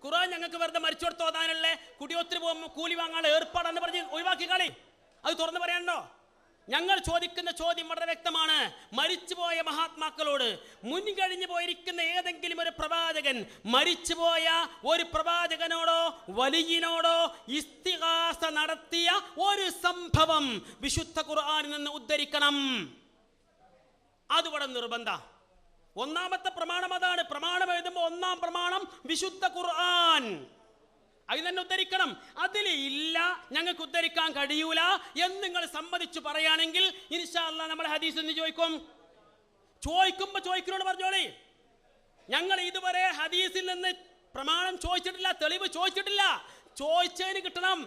ഖുർആൻ ഞങ്ങൾക്ക് വെറുതെ മരിച്ചോടത്ത് ഓതാനുള്ള കുടിയൊത്തിരി പോകുമ്പോൾ കൂലി വാങ്ങാനുള്ള ഏർപ്പാടെന്ന് പറഞ്ഞ് ഒഴിവാക്കി കളി. അത് തുറന്നു പറയാനുണ്ടോ? ഞങ്ങൾ ചോദിക്കുന്ന ചോദ്യം വളരെ വ്യക്തമാണ്. മരിച്ചുപോയ മഹാത്മാക്കളോട്, മുൻകഴിഞ്ഞു പോയിരിക്കുന്ന ഏതെങ്കിലും ഒരു പ്രവാചകൻ, മരിച്ചുപോയ ഒരു പ്രവാചകനോടോ വലിയനോടോ ഇസ്തിഗാസ നടത്തിയ ഒരു സംഭവം വിശുദ്ധ ഖുർആനിൽ നിന്ന് ഉദ്ധരിക്കണം. അതുവിടെ നിർബന്ധ. ഒന്നാമത്തെ പ്രമാണം അതാണ്. പ്രമാണം എഴുതുമ്പോൾ ഒന്നാം പ്രമാണം വിശുദ്ധ ഖുർആൻ, അത് തന്നെ ഉദ്ധരിക്കണം. അതിൽ ഇല്ല, ഞങ്ങൾക്ക് ഉദ്ധരിക്കാൻ കഴിയൂല എന്ന് നിങ്ങൾ സമ്മതിച്ചു പറയുകയാണെങ്കിൽ ഇൻഷാ അല്ലാഹ് നമ്മൾ ഹദീസ് എന്ന് ചോദിക്കുമ്പോൾ ചോദിക്കുന്നോട് പറഞ്ഞോളി. ഞങ്ങൾ ഇതുവരെ ഹദീസിൽ നിന്ന് പ്രമാണം ചോദിച്ചിട്ടില്ല, തെളിവ് ചോദിച്ചിട്ടില്ല. ചോദിച്ചതിന് കിട്ടണം.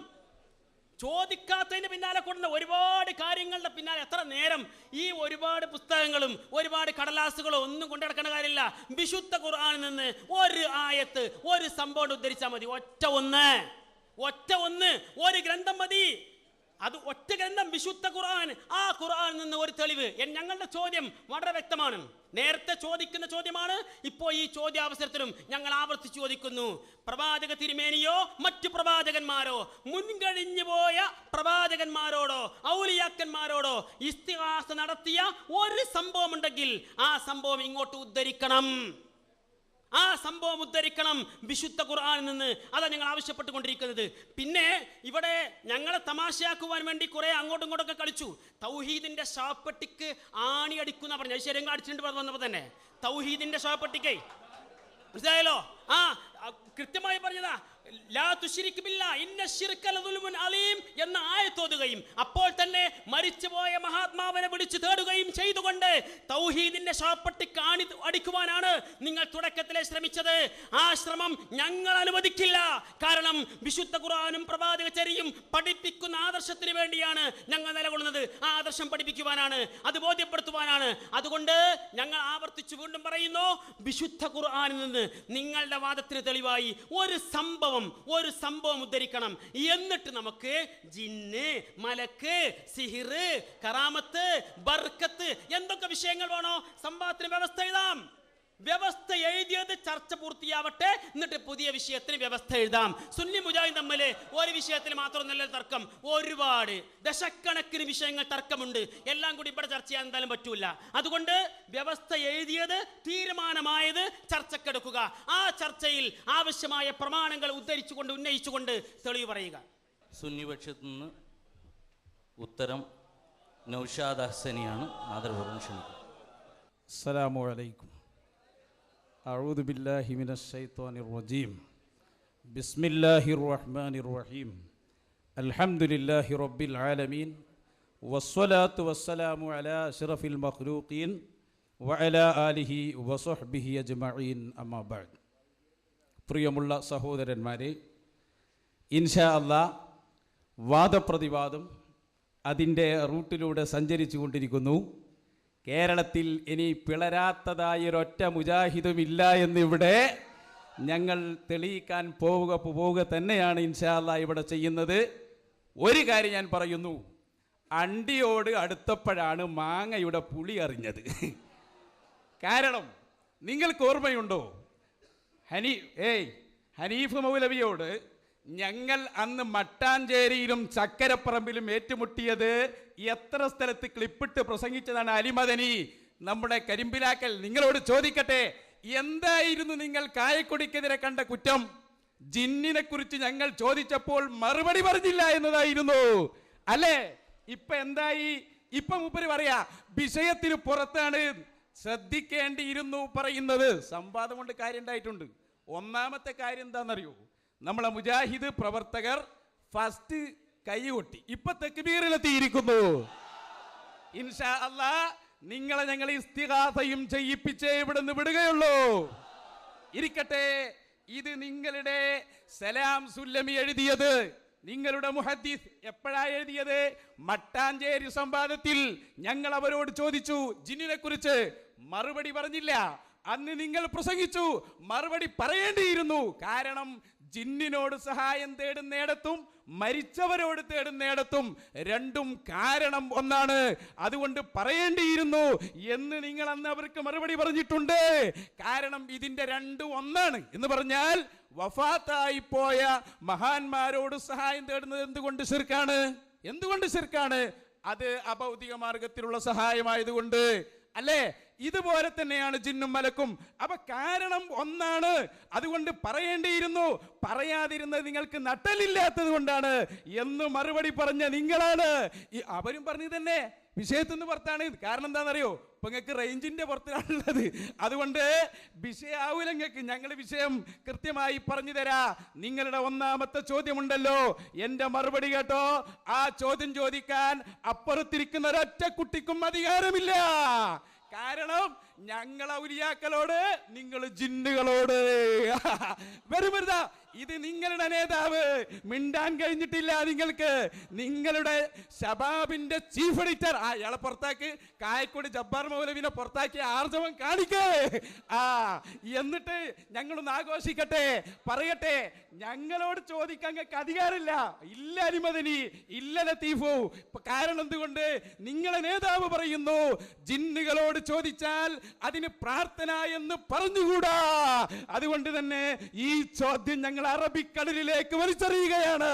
ചോദിക്കാത്തതിന് പിന്നാലെ കൊടുന്ന ഒരുപാട് കാര്യങ്ങളുടെ പിന്നാലെ എത്ര നേരം ഈ ഒരുപാട് പുസ്തകങ്ങളും ഒരുപാട് കടലാസുകളും ഒന്നും കൊണ്ടു നടക്കേണ്ട കാര്യമില്ല. വിശുദ്ധ ഖുർആനിൽ നിന്ന് ഒരു ആയത്ത്, ഒരു സംഭവം ഉദ്ധരിച്ചാൽ മതി. ഒറ്റ ഒന്ന് ഒരു ഗ്രന്ഥം മതി. അത് ഒറ്റ ഗ്രന്ഥം, വിശുദ്ധ ഖുർആൻ. ആ ഖുർആനിൽ നിന്ന് ഒരു തെളിവ്. ഞങ്ങളുടെ ചോദ്യം വളരെ വ്യക്തമാണ്. നേരത്തെ ചോദിക്കുന്ന ചോദ്യമാണ്. ഇപ്പോൾ ഈ ചോദ്യാവസരത്തിലും ഞങ്ങൾ ആവർത്തിച്ച് ചോദിക്കുന്നു. പ്രവാചക തിരുമേനിയോ മറ്റു പ്രവാചകന്മാരോ, മുൻകഴിഞ്ഞു പോയ പ്രവാചകന്മാരോടോ ഔലിയാക്കന്മാരോടോ ഇസ്തിഗാസ നടത്തിയ ഒരു സംഭവം ഉണ്ടെങ്കിൽ ആ സംഭവം ഇങ്ങോട്ട് ഉദ്ധരിക്കണം. ആ സംഭവം ഉദ്ധരിക്കണം വിശുദ്ധ ഖുർആനിൽ നിന്ന്. അതാണ് ഞങ്ങൾ ആവശ്യപ്പെട്ടുകൊണ്ടിരിക്കുന്നത്. പിന്നെ ഇവിടെ ഞങ്ങളെ തമാശയാക്കുവാൻ വേണ്ടി കുറെ അങ്ങോട്ടും ഇങ്ങോട്ടൊക്കെ കളിച്ചു. തൗഹീദിന്റെ ശവപ്പെട്ടിക്ക് ആണി അടിക്കുന്ന പറഞ്ഞു. ശരിയും അടിച്ചിട്ട് വന്നപ്പോൾ തന്നെ തൗഹീദിന്റെ ശവപ്പെട്ടിക്ക് മനസ്സിലായല്ലോ. കൃത്യമായി പറഞ്ഞതാ, ലാ തുശ്രിക് ബില്ലാഹ് ഇന്ന ശിർക ലദുൽമുൻ അലീം എന്ന ആയത്തോതുകയും അപ്പോൾ തന്നെ മരിച്ചുപോയ മഹാത്മാവിനെ വിളിച്ചു തേടുകയും ചെയ്തുകൊണ്ട് തൗഹീദിന്റെ ശവപ്പെട്ടി കാണി അടിക്കുവാനാണ് നിങ്ങൾ തുടക്കത്തിലെ ശ്രമിച്ചത്. ആ ശ്രമം ഞങ്ങൾ അനുവദിക്കില്ല. കാരണം വിശുദ്ധ ഖുർആനും പ്രവാചകചര്യയും പഠിപ്പിക്കുന്ന ആദർശത്തിന് വേണ്ടിയാണ് ഞങ്ങൾ നിലകൊള്ളുന്നത്. ആ ആദർശം പഠിപ്പിക്കുവാനാണ്, അത് ബോധ്യപ്പെടുത്തുവാനാണ്. അതുകൊണ്ട് ഞങ്ങൾ ആവർത്തിച്ചു വീണ്ടും പറയുന്നു, വിശുദ്ധ ഖുർആനിൽ നിന്ന് നിങ്ങളുടെ വാദത്തിന് തെളിവായി ഒരു സംഭവം ഉദ്ധരിക്കണം. എന്നിട്ട് നമുക്ക് ജിന്ന്, മലക്ക്, സിഹിർ, കറാമത്ത്, ബർക്കത്ത് എന്തൊക്കെ വിഷയങ്ങൾ വേണോ സംഭവത്തിന് വ്യവസ്ഥ എഴുതാം. വ്യവസ്ഥ എഴുതിയത് ചർച്ച പൂർത്തിയാവട്ടെ, എന്നിട്ട് പുതിയ വിഷയത്തിന് വ്യവസ്ഥ എഴുതാം. സുന്നി മുജാഹിദ് തമ്മിൽ ഒരു വിഷയത്തിൽ മാത്രമൊന്നല്ല തർക്കം, ഒരുപാട് ദശക്കണക്കിന് വിഷയങ്ങൾ തർക്കമുണ്ട്. എല്ലാം കൂടി ഇവിടെ ചർച്ച ചെയ്യാൻ എന്തായാലും പറ്റൂല. അതുകൊണ്ട് വ്യവസ്ഥ എഴുതിയത്, തീരുമാനമായത് ചർച്ചക്കെടുക്കുക. ആ ചർച്ചയിൽ ആവശ്യമായ പ്രമാണങ്ങൾ ഉദ്ധരിച്ചുകൊണ്ട് ഉന്നയിച്ചുകൊണ്ട് തെളിവ് പറയുക. സുന്നിപക്ഷത്തു നിന്ന് ഉത്തരം നൗഷാദ് അഹ്സനിയാണ്. ആദരപൂർവ്വം ക്ഷണിക്കും. അസ്സലാമു അലൈക്കും. അഊദു ബില്ലാഹി മിനശ് ശൈത്വാനിർ റജീം. ബിസ്മില്ലാഹിർ റഹ്മാനിർ റഹീം. അൽഹംദുലില്ലാഹി റബ്ബിൽ ആലമീൻ വസ്സലാത്തു വസ്സലാമു അലാ അശ്റഫിൽ മഖ്ലൂഖീൻ വഅലാ ആലിഹി വസഹ്ബിഹി അജ്മഈൻ. അമ്മാ ബഅദ്. പ്രിയമുള്ള സഹോദരന്മാരെ, ഇൻഷാ അല്ലാഹ് വാദപ്രതിവാദം അതിൻ്റെ റൂട്ടിലൂടെ സഞ്ചരിച്ചു കൊണ്ടിരിക്കുന്നു. കേരളത്തിൽ ഇനി പിളരാത്തതായൊരൊറ്റ മുജാഹിദുമില്ല എന്നിവിടെ ഞങ്ങൾ തെളിയിക്കാൻ പോവുക തന്നെയാണ് ഇൻഷാ അല്ലാഹ് ഇവിടെ ചെയ്യുന്നത്. ഒരു കാര്യം ഞാൻ പറയുന്നു, അണ്ടിയോട് അടുത്തപ്പോഴാണ് മാങ്ങയുടെ പുളി അറിഞ്ഞത്. കാരണം നിങ്ങൾക്ക് ഓർമ്മയുണ്ടോ, ഹനീഫ് മൗലവിയോട് ഞങ്ങൾ അന്ന് മട്ടാഞ്ചേരിയിലും ചക്കരപ്പറമ്പിലും ഏറ്റുമുട്ടിയത് എത്ര സ്ഥലത്ത് ക്ലിപ്പിട്ട് പ്രസംഗിച്ചതാണ് അലിമദനി, നമ്മുടെ കരിമ്പിലാക്കൽ. നിങ്ങളോട് ചോദിക്കട്ടെ, എന്തായിരുന്നു നിങ്ങൾ കായക്കൊടിക്കെതിരെ കണ്ട കുറ്റം? ജിന്നിനെ കുറിച്ച് ഞങ്ങൾ ചോദിച്ചപ്പോൾ മറുപടി പറഞ്ഞില്ല എന്നതായിരുന്നു അല്ലേ? ഇപ്പൊ എന്തായി? ഇപ്പൊ മൂപ്പര് പറയാ വിഷയത്തിന് പുറത്താണ്, ശ്രദ്ധിക്കേണ്ടിയിരുന്നു പറയുന്നത്. സംവാദം കൊണ്ട് കാര്യം ഉണ്ടായിട്ടുണ്ട്. ഒന്നാമത്തെ കാര്യം എന്താണെന്നറിയോ, നമ്മളെ മുജാഹിദ് പ്രവർത്തകർ ഫസ്റ്റ് കൈകൊട്ടി, ഇപ്പൊ തക്ബീറിലെത്തിയിരിക്കുന്നു. ഇൻഷാ അല്ലാഹ് നിങ്ങളെ ഞങ്ങൾ ഇസ്തിഗാസയും ചെയ്യിപ്പിച്ചേ ഇവിടുന്ന് വിടുകയുള്ളൂ. ഇരിക്കട്ടെ, ഇത് നിങ്ങളുടെ സലാം സുല്ലമി എഴുതിയത്, നിങ്ങളുടെ മുഹദ്ദിസ് എപ്പോഴാ എഴുതിയത്? മട്ടാഞ്ചേരി സംവാദത്തിൽ ഞങ്ങൾ അവരോട് ചോദിച്ചു ജിന്നിനെ കുറിച്ച്, മറുപടി പറഞ്ഞില്ല. അന്ന് നിങ്ങൾ പ്രസംഗിച്ചു, മറുപടി പറയേണ്ടിയിരുന്നു. കാരണം ജിന്നിനോട് സഹായം തേടുന്നിടത്തും മരിച്ചവരോട് തേടുന്നിടത്തും രണ്ടും കാരണം ഒന്നാണ്. അതുകൊണ്ട് പറയേണ്ടിയിരുന്നു എന്ന് നിങ്ങൾ അന്ന് അവർക്ക് മറുപടി പറഞ്ഞിട്ടുണ്ട്. കാരണം ഇതിന്റെ രണ്ടും ഒന്നാണ് എന്ന് പറഞ്ഞാൽ വഫാത്തായി പോയ മഹാന്മാരോട് സഹായം തേടുന്നത് എന്തുകൊണ്ട് ശിർക്കാണ്? അത് അഭൗതിക മാർഗത്തിലുള്ള സഹായമായതുകൊണ്ട് അല്ലേ? ഇതുപോലെ തന്നെയാണ് ജിന്നും മലക്കും. അപ്പൊ കാരണം ഒന്നാണ്. അതുകൊണ്ട് പറയേണ്ടിയിരുന്നു, പറയാതിരുന്നത് നിങ്ങൾക്ക് നട്ടലില്ലാത്തത് കൊണ്ടാണ് എന്ന് മറുപടി പറഞ്ഞ നിങ്ങളാണ്. അവരും പറഞ്ഞത് തന്നെ വിഷയത്തിൽ നിന്ന് പുറത്താണ്. കാരണം എന്താണെന്നറിയോ? ഇപ്പൊ നിങ്ങൾക്ക് റേഞ്ചിന്റെ പുറത്തിലാണുള്ളത്. അതുകൊണ്ട് വിഷയാവൂല നിങ്ങൾക്ക്. ഞങ്ങൾ വിഷയം കൃത്യമായി പറഞ്ഞു തരാ. നിങ്ങളുടെ ഒന്നാമത്തെ ചോദ്യമുണ്ടല്ലോ, എന്റെ മറുപടി കേട്ടോ. ആ ചോദ്യം ചോദിക്കാൻ അപ്പുറത്തിരിക്കുന്ന ഒരൊറ്റ കുട്ടിക്കും അധികാരമില്ല. കാരണം ഞങ്ങൾ ഔലിയാക്കളോട്, നിങ്ങൾ ജിന്നുകളോട്. വെറുതെ ഇത് നിങ്ങളുടെ നേതാവ് മിണ്ടാൻ കഴിഞ്ഞിട്ടില്ല നിങ്ങൾക്ക്. നിങ്ങളുടെ ശബാബിന്റെ ചീഫ് എഡിറ്റർ അയാളെ പുറത്താക്കി, കായക്കോട് ജബ്ബാർ മൗലവിനെ പുറത്താക്കി ആർജവം കാണിക്കേ. എന്നിട്ട് ഞങ്ങളൊന്ന് ആഘോഷിക്കട്ടെ, പറയട്ടെ. ഞങ്ങളോട് ചോദിക്കാൻ നിങ്ങൾക്ക് അധികാരമില്ല. ഇല്ല അലിമദനി, ഇല്ല ലത്തീഫു. കാരണം എന്തുകൊണ്ട്? നിങ്ങളെ നേതാവ് പറയുന്നു ജിന്നുകളോട് ചോദിച്ചാൽ അതിന് പ്രാർത്ഥന എന്ന് പറഞ്ഞുകൂടാ. അതുകൊണ്ട് തന്നെ ഈ ചോദ്യം ഞങ്ങൾ അറബിക്കടലിലേക്ക് വലിച്ചെറിയുകയാണ്.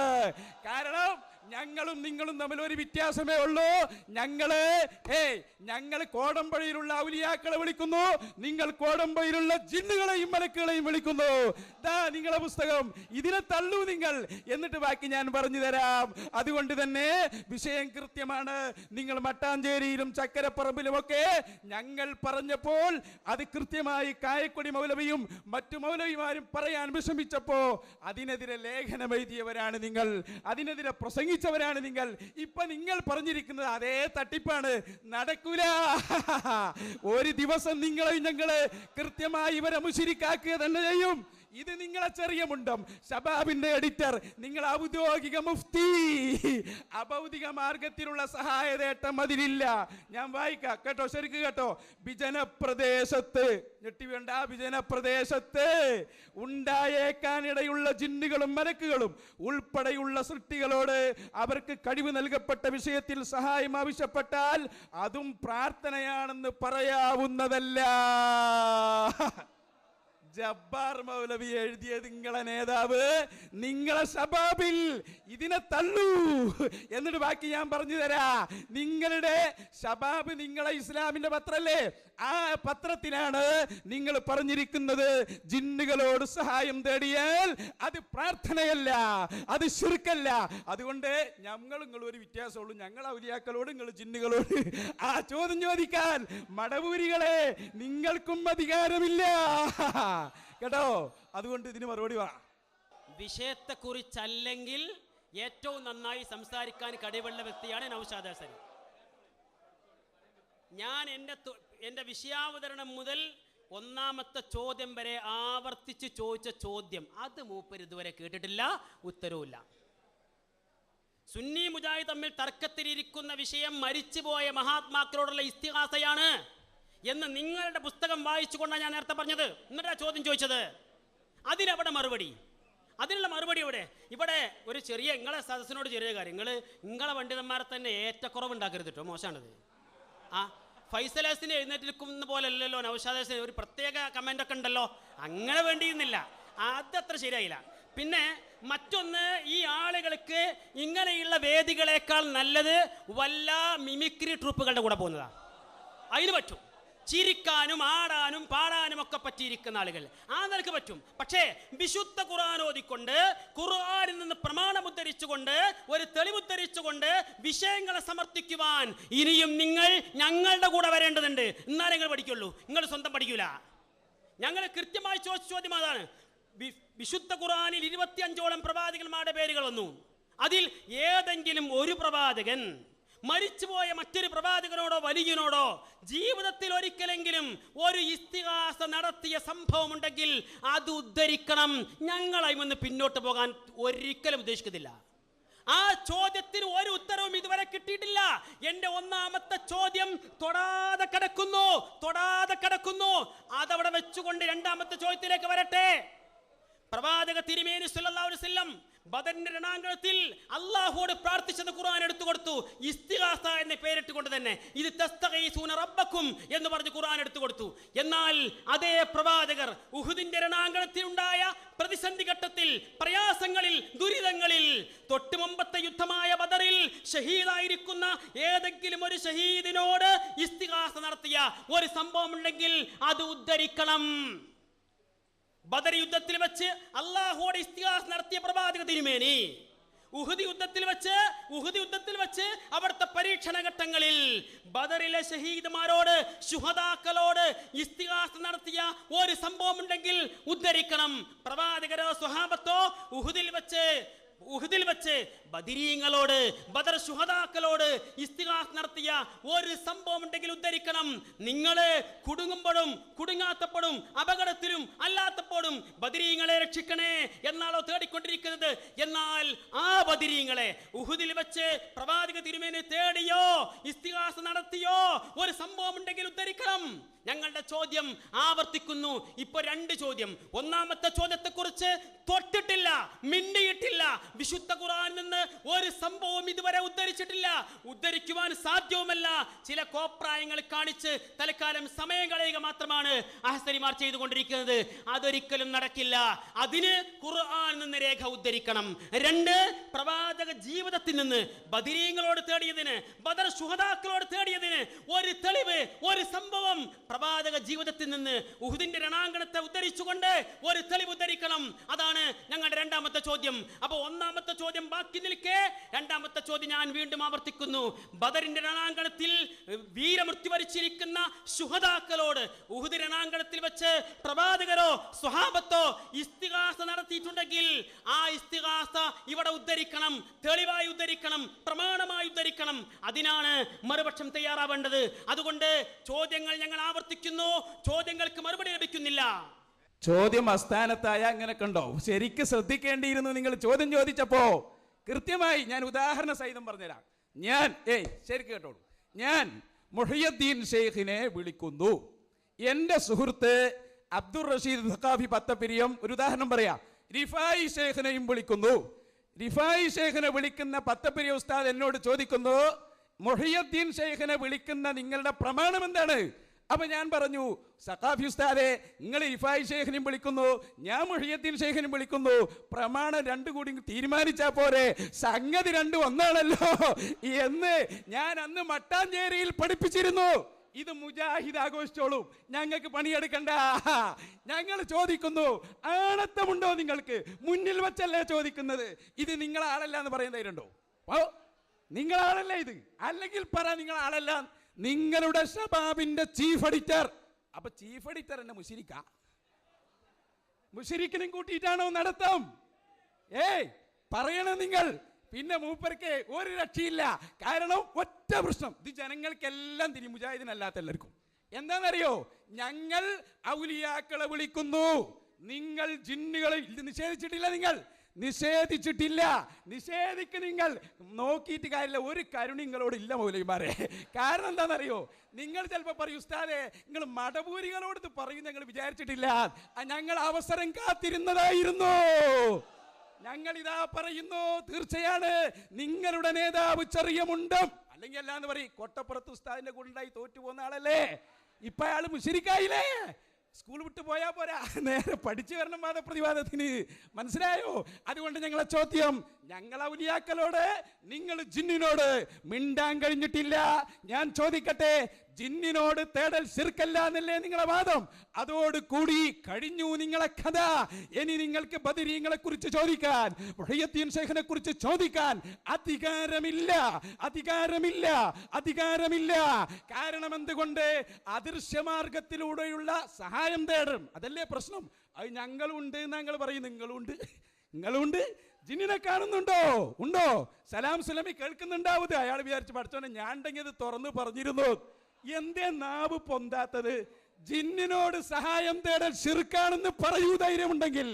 കാരണം ഞങ്ങളും നിങ്ങളും തമ്മിൽ ഒരു വ്യത്യാസമേ ഉള്ളൂ. ഞങ്ങൾ കോടമ്പഴിയിലുള്ള ഔലിയാക്കളെ വിളിക്കുന്നു, നിങ്ങൾ കോടമ്പഴിയിലുള്ള ജിന്നുകളെയും മലക്കുകളെയും വിളിക്കുന്നു. ദാ നിങ്ങളെ പുസ്തകം, ഇതിനെ തള്ളൂ നിങ്ങൾ. എന്നിട്ട് ബാക്കി ഞാൻ പറഞ്ഞു തരാം. അതുകൊണ്ട് തന്നെ വിഷയം കൃത്യമാണ്. നിങ്ങൾ മട്ടാഞ്ചേരിയിലും ചക്കരപ്പറമ്പിലുമൊക്കെ ഞങ്ങൾ പറഞ്ഞപ്പോൾ അത് കൃത്യമായി കായക്കൊടി മൗലവിയും മറ്റു മൗലവിമാരും പറയാൻ വിഷമിച്ചപ്പോ അതിനെതിരെ ലേഖനം എഴുതിയവരാണ് നിങ്ങൾ, അതിനെതിരെ പ്രസംഗിച്ചവരാണ് നിങ്ങൾ. ഇപ്പൊ നിങ്ങൾ പറഞ്ഞിരിക്കുന്നത് അതേ തട്ടിപ്പാണ്. നടക്കൂല. ഒരു ദിവസം ഞങ്ങള് കൃത്യമായി ഇവരെ മുശിരിക്കാക്കുക തന്നെ ചെയ്യും. ഇത് നിങ്ങളെ ചെറിയ മുണ്ടം ശബാബിന്റെ എഡിറ്റർ, നിങ്ങൾ ഔദ്യോഗിക മുഫ്തി. അഭൗതിക മാർഗത്തിലുള്ള സഹായതേട്ടം അതിലില്ല. ഞാൻ വായിക്കാം കേട്ടോ, ശരിക്ക് കേട്ടോ. വിജനപ്രദേശത്ത്, ഞെട്ടി വേണ്ട, വിജനപ്രദേശത്ത് ഉണ്ടായേക്കാനിടയുള്ള ജിന്നുകളും മലക്കുകളും ഉൾപ്പെടെയുള്ള സൃഷ്ടികളോട് അവർക്ക് കഴിവ് നൽകപ്പെട്ട വിഷയത്തിൽ സഹായം ആവശ്യപ്പെട്ടാൽ അതും പ്രാർത്ഥനയാണെന്ന് പറയാവുന്നതല്ല. ജബ്ബാർ മൗലവി എഴുതിയത് നിങ്ങളെ നേതാവ്, നിങ്ങളെ ശബാബിൽ ഇതിനെ തള്ളൂ. എന്നിട്ട് ബാക്കി ഞാൻ പറഞ്ഞു തരാ. നിങ്ങളുടെ ശബാബ് നിങ്ങളെ ഇസ്ലാമിന്റെ പത്രല്ലേ, ആ പത്രത്തിലാണ് നിങ്ങൾ പറഞ്ഞിരിക്കുന്നത് ജിന്നുകളോട് സഹായം തേടിയാൽ അത് പ്രാർത്ഥനയല്ല, അത് ശിർക്കല്ല. അതുകൊണ്ട് നിങ്ങൾ ഒരു വ്യത്യാസമുള്ളൂ, ഞങ്ങൾ ഔലിയാക്കളോട്, നിങ്ങൾ ജിന്നുകളോട് ആ ചോദ്യം ചോദിക്കാൻ മടവൂരികളെ നിങ്ങൾക്കും അധികാരമില്ല കേട്ടോ. അതുകൊണ്ട് ഇതിന് മറുപടി പറ. വിഷയത്തെക്കുറിച്ചല്ലെങ്കിൽ ഏറ്റവും നന്നായി സംസാരിക്കാൻ കഴിവുള്ള വ്യക്തിയാണ് നൗഷാദ് ഹസൻ. ഞാൻ എൻ്റെ വിഷയാവതരണം മുതൽ ഒന്നാമത്തെ ചോദ്യം വരെ ആവർത്തിച്ച് ചോദിച്ച ചോദ്യം അത് മൂപ്പർ ഇതുവരെ കേട്ടിട്ടില്ല, ഉത്തരവുമില്ല. സുന്നി മുജാഹിദ് തമ്മിൽ തർക്കത്തിലിരിക്കുന്ന വിഷയം മരിച്ചുപോയ മഹാത്മാക്കളോടുള്ള ഇസ്തിഗാസയാണ് എന്ന് നിങ്ങളുടെ പുസ്തകം വായിച്ചുകൊണ്ടാണ് ഞാൻ നേരത്തെ പറഞ്ഞത്. എന്നിട്ടാ ചോദ്യം ചോദിച്ചത്. അതിനവിടെ മറുപടി, അതിനുള്ള മറുപടി ഇവിടെ ഒരു ചെറിയ, നിങ്ങളെ സദസ്സിനോട് ചെറിയ കാര്യം, നിങ്ങളെ പണ്ഡിതന്മാരെ തന്നെ ഏറ്റക്കുറവുണ്ടാക്കരുത് കേട്ടോ, മോശമാണത്. ഫൈസലാസിനെ എഴുന്നേറ്റ് നിൽക്കുന്ന പോലെ അല്ലല്ലോ നൗഷാദ്. ഒരു പ്രത്യേക കമൻ്റ് ഒക്കെ ഉണ്ടല്ലോ, അങ്ങനെ വേണ്ടിയിരുന്നില്ല, അതത്ര ശരിയായില്ല. പിന്നെ മറ്റൊന്ന്, ഈ ആളുകൾക്ക് ഇങ്ങനെയുള്ള വേദികളെക്കാൾ നല്ലത് വല്ല മിമിക്രി ട്രൂപ്പുകളുടെ കൂടെ പോകുന്നതാണ്. അതിന് പറ്റും, ചിരിക്കാനും ആടാനും പാടാനും ഒക്കെ പറ്റിയിരിക്കുന്ന ആളുകൾ, ആ നിലക്ക് പറ്റും. പക്ഷേ വിശുദ്ധ ഖുർആൻ ഓതിക്കൊണ്ട്, ഖുർആനിൽ നിന്ന് പ്രമാണം ഉദ്ധരിച്ചുകൊണ്ട്, ഒരു തെളിവുദ്ധരിച്ചുകൊണ്ട് വിഷയങ്ങളെ സമർത്ഥിക്കുവാൻ ഇനിയും നിങ്ങൾ ഞങ്ങളുടെ കൂടെ വരേണ്ടതുണ്ട്. എന്നാലേ നിങ്ങൾ പഠിക്കുള്ളൂ, നിങ്ങൾ സ്വന്തം പഠിക്കൂല. ഞങ്ങൾ കൃത്യമായി ചോദിച്ച ചോദ്യം അതാണ്. വിശുദ്ധ ഖുർആനിൽ 25ഓളം പ്രവാചകന്മാരുടെ പേരുകൾ വന്നു. അതിൽ ഏതെങ്കിലും ഒരു പ്രവാചകൻ മരിച്ചുപോയ മറ്റൊരു പ്രവാചകനോടോ വലിയനോടോ ജീവിതത്തിൽ ഒരിക്കലെങ്കിലും ഒരു ഇസ്തിഗാസ നടത്തിയ സംഭവമുണ്ടെങ്കിൽ അത് ഉദ്ധരിക്കണം. ഞങ്ങളായി പിന്നോട്ട് പോകാൻ ഒരിക്കലും ഉദ്ദേശിക്കുന്നില്ല. ആ ചോദ്യത്തിന് ഒരു ഉത്തരവും ഇതുവരെ കിട്ടിയിട്ടില്ല. എന്റെ ഒന്നാമത്തെ ചോദ്യം തൊടാതെ കിടക്കുന്നു. അതവിടെ വെച്ചുകൊണ്ട് രണ്ടാമത്തെ ചോദ്യത്തിലേക്ക് വരട്ടെ. പ്രവാചക തിരുമേനി സല്ലല്ലാഹു അലൈഹി വസല്ലം ബദറിന്റെ രണാങ്കണത്തിൽ അള്ളാഹുവോട് പ്രാർത്ഥിച്ചത് ഖുർആൻ എടുത്തു കൊടുത്തു. ഇസ്തിഗാസ എന്ന പേരിട്ടുകൊണ്ട് തന്നെ ഇത് തസ്തഗീസൂന റബ്ബക്കും എന്ന് പറഞ്ഞ് ഖുർആൻ എടുത്തു കൊടുത്തു. എന്നാൽ അതേ പ്രവാചകർ ഉഹുദിന്റെ രണാങ്കണത്തിൽ ഉണ്ടായ പ്രതിസന്ധി ഘട്ടത്തിൽ, പ്രയാസങ്ങളിൽ, ദുരിതങ്ങളിൽ, തൊട്ട് മുമ്പത്തെ യുദ്ധമായ ബദറിൽ ഷഹീദായിരിക്കുന്ന ഏതെങ്കിലും ഒരു ഷഹീദിനോട് ഇസ്തിഗാസ നടത്തിയ ഒരു സംഭവം ഉണ്ടെങ്കിൽ അത് ഉദ്ധരിക്കണം. ബദർ യുദ്ധത്തിൽ വെച്ച് അല്ലാഹുവോട് ഇസ്തിഗാസ നടത്തിയ പ്രവാചക തിരുമേനി ഉഹദ് യുദ്ധത്തിൽ വെച്ച് അവിടുത്തെ പരീക്ഷണ ഘട്ടങ്ങളിൽ ബദറിലെ ഷഹീദുമാരോട്, ശുഹദാക്കളോട് ഇസ്തിഗാസ നടത്തിയ ഒരു സംഭവം ഉണ്ടെങ്കിൽ ഉദ്ധരിക്കണം. പ്രവാചകരോ സ്വഹാബത്തോ ഉഹദിൽ വെച്ച് ബദരീങ്ങളോട്, ബദർ ശുഹദാക്കളോട് ഇസ്തിഗാസ നടത്തിയ ഒരു സംഭവം ഉണ്ടെങ്കിൽ ഉദ്ധരിക്കണം. നിങ്ങൾ കുടുങ്ങുമ്പോഴും കുടുങ്ങാത്തപ്പോഴും അപകടത്തിലും അല്ലാത്തപ്പോഴും ബദരീങ്ങളെ രക്ഷിക്കണേ എന്നാണോ തേടിക്കൊണ്ടിരിക്കുന്നത്? എന്നാൽ ആ ബദരീങ്ങളെ ഉഹദിൽ വെച്ച് പ്രവാചക തിരുമേനി തേടിയോ ഇസ്തിഗാസ നടത്തിയോ ഒരു സംഭവം ഉണ്ടെങ്കിൽ ഉദ്ധരിക്കണം. ഞങ്ങളുടെ ചോദ്യം ആവർത്തിക്കുന്നു. ഇപ്പൊ 2 ചോദ്യം. ഒന്നാമത്തെ ചോദ്യത്തെക്കുറിച്ച് തൊട്ടിട്ടില്ല, മിണ്ടിയിട്ടില്ല. വിശുദ്ധ ഖുർആനിൽ നിന്ന് ഒരു സംഭവം ഇതുവരെ ഉദ്ധരിച്ചിട്ടില്ല, ഉദ്ധരിക്കുവാൻ സാധ്യവുമല്ല. ചില കോപ്രായങ്ങൾ കാണിച്ച് തൽക്കാലം സമയം കളയുക മാത്രമാണ് അഹ്സനിമാർ ചെയ്തുകൊണ്ടിരിക്കുന്നത്. അതൊരിക്കലും നടക്കില്ല. അതിന് ഖുർആനിൽ നിന്ന് രേഖ ഉദ്ധരിക്കണം. 2, പ്രവാചക ജീവിതത്തിൽ നിന്ന് ബദരീങ്ങളോട് തേടിയതിന്, ബദർ ശുഹദാക്കളോട് തേടിയതിന് ഒരു തെളിവ്, ഒരു സംഭവം പ്രവാചക ജീവിതത്തിൽ നിന്ന് ഉഹുദിന്റെ രണാങ്കണത്തെ ഉദ്ധരിച്ചുകൊണ്ട് ഒരു തെളിവ് ഉദ്ധരിക്കണം. അതാണ് ഞങ്ങളുടെ 2ാമത്തെ ചോദ്യം. അപ്പോൾ 1ാമത്തെ ചോദ്യം ബാക്കി നിൽക്കെ 2ാമത്തെ ചോദ്യം ഞാൻ വീണ്ടും ആവർത്തിക്കുന്നു. ബദറിന്റെ രണാങ്കണത്തിൽ വീരമൃത്യു വരിച്ചിരിക്കുന്ന ശുഹദാക്കളോട് ഉഹുദ് രണാങ്കണത്തിൽ വെച്ച് പ്രവാചകരോ സ്വഹാബത്തോ ഇസ്തിഗാസ നടത്തിയിട്ടുണ്ടെങ്കിൽ ആ ഇസ്തിഗാസ ഇവിടെ ഉദ്ധരിക്കണം, തെളിവായി ഉദ്ധരിക്കണം, പ്രമാണമായി ഉദ്ധരിക്കണം. അതിനാണ് മറുപക്ഷം തയ്യാറാവേണ്ടത്. അതുകൊണ്ട് ചോദ്യങ്ങൾ ഞങ്ങൾ ആവർത്തിക്കുന്നു, ചോദ്യങ്ങൾക്ക് മറുപടി ലഭിക്കുന്നില്ല. ചോദ്യം അസ്ഥാനത്തായ അങ്ങനെ കണ്ടോ? ശരിക്കും ശ്രദ്ധിക്കേണ്ടിയിരുന്നു നിങ്ങൾ ചോദ്യം ചോദിച്ചപ്പോ. കൃത്യമായി ഞാൻ ഉദാഹരണ സഹിതം പറഞ്ഞുതരാം. ശരിക്കും കേട്ടോളൂ. ഞാൻ മുഹിയുദ്ദീൻ ഷെയ്ഖിനെ വിളിക്കുന്നു. എൻ്റെ സുഹൃത്ത് അബ്ദുൾ റഷീദ് സഖാഫി പത്തപ്പിരിയം ഒരു ഉദാഹരണം പറയാം. റിഫായി ഷെയ്ഖിനെയും വിളിക്കുന്നു. റിഫായി ഷെയ്ഖിനെ വിളിക്കുന്ന പത്തപ്പിരിയ ഉസ്താദ് എന്നോട് ചോദിക്കുന്നു, മുഹിയുദ്ദീൻ ഷെയ്ഖിനെ വിളിക്കുന്ന നിങ്ങളുടെ പ്രമാണം എന്താണ്? അപ്പൊ ഞാൻ പറഞ്ഞു, സഖാഫി ഉസ്താദെ, നിങ്ങൾ റിഫായി ഷെയ്ഖിനെയും വിളിക്കുന്നു, ഞാൻ മുഹിയുദ്ദീൻ ഷെയ്ഖിനെയും വിളിക്കുന്നു, പ്രമാണം 2 കൂടി തീരുമാനിച്ചാ പോരെ, സംഗതി 2 ഒന്നാണല്ലോ എന്ന് ഞാൻ അന്ന് മട്ടാഞ്ചേരിയിൽ പഠിപ്പിച്ചിരുന്നു. ഇത് മുജാഹിദ് ആഘോഷിച്ചോളും, ഞങ്ങൾക്ക് പണിയെടുക്കണ്ട. ഞങ്ങൾ ചോദിക്കുന്നു, ആണത്തമുണ്ടോ നിങ്ങൾക്ക്? മുന്നിൽ വെച്ചല്ലേ ചോദിക്കുന്നത്. ഇത് നിങ്ങളാളല്ല എന്ന് പറയുന്നതിലുണ്ടോ? നിങ്ങളാളല്ല ഇത്, അല്ലെങ്കിൽ പറ നിങ്ങളാളല്ല. നിങ്ങളുടെ ഷബാബിന്റെ ചീഫ് എഡിറ്റർ. അപ്പൊ ചീഫ് എഡിറ്റർ എന്നെ മുശരിക്കിനും കൂട്ടിയിട്ടാണോ നടത്തം? പറയണം നിങ്ങൾ. പിന്നെ മൂപ്പർക്ക് ഒരു രക്ഷയില്ല. കാരണം ഒറ്റ പ്രശ്നം, ഇത് ജനങ്ങൾക്കെല്ലാം തിരി, മുജാഹിദിനല്ലാത്ത എല്ലാവർക്കും. എന്താണെന്നറിയോ? ഞങ്ങൾ ഔലിയാക്കളെ വിളിക്കുന്നു, നിങ്ങൾ ജിന്നുകളെ നിഷേധിച്ചിട്ടില്ല. നിഷേധിക്ക് നിങ്ങൾ നോക്കിയിട്ട് കാര്യമില്ല. ഒരു കരുണ നിങ്ങളോട് ഇല്ല മൗലവിമാരെ. കാരണം എന്താണെന്നറിയോ? നിങ്ങൾ ചിലപ്പോൾ പറയും, ഉസ്താദേ നിങ്ങൾ മടപൂരികളോട് പറയും, ഞങ്ങൾ വിചാരിച്ചിട്ടില്ല, ഞങ്ങൾ അവസരം കാത്തിരുന്നതായിരുന്നു. ഞങ്ങൾ ഇതാ പറയുന്നു, തീർച്ചയാണ് നിങ്ങളുടെ നേതാവ് ചെറിയ മുണ്ടം അല്ലെങ്കിൽ അല്ലാന്ന് പറയും. കൊട്ടപ്പുറത്ത് ഉസ്താദിന്റെ കൂടെ തോറ്റു പോകുന്ന ആളല്ലേ. ഇപ്പൊ അയാൾ മുശ്രിക്കായില്ലേ? സ്കൂൾ വിട്ട് പോയാ പോരാ, നേരെ പഠിച്ചു വരണം വാദപ്രതിവാദത്തിന്. മനസ്സിലായോ? അതുകൊണ്ട് ഞങ്ങളെ ചോദ്യം, ഞങ്ങൾ ഔലിയാക്കളോട്, നിങ്ങൾ ജിന്നിനോട് മിണ്ടാൻ കഴിഞ്ഞിട്ടില്ല. ഞാൻ ചോദിക്കട്ടെ, ജിന്നിനോട് തേടൽ ശിർക്കല്ല എന്നല്ലേ നിങ്ങളെ വാദം? അതോട് കൂടി കഴിഞ്ഞു നിങ്ങളെ കഥ. ഇനി നിങ്ങൾക്ക് ബദരീങ്ങളെ കുറിച്ച് ചോദിക്കാൻ, മുഹിയുദ്ദീൻ ഷെയ്ഖിനെ കുറിച്ച് ചോദിക്കാൻ അധികാരമില്ല. കാരണം എന്തുകൊണ്ട്? അദൃശ്യമാർഗത്തിലൂടെയുള്ള സഹായം തേടും. അതല്ലേ പ്രശ്നം. അത് ഞങ്ങളുണ്ട്, ഞങ്ങൾ പറയും, നിങ്ങളുണ്ട്. ജിന്നിനെ കാണുന്നുണ്ടോ? ഉണ്ടോ? സലാം സുലമി കേൾക്കുന്നുണ്ടാവത്. അയാൾ വിചാരിച്ച് പഠിച്ചോനെ ഞാൻ ഉണ്ടെങ്കിൽ അത് തുറന്നു പറഞ്ഞിരുന്നു. എന്തേ നാവ് പൊന്താത്തത്? ജിന്നിനോട് സഹായം തേടൽ ശിർക്കാണെന്ന് പറയൂ, ധൈര്യമുണ്ടെങ്കിൽ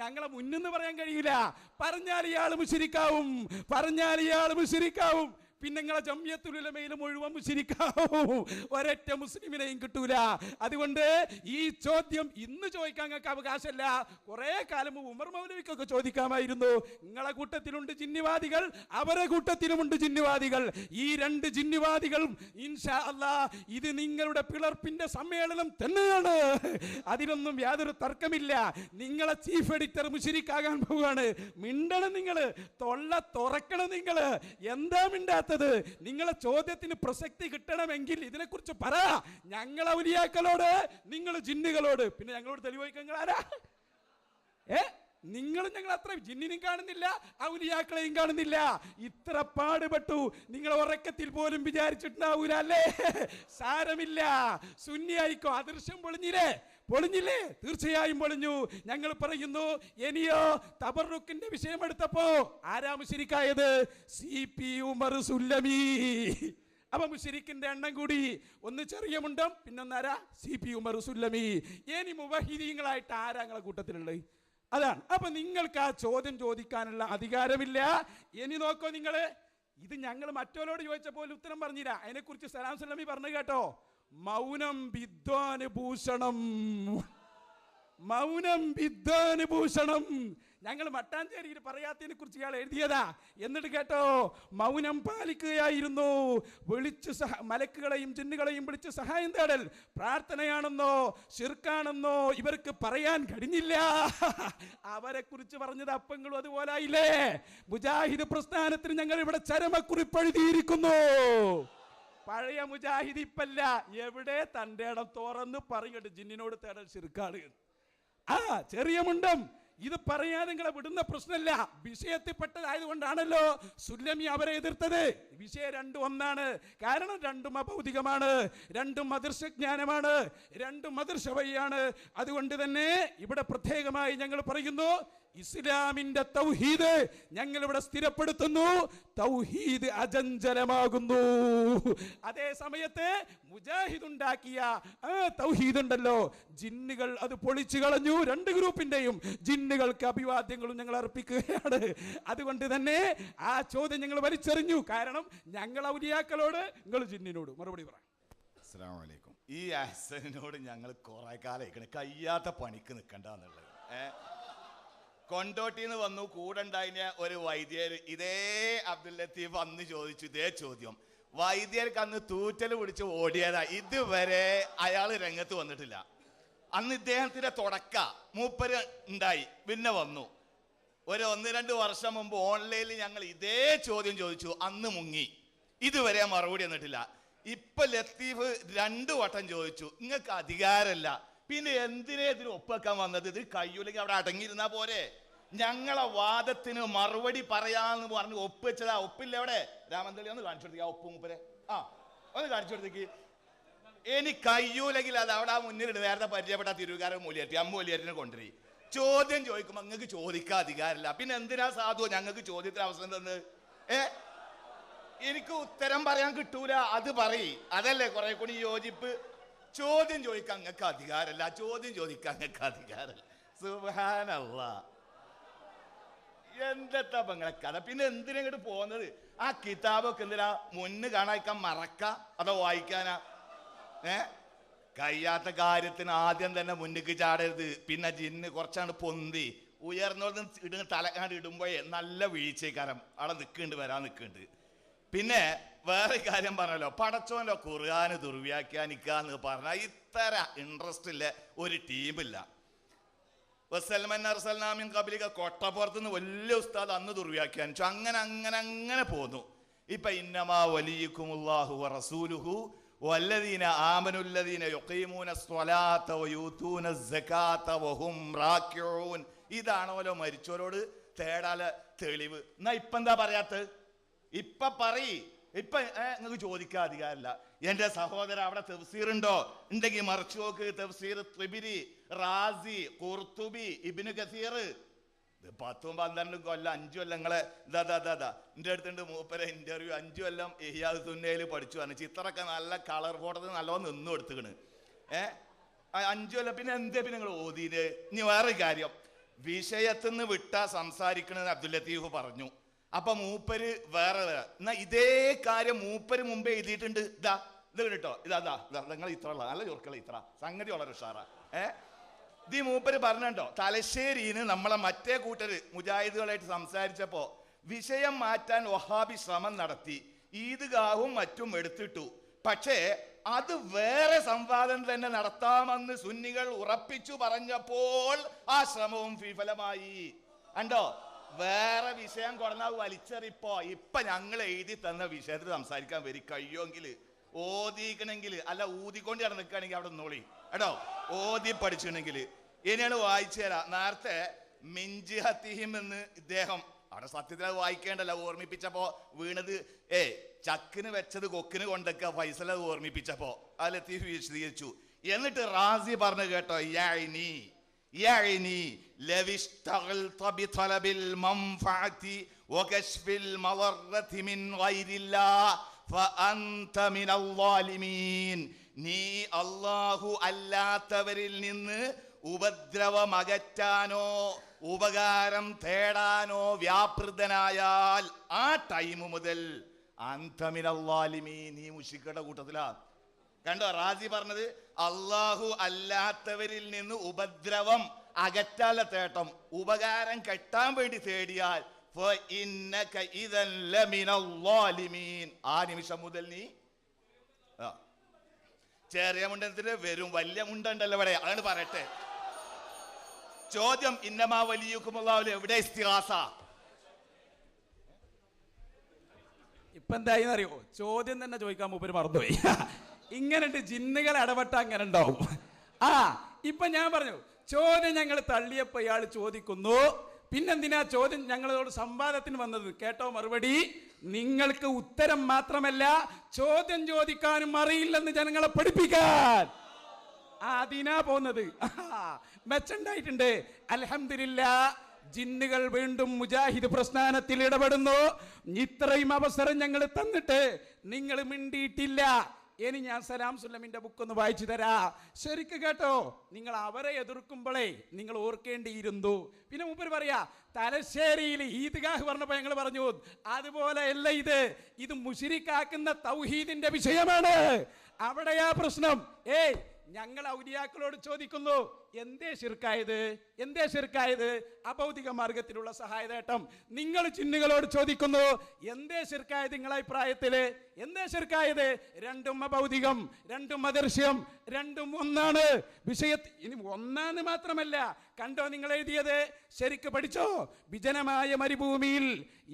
ഞങ്ങളെ മുന്നിന്ന് പറയാൻ കഴിയില്ല. പറഞ്ഞാൽ ഇയാൾ മുശ്രിക്കാവും. പിന്നെ നിങ്ങളെ ജംഇയ്യത്തുൽ ഉലമയിൽ മുഴുവൻ മുശ്രിക്കാവും, ഒരൊറ്റ മുസ്ലിമിനെയും കിട്ടൂല. അതുകൊണ്ട് ഈ ചോദ്യം ഇന്ന് ചോദിക്കാൻ നിങ്ങൾക്ക് അവകാശമല്ല. കുറെ കാലം ഉമർ മൗലവിക്കൊക്കെ ചോദിക്കാമായിരുന്നു. നിങ്ങളെ കൂട്ടത്തിലുണ്ട് ജിന്നിവാദികൾ, അവരെ കൂട്ടത്തിലുമുണ്ട് ജിന്നിവാദികൾ. ഈ രണ്ട് ജിന്നിവാദികളും ഇൻഷാ അല്ലാഹ് ഇത് നിങ്ങളുടെ പിളർപ്പിന്റെ സമ്മേളനം തന്നെയാണ്. അതിലൊന്നും യാതൊരു തർക്കമില്ല. നിങ്ങളെ ചീഫ് എഡിറ്റർ മുശ്രിക്കാകാൻ പോവുകയാണ്. മിണ്ടണം നിങ്ങൾ, തൊള്ള തുറക്കണം നിങ്ങൾ. എന്താ മിണ്ടാത്തത്? നിങ്ങളെ ചോദ്യത്തിന് പ്രസക്തി കിട്ടണമെങ്കിൽ ഇതിനെക്കുറിച്ച് പറ. ഞങ്ങൾ ഔലിയാക്കളോട്, നിങ്ങൾ ജിന്നുകളോട്. പിന്നെ ഞങ്ങളോട് തെളിവോയിക്കാൻ നിങ്ങൾ ആരാ? നിങ്ങളും ഞങ്ങൾ അത്ര ജിന്നിനും കാണുന്നില്ല, ഔലിയാക്കളെയും കാണുന്നില്ല. ഇത്ര പാടുപെട്ടു, നിങ്ങൾ ഉറക്കത്തിൽ പോലും വിചാരിച്ചിട്ടുണ്ടാവൂല അല്ലേ? സാരമില്ല, സുന്നിയായിക്കോ. അദൃശ്യം പൊളിഞ്ഞില്ലേ? തീർച്ചയായും പൊളിഞ്ഞു. ഞങ്ങൾ പറയുന്നു, ഇനിയോ തബറുക്കിന്റെ വിഷയമെടുത്തപ്പോ ആരാ മുശ്രിക്കായത്? CP ഉമർ സുല്ലമി. അപ്പൊ മുശ്രിക്കിന്റെ എണ്ണം കൂടി. ഒന്ന് ചെറിയ മുണ്ടം, പിന്നൊന്നാരാ? CP ഉമർ സുല്ലമി. ഇനി മുവഹിദീങ്ങളായിട്ട് ആരാ നിങ്ങളെ കൂട്ടത്തിലുള്ളത്? അതാണ്. അപ്പൊ നിങ്ങൾക്ക് ആ ചോദ്യം ചോദിക്കാനുള്ള അധികാരമില്ല. ഇനി നോക്കോ നിങ്ങള്, ഇത് ഞങ്ങൾ മറ്റോരോട് ചോദിച്ചപ്പോൾ ഉത്തരം പറഞ്ഞില്ല. അതിനെക്കുറിച്ച് സലാം സുല്ലമി പറഞ്ഞു കേട്ടോ. മൗനം വിദ്വാന് ഭൂഷണം, മൗനം വിദ്വാന് ഭൂഷണം. ഞങ്ങൾ മട്ടാഞ്ചേരിയിൽ പറയാത്തതിനെ കുറിച്ച് ഇയാൾ എഴുതിയതാ. എന്നിട്ട് കേട്ടോ, മൗനം പാലിക്കുകയായിരുന്നു. വിളിച്ച് മലക്കുകളെയും ജിന്നുകളെയും വിളിച്ച് സഹായം തേടൽ പ്രാർത്ഥനയാണെന്നോ ശിർക്കാണെന്നോ ഇവർക്ക് പറയാൻ കഴിഞ്ഞില്ല. അവരെ കുറിച്ച് പറഞ്ഞത് അപ്പങ്ങളും അതുപോലെ ആയില്ലേ? മുജാഹിദ് പ്രസ്ഥാനത്തിന് ഞങ്ങൾ ഇവിടെ ചരമക്കുറിപ്പ് എഴുതിയിരിക്കുന്നു. പഴയ മുജാഹിദ് ഇപ്പല്ല. എവിടെ തൻ്റെ ഇടം തുറന്ന് പറയുന്നുണ്ട് ജിന്നിനോട് തേടൽ ശിർക്കാണ്. ചെറിയ മുണ്ടം ഇത് പറയാൻ നിങ്ങളെ വിടുന്ന പ്രശ്നമല്ല. വിഷയത്തിൽപ്പെട്ടതായതുകൊണ്ടാണല്ലോ സുല്ലമി അവരെ എതിർത്തത്. വിഷയം രണ്ടും ഒന്നാണ്. കാരണം രണ്ടും അഭൗതികമാണ്, രണ്ടും അദൃശ്യജ്ഞാനമാണ്, രണ്ടും അദൃശ്യവഴിയാണ്. അതുകൊണ്ട് തന്നെ ഇവിടെ പ്രത്യേകമായി ഞങ്ങൾ പറയുന്നു, ഇസ്ലാമിന്റെ തൗഹീദ് ഞങ്ങൾ ഇവിടെ സ്ഥിരപ്പെടുത്തുന്നു. തൗഹീദ് അചഞ്ചലമാകുന്നു. അതേ സമയത്ത് മുജാഹിദ് ഉണ്ടാക്കിയ ആ തൗഹീദ് ഉണ്ടല്ലോ, ജിന്നുകൾ അത് പൊളിച്ചു കളഞ്ഞു. രണ്ട് ഗ്രൂപ്പിന്റെയും ജിന്നുകൾക്ക് അഭിവാദ്യങ്ങളും ഞങ്ങൾ അർപ്പിക്കുകയാണ്. അതുകൊണ്ട് തന്നെ ആ ചോദ്യം ഞങ്ങൾ വലിച്ചെറിഞ്ഞു. കാരണം ഞങ്ങൾ ഔലിയാക്കളോട്, നിങ്ങൾ ജിന്നിനോട് മറുപടി പറയാം. അസ്സലാമു അലൈക്കും. ഈ അഹ്സനോട് ഞങ്ങൾ കുറെ കാലം കയ്യാത്ത പണിക്ക് നിൽക്കണ്ടെന്നുള്ളത്. കൊണ്ടോട്ടിന്ന് വന്നു, കൂടെ ഉണ്ടായിന് ഒരു വൈദ്യർ, ഇതേ അബ്ദുൽ ലത്തീഫ് അന്ന് ചോദിച്ചു ഇതേ ചോദ്യം. വൈദ്യർക്ക് അന്ന് തൂറ്റൽ പിടിച്ച് ഓടിയതാ. ഇതുവരെ അയാൾ രംഗത്ത് വന്നിട്ടില്ല. അന്ന് ഇദ്ദേഹത്തിന്റെ തുടക്ക മൂപ്പര് ഉണ്ടായി, പിന്നെ വന്നു. ഒരു 1-2 വർഷം മുമ്പ് ഓൺലൈനിൽ ഞങ്ങൾ ഇതേ ചോദ്യം ചോദിച്ചു, അന്ന് മുങ്ങി. ഇതുവരെ മറുപടി വന്നിട്ടില്ല. ഇപ്പൊ ലത്തീഫ് 2 വട്ടം ചോദിച്ചു. നിങ്ങൾക്ക് അധികാരമല്ല, പിന്നെ എന്തിനെ ഇതിന് ഒപ്പുവെക്കാൻ വന്നത്? ഇത് കയ്യൂലെങ്കിൽ അവിടെ അടങ്ങിയിരുന്നാ പോരെ? ഞങ്ങളെ വാദത്തിന് മറുപടി പറയാന്ന് പറഞ്ഞ് ഒപ്പുവെച്ചതാ. ഒപ്പില്ല അവിടെ. രാമന്തളി ഒന്ന് കാണിച്ചു കൊടുത്തേക്ക് ആ ഒപ്പ് മൂപ്പരെ. ഒന്ന് കാണിച്ചു കൊടുത്തേക്ക്. ഇനി കയ്യൂലെങ്കിൽ അത് അവിടെ ആ മുന്നിലിട്ട് നേരത്തെ പരിചയപ്പെട്ട തിരുവുകാരൻ മൂലിയേറ്റി അമ്മൂലിയേറ്റിനെ കൊണ്ടുവരും. ചോദ്യം ചോദിക്കുമ്പോ നിങ്ങൾക്ക് ചോദിക്കാൻ അധികാരമില്ല, പിന്നെ എന്തിനാ സാധു ഞങ്ങൾക്ക് ചോദ്യത്തിന് അവസരം തന്ന്? എനിക്ക് ഉത്തരം പറയാൻ കിട്ടൂല, അത് പറയും. അതല്ലേ കുറെ കൂടി യോജിപ്പ്. ചോദ്യം ചോദിക്കാൻ നിങ്ങൾക്ക് അധികാരമല്ല, ചോദ്യം ചോദിക്കാൻ നിങ്ങൾക്ക് അധികാരമല്ല. സുബ്ഹാനല്ലാഹ്, എന്താ നിങ്ങളെ കഥ? പിന്നെ എന്തിനാ ഇങ്ങോട്ട് പോകുന്നത്? ആ കിതാബൊക്കെ എന്തിനാ മുന്ന് കാണാൻ മറക്ക അതോ വായിക്കാനാ? കഴിയാത്ത കാര്യത്തിന് ആദ്യം തന്നെ മുന്നിക്ക് ചാടരുത്. പിന്നെ ജിന്ന് കുറച്ചാണ് പൊന്തി ഉയർന്നോട് ഇടുന്ന തലക്കാണ്ട് ഇടുമ്പോഴേ നല്ല വീഴ്ചക്കാരം അവിടെ നിൽക്കുന്നുണ്ട്, വരാൻ നിൽക്കുന്നുണ്ട്. പിന്നെ വേറെ കാര്യം പറഞ്ഞല്ലോ, പടച്ചോനോ ഖുർആന് ദുർവ്യാഖ്യാനിക്കാന്ന് പറഞ്ഞാൽ ഇത്ര ഇൻട്രസ്റ്റ് ഇല്ല ഒരു ടീമില്ല. വസൽമൻ അർസൽനാമിൻ ഖബലിക കൊട്ടപ്പുറത്തുനിന്ന് വലിയ ഉസ്താദ് അന്ന് ദുർവ്യാഖ്യാനിച്ചു. അങ്ങനെ അങ്ങനെ അങ്ങനെ പോന്നു. ഇപ്പൊ ഇന്നമാ വലിയക്കുമുല്ലാഹു വറസൂലുഹു വല്ലദീന ആമനുല്ലദീന യുഖീമൂന സ്വലാത്ത വയൂതൂന സകാത്ത വഹും റാക്കിഊൻ. ഇതാണോലോ മരിച്ചവരോട് തേടാല തെളിവ്. എന്നാ ഇപ്പൊ എന്താ പറയാത്തത്? ഇപ്പൊ പറയ്. ഇപ്പൊ നിങ്ങൾക്ക് ചോദിക്കാൻ അധികാരമില്ല. എന്റെ സഹോദര, അവിടെ തഫ്സീർ ഉണ്ടോ? ഉണ്ടെങ്കിൽ മറിച്ചു നോക്ക്. തഫ്സീർ തിബിരി, റാസി, ഖുർത്തുബി, ഇബ്നു കസീർ. 10-12 കൊല്ലം 5 കൊല്ലം നിങ്ങളെ എൻ്റെ അടുത്തുണ്ട് മൂപ്പരെ ഇന്റർവ്യൂ. 5 കൊല്ലം ഇഹ്യാ സുന്നയിൽ പഠിച്ചു പറഞ്ഞു. ചിത്രമൊക്കെ നല്ല കളർ ഫോട്ടോത്തിൽ നല്ലോണം നിന്നും എടുത്തുക്കണ്. 5 കൊല്ലം. പിന്നെ എന്തേ പിന്നെ നിങ്ങൾ ഓതിയത്? ഇനി വേറെ കാര്യം, വിഷയത്തിൽ നിന്ന് വിട്ടാ സംസാരിക്കണമെന്ന് അബ്ദുൽ ലത്തീഫ് പറഞ്ഞു. അപ്പൊ മൂപ്പര് വേറെ എന്നാ ഇതേ കാര്യം മൂപ്പര് മുമ്പേ എഴുതിയിട്ടുണ്ട്. ഇത് കേട്ടോ, ഇതാ നിങ്ങൾ ഇത്ര ഉള്ള നല്ല ചോർക്കള ഇത്ര സംഗതി വളരെ ഉഷാറാ. ഇത് മൂപ്പര് പറഞ്ഞോ, തലശ്ശേരിന്ന് നമ്മളെ മറ്റേ കൂട്ടര് മുജാഹിദുകളായിട്ട് സംസാരിച്ചപ്പോ വിഷയം മാറ്റാൻ വഹാബി ശ്രമം നടത്തി, ഈദ്ഗാഹും മറ്റും എടുത്തിട്ടു. പക്ഷേ അത് വേറെ സംവാദം തന്നെ നടത്താമെന്ന് സുന്നികൾ ഉറപ്പിച്ചു പറഞ്ഞപ്പോൾ ആ ശ്രമവും വിഫലമായി. കണ്ടോ, വേറെ വിഷയം കൊണ്ടാ വലിച്ചെറിപ്പോ. ഇപ്പൊ ഞങ്ങൾ എഴുതി തന്ന വിഷയത്തിൽ സംസാരിക്കാൻ വരി കഴിയുമെങ്കിൽ, ഓതിക്കണമെങ്കിൽ, അല്ല ഊതിക്കൊണ്ട് നിൽക്കുകയാണെങ്കിൽ അവിടെ നോളി കേട്ടോ, ഓതി പഠിച്ചിട്ടുണ്ടെങ്കിൽ. ഇനിയാണ് വായിച്ചു തരാം. നേരത്തെ മിൻജിഹത്തിഹിം എന്ന് ഇദ്ദേഹം അവിടെ സത്യത്തിൽ അത് വായിക്കേണ്ടല്ല, ഓർമ്മിപ്പിച്ചപ്പോ വീണത് ചക്കിന് വെച്ചത് കൊക്കിന് കൊണ്ടൊക്കെ ഫൈസൽ അത് ഓർമ്മിപ്പിച്ചപ്പോ അത് ലത്തീഫ് വിശദീകരിച്ചു. എന്നിട്ട് റാസി പറഞ്ഞു കേട്ടോ, يعني لو اشتغلت بطلب المنفعة وكشف المضرة من غير الله فأنت من الظالمين. നീ അല്ലാഹു അല്ലാത്തവരിൽ നിന്ന് ഉപദ്രവം അകറ്റാനോ ഉപകാരം തേടാനോ വ്യാപൃതനായാൽ ആ ടൈം മുതൽ അന്ത മിനൽ ളാലിമീൻ, നീ മുശ്രിക്കുകളുടെ കൂട്ടത്തിലാ. കണ്ടോ, റാസി പറഞ്ഞത് അല്ലാഹു അല്ലാത്തവരിൽ നിന്ന് ഉപദ്രവം അകറ്റാല തേട്ടം, ഉപകാരം കെട്ടാൻ വേണ്ടി തേടിയാൽ ആ നിമിഷം മുതൽ നീ ചെറിയ മുണ്ടത്തിന് വരും, വലിയ മുണ്ടുണ്ടല്ലോ ഇവിടെ, അതാണ് പറയട്ടെ. ചോദ്യം, ഇന്നമാ വലിയുക്കുമുള്ളാഹു എവിടെ ഇസ്തിഗാസ? ഇപ്പൊ എന്തായിന്ന് അറിയോ, ചോദ്യം തന്നെ ചോദിക്കാൻ മൂപ്പര് മറന്നുപോയി. ഇങ്ങനെ ജിന്നുകൾ ഇടപെട്ട അങ്ങനെ ഉണ്ടാവും. ഇപ്പൊ ഞാൻ പറഞ്ഞു, ചോദ്യം ഞങ്ങൾ തള്ളിയപ്പോ ഇയാൾ ചോദിക്കുന്നു, പിന്നെന്തിനാ ചോദ്യം ഞങ്ങളോട് സംവാദത്തിന് വന്നത്? കേട്ടോ മറുപടി, നിങ്ങൾക്ക് ഉത്തരം മാത്രമല്ല ചോദ്യം ചോദിക്കാനും അറിയില്ലെന്ന് ജനങ്ങളെ പഠിപ്പിക്കാൻ അതിനാ പോകുന്നത്. മെച്ചുണ്ടായിട്ടുണ്ട് അൽഹംദുലില്ലാ. ജിന്നുകൾ വീണ്ടും മുജാഹിദ് പ്രസ്ഥാനത്തിൽ ഇടപെടുന്നു. ഇത്രയും അവസരം ഞങ്ങൾ തന്നിട്ട് നിങ്ങൾ മിണ്ടിയിട്ടില്ല. ഇനി ഞാൻ സലാം സുല്ലമിന്റെ ബുക്ക് ഒന്ന് വായിച്ചു തരാ. ശരിക്ക് കേട്ടോ, നിങ്ങൾ അവരെ എതിർക്കുമ്പോഴേ നിങ്ങൾ ഓർക്കേണ്ടിയിരുന്നു. പിന്നെ മൂപ്പര് പറയാ, തലശ്ശേരിയിൽ ഈദ്ഗാഹ് പറഞ്ഞപ്പോ ഞങ്ങൾ പറഞ്ഞു അതുപോലെ അല്ല, ഇത് മുശ്രിക്കാക്കുന്ന തൗഹീദിന്റെ വിഷയമാണ്. അവിടെയാ പ്രശ്നം. ഞങ്ങൾ ഔലിയാക്കളോട് ചോദിക്കുന്നു, എന്തേ ശിർക്കായത്? അഭൗതിക മാർഗത്തിലുള്ള സഹായതേട്ടം. നിങ്ങൾ ജിന്നുകളോട് ചോദിക്കുന്നു, എന്തേ ശിർക്കായത്? നിങ്ങളെ അഭിപ്രായത്തില് എന്തേ ശിർക്കായത്? രണ്ടും അഭൗതികം, രണ്ടും അദൃശ്യം, രണ്ടും ഒന്നാണ്. ഇനി ഒന്നാന്ന് മാത്രമല്ല, കണ്ടോ നിങ്ങൾ എഴുതിയത്? ശരിക്ക് പഠിച്ചോ? വിജനമായ മരുഭൂമിയിൽ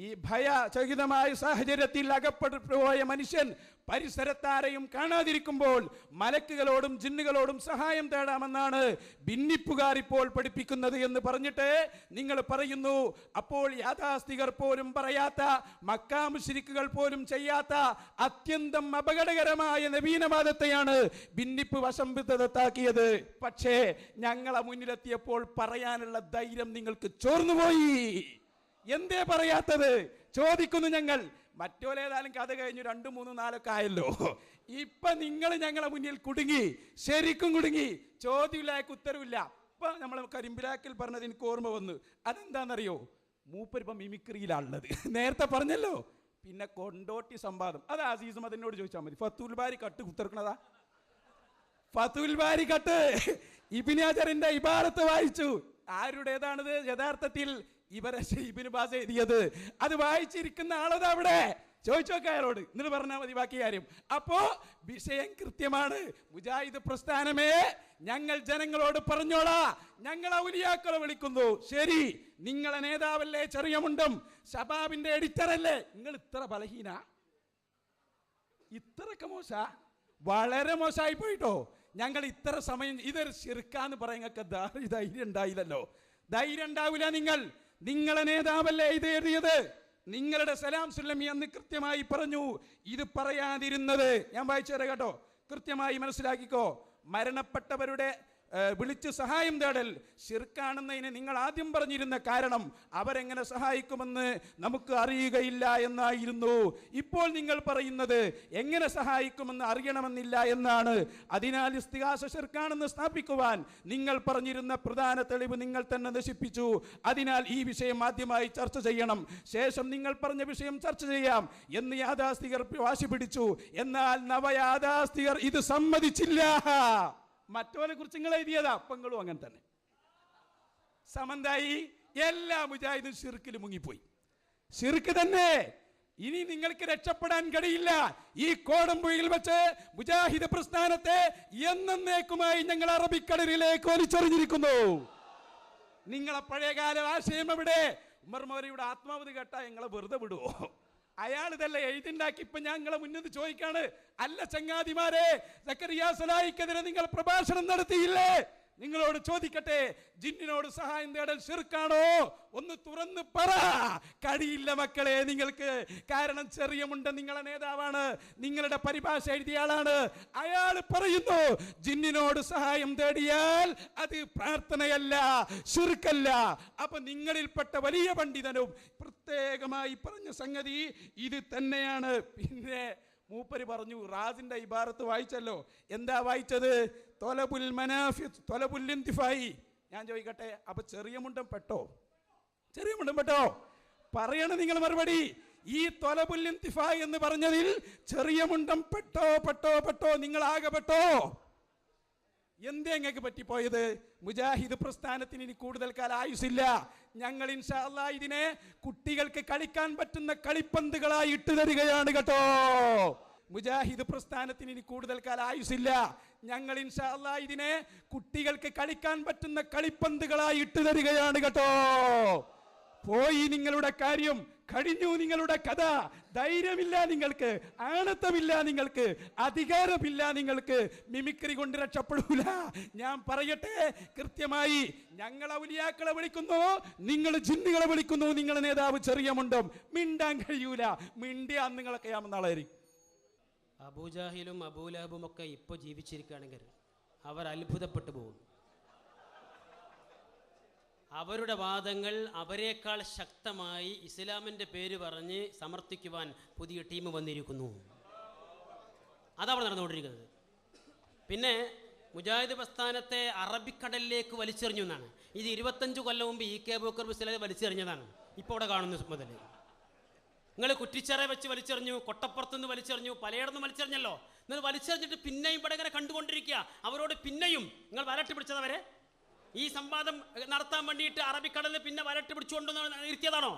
ഈ ഭയചകിതമായ സാഹചര്യത്തിൽ അകപ്പെട്ടു പോയ മനുഷ്യൻ പരിസരത്താരെയും കാണാതിരിക്കുമ്പോൾ മലക്കുകളോടും ജിന്നുകളോടും സഹായം തേടാമെന്നാണ് ഭിന്നിപ്പുകാർ ഇപ്പോൾ പഠിപ്പിക്കുന്നത് എന്ന് പറഞ്ഞിട്ട് നിങ്ങൾ പറയുന്നു, അപ്പോൾ യാഥാസ്ഥികർ പോലും പറയാത്ത, മക്കാ മുശ്രിക്കുകൾ പോലും ചെയ്യാത്ത അത്യന്തം അപകടകരമായ നവീനവാദത്തെയാണ് ഭിന്നിപ്പ് വശംവിധത്താക്കിയത്. പക്ഷേ ഞങ്ങളെ മുന്നിലെത്തിയപ്പോൾ പറയാനുള്ള ധൈര്യം നിങ്ങൾക്ക് ചോർന്നുപോയി. എന്തേ പറയാത്തത് ചോദിക്കുന്നു ഞങ്ങൾ. മറ്റോലേതായാലും കഥ കഴിഞ്ഞു 2, 3, 4 ആയല്ലോ. ഇപ്പൊ നിങ്ങൾ ഞങ്ങളെ മുന്നിൽ കുടുങ്ങി, ശരിക്കും കുടുങ്ങി. ചോദ്യമില്ലായ്ക്ക് ഉത്തരവില്ല. ഇപ്പൊ നമ്മൾ കരിമ്പിലാക്കിൽ പറഞ്ഞത് എനിക്ക് ഓർമ്മ വന്നു. അതെന്താണെന്നറിയോ? മൂപ്പരിപ്പ മിമിക്രിയിലാണുള്ളത്. നേരത്തെ പറഞ്ഞല്ലോ. പിന്നെ കൊണ്ടോട്ടി സംവാദം, അത് അസീസ് മദനോട് ചോദിച്ചാൽ മതി. ഫത്തുൽ ബാരി കട്ട് കുത്തിറക്കണതാ. ഫത്തുൽ ബാരി കട്ട് ഇബ്നു ഹജറിന്റെ ഇബാറത്ത് വായിച്ചു. ആരുടേതാണിത് യഥാർത്ഥത്തിൽ? ഇവരെ ഇബ്നു ബാസ് എഴുതിയത്. അത് വായിച്ചിരിക്കുന്ന ആളതാ അവിടെ. ചോദിച്ചോക്കെ അയാളോട്, എന്നിട്ട് പറഞ്ഞാൽ മതി ബാക്കി കാര്യം. അപ്പോ വിഷയം കൃത്യമാണ്. മുജാഹിദ് പ്രസ്ഥാനമേ, ഞങ്ങൾ ജനങ്ങളോട് പറഞ്ഞോളാ, ഞങ്ങൾ ഔലിയാക്കളെ വിളിക്കുന്നു. ശരി, നിങ്ങളെ നേതാവല്ലേ ചെറിയ മുണ്ടും ശബാബിന്റെ എഡിറ്റർ അല്ലേ? നിങ്ങൾ ഇത്ര ബലഹീന, ഇത്രയൊക്കെ മോശ, വളരെ മോശമായി പോയിട്ടോ. ഞങ്ങൾ ഇത്ര സമയം ഇതൊരു ശിർക്കാന്ന് പറയുന്നൊക്കെ ധൈര്യം ഉണ്ടായില്ലല്ലോ. ധൈര്യം ഉണ്ടാവില്ല. നിങ്ങളെ നേതാവല്ലേ ഇത് എഴുതിയത്? നിങ്ങളുടെ സലാം സുല്ലമി അന്ന് കൃത്യമായി പറഞ്ഞു. ഇത് പറയാതിരുന്നത് ഞാൻ വായിച്ചു തരാം കേട്ടോ, കൃത്യമായി മനസ്സിലാക്കിക്കോ. മരണപ്പെട്ടവരുടെ വിളിച്ച് സഹായം തേടൽ ശിർക്കാണെന്നതിന് നിങ്ങൾ ആദ്യം പറഞ്ഞിരുന്ന കാരണം അവരെങ്ങനെ സഹായിക്കുമെന്ന് നമുക്ക് അറിയുകയില്ല എന്നായിരുന്നു. ഇപ്പോൾ നിങ്ങൾ പറയുന്നത് എങ്ങനെ സഹായിക്കുമെന്ന് അറിയണമെന്നില്ല എന്നാണ്. അതിനാൽ ഇസ്തിഗാസ ശിർക്കാണെന്ന് സ്ഥാപിക്കുവാൻ നിങ്ങൾ പറഞ്ഞിരുന്ന പ്രധാന തെളിവ് നിങ്ങൾ തന്നെ നശിപ്പിച്ചു. അതിനാൽ ഈ വിഷയം ആദ്യമായി ചർച്ച ചെയ്യണം, ശേഷം നിങ്ങൾ പറഞ്ഞ വിഷയം ചർച്ച ചെയ്യാം എന്ന് യാഥാസ്ഥികർ വാശി പിടിച്ചു. എന്നാൽ നവയാഥാസ്ഥികർ ഇത് സമ്മതിച്ചില്ല. മറ്റവനെ കുറിച്ച് നിങ്ങൾ എഴുതിയതാ, അപ്പങ്ങളും അങ്ങനെ തന്നെ. സമന്തായി എല്ലാ മുജാഹിദും ശിർക്കിൽ മുങ്ങിപ്പോയി. ശിർക്ക് തന്നെ. ഇനി നിങ്ങൾക്ക് രക്ഷപ്പെടാൻ കഴിയില്ല. ഈ കോടമ്പുഴയിൽ വെച്ച് മുജാഹിദ് പ്രസ്ഥാനത്തെ എന്നേക്കുമായി ഞങ്ങൾ അറബിക്കടലിലേക്ക് വലിച്ചെറിഞ്ഞിരിക്കുന്നു. നിങ്ങളെ പഴയകാല ആശയം എവിടെ? ഉമർ മൗലവിയുടെ ആത്മാവധി കേട്ടാ ഞങ്ങളെ വെറുതെ വിടുവോ? അയാൾ ഇതല്ല എഴുതിണ്ടാക്കി. ഇപ്പൊ ഞങ്ങളെ മുന്നിൽ ചോദിക്കാണ്, അല്ല ചങ്ങാതിമാരെ, സക്കറിയ സലായിക്കെതിരെ നിങ്ങൾ പ്രഭാഷണം നടത്തിയില്ലേ? നിങ്ങളോട് ചോദിക്കട്ടെ, ജിന്നിനോട് സഹായം തേടൽ ശിർക്കാണോ? ഒന്ന് തുറന്ന് പറ. കഴിയില്ല മക്കളെ നിങ്ങൾക്ക്. കാരണം ചെറിയ മുണ്ട നിങ്ങളെ നേതാവാണ്, നിങ്ങളുടെ പരിഭാഷ എഴുതിയ ആളാണ്. അയാൾ പറയുന്നു ജിന്നിനോട് സഹായം തേടിയാൽ അത് പ്രാർത്ഥനയല്ല, ശിർക്കല്ല. അപ്പൊ നിങ്ങളിൽപ്പെട്ട വലിയ പണ്ഡിതനും പ്രത്യേകമായി പറഞ്ഞ സംഗതി ഇത് തന്നെയാണ്. പിന്നെ മൂപ്പര് പറഞ്ഞു, റാസിന്റെ ഇബാറത്ത് വായിച്ചല്ലോ. എന്താ വായിച്ചത്? തൊലബുൽ മനാഫി തൊലബുൽ ഇന്തിഫായി. ഞാൻ ചോദിക്കട്ടെ, അപ്പൊ ചെറിയ മുണ്ടം പെട്ടോ? ചെറിയ മുണ്ടം പെട്ടോ? പറയണ നിങ്ങൾ മറുപടി. ഈ തൊലബുൽ ഇന്തിഫായി എന്ന് പറഞ്ഞതിൽ ചെറിയ മുണ്ടം പെട്ടോ? പെട്ടോ? പെട്ടോ? നിങ്ങൾ ആകെ പെട്ടോ? എന്തേ നിങ്ങൾക്ക് പറ്റിപ്പോയത്? മുജാഹിദ് പ്രസ്ഥാനത്തിന് ഇനി കൂടുതൽ കാലം ആയുസില്ല. ഞങ്ങൾ ഇൻഷാ അല്ലാഹ് ഇതിനെ കുട്ടികൾക്ക് കളിക്കാൻ പറ്റുന്ന കളിപ്പന്തുകളായി ഇട്ടു തരികയാണ് കേട്ടോ. മുജാഹിദ് പ്രസ്ഥാനത്തിന് ഇനി കൂടുതൽ കാലം ആയുസില്ല. ഞങ്ങൾ ഇൻഷാ അല്ലാഹ് ഇതിനെ കുട്ടികൾക്ക് കളിക്കാൻ പറ്റുന്ന കളിപ്പന്തുകളായി ഇട്ടു തരികയാണ് കേട്ടോ. പോയി നിങ്ങളുടെ കാര്യം കഴിഞ്ഞു. നിങ്ങളുടെ കഥ. ധൈര്യമില്ല നിങ്ങൾക്ക്, ആണത്തമില്ല നിങ്ങൾക്ക്, അധികാരമില്ല നിങ്ങൾക്ക്. മിമിക്രി കൊണ്ട് രക്ഷപ്പെടൂല. ഞാൻ പറയട്ടെ കൃത്യമായി, ഞങ്ങൾ ഔലിയാക്കളെ വിളിക്കുന്നു, നിങ്ങൾ ജിന്നുകളെ വിളിക്കുന്നു. നിങ്ങളുടെ നേതാവ് ചെറിയ മുണ്ടും. മിണ്ടാൻ കഴിയൂല. മിണ്ടിയാ നിങ്ങളൊക്കെ ആമെന്നാളായിരിക്കും. അബൂജാഹിലും അബൂലഹബും ഒക്കെ ഇപ്പോൾ ജീവിച്ചിരിക്കുകയാണെങ്കിൽ അവർ അത്ഭുതപ്പെട്ടു പോകും. അവരുടെ വാദങ്ങൾ അവരെക്കാൾ ശക്തമായി ഇസ്ലാമിൻ്റെ പേര് പറഞ്ഞ് സമർത്ഥിക്കുവാൻ പുതിയ ടീം വന്നിരിക്കുന്നു. അതവിടെ നടന്നുകൊണ്ടിരിക്കുന്നത്. പിന്നെ മുജാഹിദ് പ്രസ്ഥാനത്തെ അറബിക്കടലിലേക്ക് വലിച്ചെറിഞ്ഞു എന്നാണ്. ഇത് 25 കൊല്ലം മുമ്പ് ഇ കെ ബക്കർ മുസ്ലിം വലിച്ചെറിഞ്ഞതാണ്. ഇപ്പോൾ അവിടെ കാണുന്ന മുതൽ നിങ്ങൾ കുറ്റിച്ചറ വെച്ച് വലിച്ചെറിഞ്ഞു, കൊട്ടപ്പുറത്തുനിന്ന് വലിച്ചെറിഞ്ഞു, പലയിടത്തും വലിച്ചെറിഞ്ഞല്ലോ. നിങ്ങൾ വലിച്ചെറിഞ്ഞിട്ട് പിന്നെയും ഇവിടെ ഇങ്ങനെ കണ്ടുകൊണ്ടിരിക്കുക. അവരോട് പിന്നെയും നിങ്ങൾ വരട്ടി പിടിച്ചതവരെ ഈ സംവാദം നടത്താൻ വേണ്ടിയിട്ട് അറബിക്കടലിൽ പിന്നെ വരട്ടി പിടിച്ചുകൊണ്ടു ഇരുത്തിയതാണോ?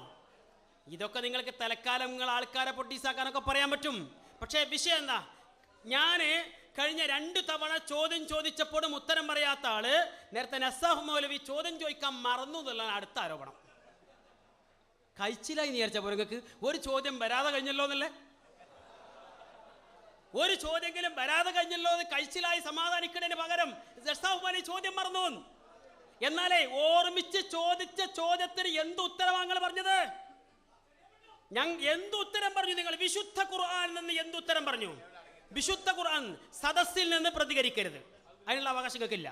ഇതൊക്കെ നിങ്ങൾക്ക് തലക്കാലം നിങ്ങൾ ആൾക്കാരെ പൊട്ടീസാക്കാനൊക്കെ പറയാൻ പറ്റും. പക്ഷേ വിഷയം എന്താ? ഞാൻ കഴിഞ്ഞ 2 തവണ ചോദ്യം ചോദിച്ചപ്പോഴും ഉത്തരം പറയാത്ത ആള് നേരത്തെ നസാഹ് മൗലവി ചോദ്യം ചോദിക്കാൻ മറന്നു എന്നുള്ളതാണ് അടുത്ത ആരോപണം. കഴിച്ചില്ലായി വിചാരിച്ച പോലെ നിങ്ങൾക്ക് ഒരു ചോദ്യം വരാതെ കഴിഞ്ഞല്ലോ എന്നല്ലേ? ഒരു ചോദ്യമെങ്കിലും വരാതെ കഴിഞ്ഞല്ലോ എന്ന് കഴിച്ചിലായി സമാധാനിക്കുന്നതിന് പകരം നസാഹ് മൗലവി ചോദ്യം മറന്നു. എന്നാലേ ഓർമ്മിച്ച് ചോദിച്ച ചോദ്യത്തിന് എന്ത് ഉത്തരവാങ്ങൾ പറഞ്ഞത്? എന്ത് ഉത്തരം പറഞ്ഞു? നിങ്ങൾ വിശുദ്ധ ഖുർആനിൽ നിന്ന് എന്ത് ഉത്തരം പറഞ്ഞു? വിശുദ്ധ ഖുർആൻ സദസ്സിൽ നിന്ന് പ്രതികരിക്കരുത്, അതിനുള്ള അവകാശം നിങ്ങൾക്കില്ല.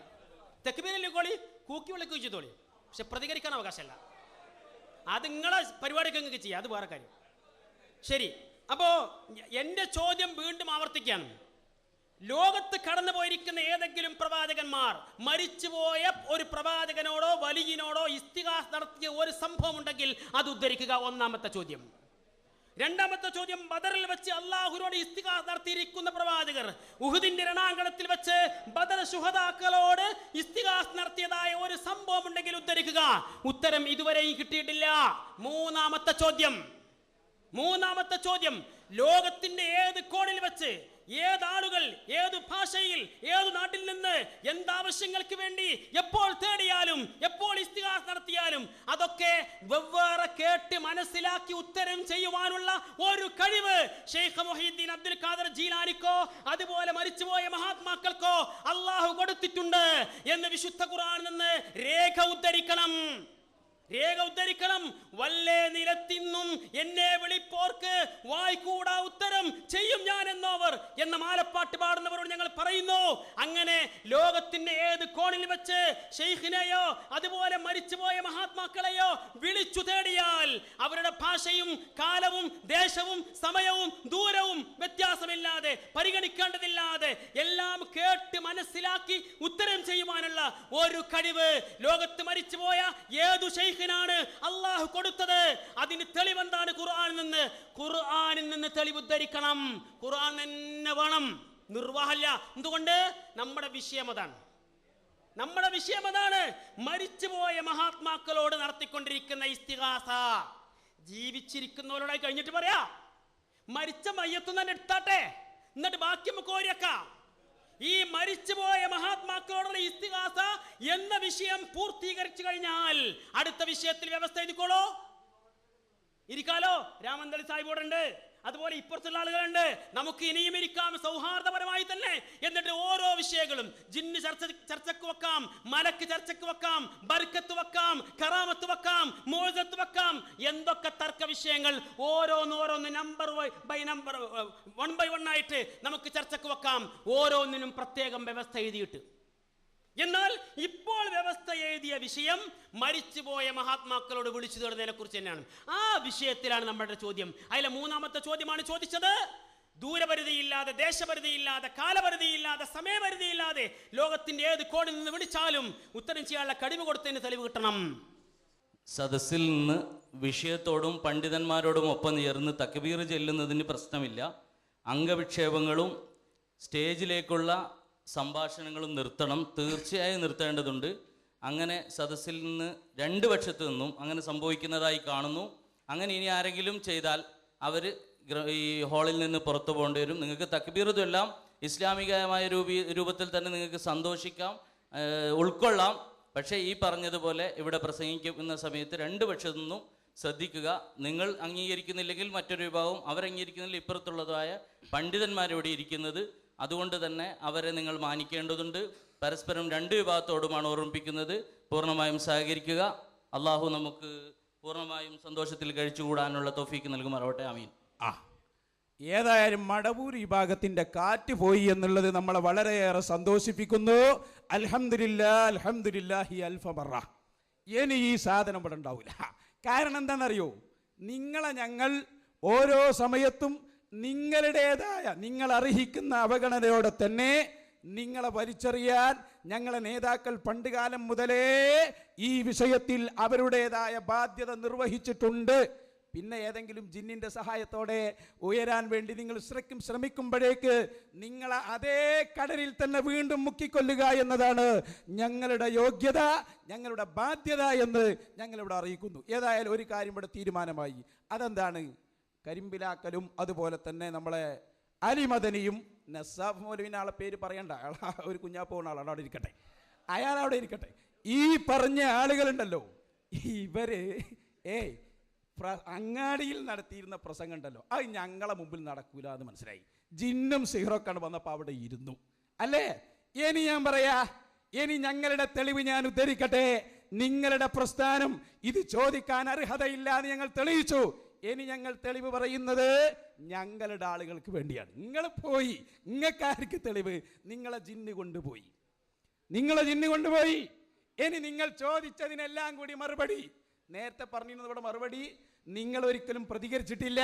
തെക്കുബീരല്ലോളി കൂക്കി വിളിക്കുകയും ചെയ്തോളി, പക്ഷെ പ്രതികരിക്കാൻ അവകാശമല്ല. അത് നിങ്ങളെ പരിപാടിക്ക് നിങ്ങൾക്ക് ചെയ്യാം, അത് വേറെ കാര്യം. ശരി, അപ്പോ എൻ്റെ ചോദ്യം വീണ്ടും ആവർത്തിക്കുകയാണ്. ലോകത്ത് കടന്നു പോയിരിക്കുന്ന ഏതെങ്കിലും പ്രവാചകന്മാർ മരിച്ചുപോയ ഒരു പ്രവാചകനോടോ വലിയനോടോ ഇസ്തിഗാസ് നടത്തിയ ഒരു സംഭവം ഉണ്ടെങ്കിൽ അത് ഉദ്ധരിക്കുക. ഒന്നാമത്തെ ചോദ്യം. രണ്ടാമത്തെ ചോദ്യം, ബദറിൽ വെച്ച് അള്ളാഹുവിനോട് ഇസ്തിഗാസ് നടത്തിയിരിക്കുന്ന പ്രവാചകർ ഉഹുദിന്റെ രണാങ്കണത്തിൽ വെച്ച് ബദർ ശുഹദാക്കളോട് ഇസ്തിഗാസ് നടത്തിയതായ ഒരു സംഭവം ഉണ്ടെങ്കിൽ ഉദ്ധരിക്കുക. ഉത്തരം ഇതുവരെയും കിട്ടിയിട്ടില്ല. മൂന്നാമത്തെ ചോദ്യം, ലോകത്തിന്റെ ഏത് കോണിൽ വെച്ച് ഏതാളുകൾ ഏത് ഭാഷയിൽ ഏതു നാട്ടിൽ നിന്ന് എന്താവശ്യങ്ങൾക്ക് വേണ്ടി എപ്പോൾ തേടിയാലും എപ്പോൾ ഇസ്തിഗാസ് നടത്തിയാലും അതൊക്കെ വെവ്വേറെ കേട്ട് മനസ്സിലാക്കി ഉത്തരം ചെയ്യുവാനുള്ള ഒരു കഴിവ് ഷെയ്ഖ് മുഹീദ്ദീൻ അബ്ദുൽ ഖാദർ ജീലാനിക്കോ അതുപോലെ മരിച്ചുപോയ മഹാത്മാക്കൾക്കോ അള്ളാഹു കൊടുത്തിട്ടുണ്ട് എന്ന് വിശുദ്ധ ഖുർആനിൽ നിന്ന് രേഖ ഉദ്ധരിക്കണം. രേഖ ഉദ്ധരിക്കണം. വല്ലേ നിലത്തിന്നും എന്നെ വിളിപ്പോർക്ക് വായ്കൂടാ ഉത്തരം ചെയ്യും ഞാൻ എന്നോവർ എന്ന മാലപ്പാട്ട് പാടുന്നവരോട് ഞങ്ങൾ പറയുന്നു. അങ്ങനെ ലോകത്തിന്റെ ഏത് കോണിൽ വെച്ച് ഷെയ്ഖിനെയോ അതുപോലെ മരിച്ചുപോയ മഹാത്മാക്കളെയോ വിളിച്ചു തേടിയാൽ അവരുടെ ഭാഷയും കാലവും ദേശവും സമയവും ദൂരവും വ്യത്യാസമില്ലാതെ പരിഗണിക്കേണ്ടതില്ലാതെ എല്ലാം കേട്ട് മനസ്സിലാക്കി ഉത്തരം ചെയ്യുവാനുള്ള ഒരു കഴിവ് ലോകത്ത് മരിച്ചുപോയ ഏതു ഷെയ്ഖിനാണ് അള്ളാഹു കൊടുത്തത്. അതിന് തെളിവെന്താണ്? ഖുർആനിൽ നിന്ന് തെളിവ് ഉദ്ധരിക്കണം. ഖുർആൻ തന്നെ വേണം, നിർവാഹമില്ല. എന്തുകൊണ്ട്? നമ്മുടെ വിഷയം അതാണ്. മരിച്ചുപോയ മഹാത്മാക്കളോട് നടത്തിക്കൊണ്ടിരിക്കുന്ന ഇസ്തിഗാസ ജീവിച്ചിരിക്കുന്നവരോടായി കഴിഞ്ഞിട്ട് പറയാ, മരിച്ച മയ്യത്തും തന്നെ എടുത്താട്ടെ, എന്നിട്ട് ബാക്കി നമുക്ക് ഓരിയേക്കാം. ഈ മരിച്ചുപോയ മഹാത്മാക്കളോടുള്ള ഇസ്തിഗാസ എന്ന വിഷയം പൂർത്തീകരിച്ചു കഴിഞ്ഞാൽ അടുത്ത വിഷയത്തിൽ വ്യവസ്ഥ എഴുതിക്കോളൂ. ഇരിക്കാലോ, രാമന്തളി സാഹിബ് ഉണ്ട്, അതുപോലെ ഇപ്പുറത്തുള്ള ആളുകളുണ്ട്. നമുക്ക് ഇനിയും ഇരിക്കാം സൗഹാർദ്ദപരമായി തന്നെ. എന്നിട്ട് ഓരോ വിഷയങ്ങളും ജിന്ന് ചർച്ചക്ക് വെക്കാം, മലക്ക് ചർച്ചക്ക് വെക്കാം, ബർക്കത്ത് വെക്കാം, കറാമത്ത് വെക്കാം, മോചത്ത് വെക്കാം. എന്തൊക്കെ തർക്ക വിഷയങ്ങൾ ഓരോന്നോരോന്ന് നമ്പർ ബൈ നമ്പർ 1 by 1 ആയിട്ട് നമുക്ക് ചർച്ചക്ക് വെക്കാം. ഓരോന്നിനും പ്രത്യേകം വ്യവസ്ഥ എഴുതിയിട്ട്. എന്നാൽ ഇപ്പോൾ വ്യവസ്ഥ എഴുതിയ വിഷയം മരിച്ചുപോയ മഹാത്മാക്കളോട് വിളിച്ചു തേടുന്നതിനെ കുറിച്ച് തന്നെയാണ്. ആ വിഷയത്തിലാണ് നമ്മുടെ ചോദ്യം. അതിലെ 3ാമത്തെ ചോദ്യമാണ് ചോദിച്ചത്. ദൂരപരിധിയില്ലാതെ, ദേശപരിധിയില്ലാതെ, കാലപരിധിയില്ലാതെ, സമയപരിധിയില്ലാതെ ലോകത്തിന്റെ ഏത് കോണിൽ നിന്ന് വിളിച്ചാലും ഉത്തരം ചെയ്യാനുള്ള കഴിവ് കൊടുത്തതിന് തെളിവ് കിട്ടണം. സദസ്സിൽ നിന്ന് വിഷയത്തോടും പണ്ഡിതന്മാരോടും ഒപ്പം ചേർന്ന് തക്ബീർ ചെല്ലുന്നതിന് പ്രശ്നമില്ല. അംഗവിക്ഷേപങ്ങളും സ്റ്റേജിലേക്കുള്ള സംഭാഷണങ്ങളും നിർത്തണം, തീർച്ചയായും നിർത്തേണ്ടതുണ്ട്. അങ്ങനെ സദസ്സിൽ നിന്ന് 2 പക്ഷത്തു നിന്നും അങ്ങനെ സംഭവിക്കുന്നതായി കാണുന്നു. അങ്ങനെ ഇനി ആരെങ്കിലും ചെയ്താൽ അവർ ഈ ഹാളിൽ നിന്ന് പുറത്തു പോകേണ്ടി വരും. നിങ്ങൾക്ക് തക്ബീർ ചൊല്ലാം, ഇസ്ലാമികമായ രൂപത്തിൽ തന്നെ നിങ്ങൾക്ക് സന്തോഷിക്കാം, ഉൾക്കൊള്ളാം. പക്ഷേ ഈ പറഞ്ഞതുപോലെ ഇവിടെ പ്രസംഗിക്കുന്ന സമയത്ത് 2 പക്ഷത്തു നിന്നും ശ്രദ്ധിക്കുക. നിങ്ങൾ അംഗീകരിക്കുന്നില്ലെങ്കിൽ മറ്റൊരു വിഭാഗം, അവരംഗീകരിക്കുന്നില്ല ഇപ്പുറത്തുള്ളതായ പണ്ഡിതന്മാരിവിടെ ഇരിക്കുന്നത്. അതുകൊണ്ട് തന്നെ അവരെ നിങ്ങൾ മാനിക്കേണ്ടതുണ്ട്. പരസ്പരം 2 വിഭാഗത്തോടുമാണ് ഓർമ്മിപ്പിക്കുന്നത്. പൂർണ്ണമായും സഹകരിക്കുക. അള്ളാഹു നമുക്ക് പൂർണ്ണമായും സന്തോഷത്തിൽ കഴിച്ചുകൂടാനുള്ള തൗഫീക്ക് നൽകുമാറാവട്ടെ. ആമീൻ. ഏതായാലും മടവൂർ വിഭാഗത്തിന്റെ കാറ്റ് പോയി എന്നുള്ളത് നമ്മളെ വളരെയേറെ സന്തോഷിപ്പിക്കുന്നു. അൽഹംദുലില്ലാഹി അൽഹംദുലില്ലാഹി അൽഫ മറ. ഇനി ഈ സാധനം ഇവിടെ ഉണ്ടാവില്ല. കാരണം എന്താണെന്നറിയോ? നിങ്ങളെ ഞങ്ങൾ ഓരോ സമയത്തും നിങ്ങളുടേതായ നിങ്ങൾ അർഹിക്കുന്ന അവഗണനയോടെ തന്നെ നിങ്ങളെ വലിച്ചെറിയാൻ ഞങ്ങളെ നേതാക്കൾ പണ്ടുകാലം മുതലേ ഈ വിഷയത്തിൽ അവരുടേതായ ബാധ്യത നിർവഹിച്ചിട്ടുണ്ട്. പിന്നെ ഏതെങ്കിലും ജിന്നിന്റെ സഹായത്തോടെ ഉയരാൻ വേണ്ടി നിങ്ങൾ ശ്രമിക്കുമ്പോഴേക്ക് നിങ്ങളെ അതേ കടലിൽ തന്നെ വീണ്ടും മുക്കിക്കൊല്ലുക എന്നതാണ് ഞങ്ങളുടെ യോഗ്യത, ഞങ്ങളുടെ ബാധ്യത എന്ന് ഞങ്ങളിവിടെ അറിയിക്കുന്നു. ഏതായാലും ഒരു കാര്യം ഇവിടെ തീരുമാനമായി. അതെന്താണ്? കരിമ്പിലാക്കലും അതുപോലെ തന്നെ നമ്മളെ അലിമദനിയും നസാഫ് മൗലവിൻ്റെ ആളെ പേര് പറയണ്ട, ഒരു കുഞ്ഞാപ്പ് പോകുന്ന ആളാണ്, അവിടെ ഇരിക്കട്ടെ, അയാളവിടെ ഇരിക്കട്ടെ. ഈ പറഞ്ഞ ആളുകളുണ്ടല്ലോ, ഇവര് അങ്ങാടിയിൽ നടത്തിയിരുന്ന പ്രസംഗം ഉണ്ടല്ലോ, അത് ഞങ്ങളെ മുമ്പിൽ നടക്കൂല എന്ന് മനസ്സിലായി. ജിന്നും സിഹറൊക്കെ വന്നപ്പോൾ അവിടെ ഇരുന്നു അല്ലേ? ഇനി ഞാൻ പറയാ, ഇനി ഞങ്ങളുടെ തെളിവ് ഞാൻ ഉദ്ധരിക്കട്ടെ. നിങ്ങളുടെ പ്രസ്ഥാനം ഇത് ചോദിക്കാൻ അർഹതയില്ല എന്ന് ഞങ്ങൾ തെളിയിച്ചു. ഇനി ഞങ്ങൾ തെളിവ് പറയുന്നത് ഞങ്ങളുടെ ആളുകൾക്ക് വേണ്ടിയാണ്. നിങ്ങൾ പോയി, നിങ്ങൾക്കാർക്ക് തെളിവ്? നിങ്ങളെ ജിന്ന് കൊണ്ടുപോയി. ഇനി നിങ്ങൾ ചോദിച്ചതിനെല്ലാം കൂടി മറുപടി നേരത്തെ പറഞ്ഞിരുന്നത് ഇവിടെ മറുപടി നിങ്ങൾ ഒരിക്കലും പ്രതികരിച്ചിട്ടില്ല.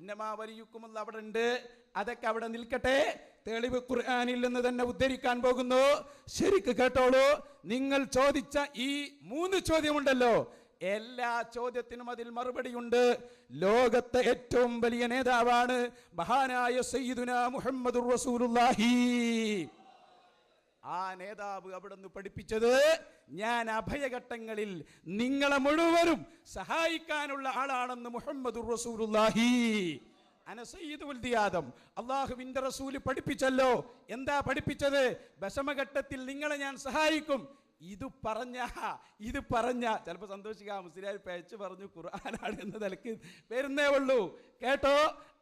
ഇന്നമാ വലിയുക്കുമുള്ള അവിടെ ഉണ്ട്, അതൊക്കെ അവിടെ നിൽക്കട്ടെ. തെളിവ് ഖുർആനിൽ നിന്ന് തന്നെ ഉദ്ധരിക്കാൻ പോകുന്നു. ശരിക്ക് കേട്ടോളൂ. നിങ്ങൾ ചോദിച്ച ഈ 3 ചോദ്യമുണ്ടല്ലോ, എല്ലാ ചോദ്യത്തിനും അതിൽ മറുപടിയുണ്ട്. ലോകത്തെ ഏറ്റവും വലിയ നേതാവാണ് മഹാനായ സയ്യിദുനാ മുഹമ്മദുർ റസൂലുള്ളാഹി. ആ നേതാവ് അവിടുന്ന് പഠിപ്പിച്ചത്, ഞാൻ അഭയഘട്ടങ്ങളിൽ നിങ്ങളെ മുഴുവനും സഹായിക്കാനുള്ള ആളാണെന്ന് മുഹമ്മദുർ റസൂലുള്ളാഹി. അന സയ്യിദു വൽദി ആദം. അല്ലാഹുവിന്റെ റസൂൽ പഠിപ്പിച്ചല്ലോ. എന്താ പഠിപ്പിച്ചത്? വിഷമഘട്ടത്തിൽ നിങ്ങളെ ഞാൻ സഹായിക്കും. ഇത് പറഞ്ഞ ചിലപ്പോൾ സന്തോഷിക്കാം, മുസ്ലിയാർ പേച്ച് പറഞ്ഞു ഖുർആനാണ് എന്ന നിലക്ക് വരുന്നേ ഉള്ളൂ. കേട്ടോ?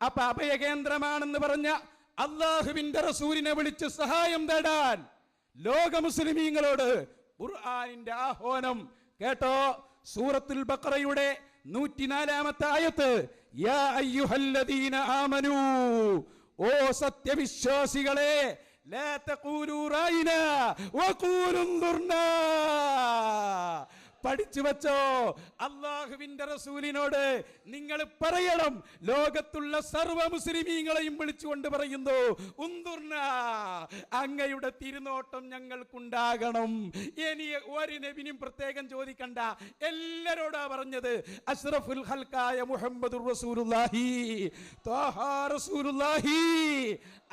അപ്പൊ അഭയകേന്ദ്രമാണെന്ന് പറഞ്ഞ അല്ലാഹുവിന്റെ റസൂലിനെ വിളിച്ച് സഹായം തേടാൻ ലോക മുസ്ലിമീങ്ങളോട് ഖുർആനിന്റെ ആഹ്വാനം കേട്ടോ. സൂറത്തുൽ ബഖറയുടെ 104-ാമത്തെ ആയത്ത്, യാ അയ്യുഹല്ലദീന ആമനൂ, ഓ സത്യവിശ്വാസികളെ, ലാ തഖൂലൂ റഅയ്നാ വഖൂലു ഉൻദുർനാ. പഠിച്ചു വച്ചോ, അള്ളാഹുവിന്റെ റസൂലിനോട് നിങ്ങൾ പറയണം, ലോകത്തുള്ള സർവ്വ മുസ്ലിമീങ്ങളെയും വിളിച്ചുകൊണ്ട് പറയുന്നു, ഉൻദുർന, അങ്ങയുടെ തിരുനോട്ടം ഞങ്ങൾക്കുണ്ടാകണം. ഇനി ഒരു നബിനും പ്രത്യേകം ചോദിക്കണ്ട, എല്ലാരോടാ പറഞ്ഞത്. അഷ്റഫുൽ ഖൽഖായ മുഹമ്മദുർ റസൂലുള്ളാഹി, ത്വാഹ റസൂലുള്ളാഹി,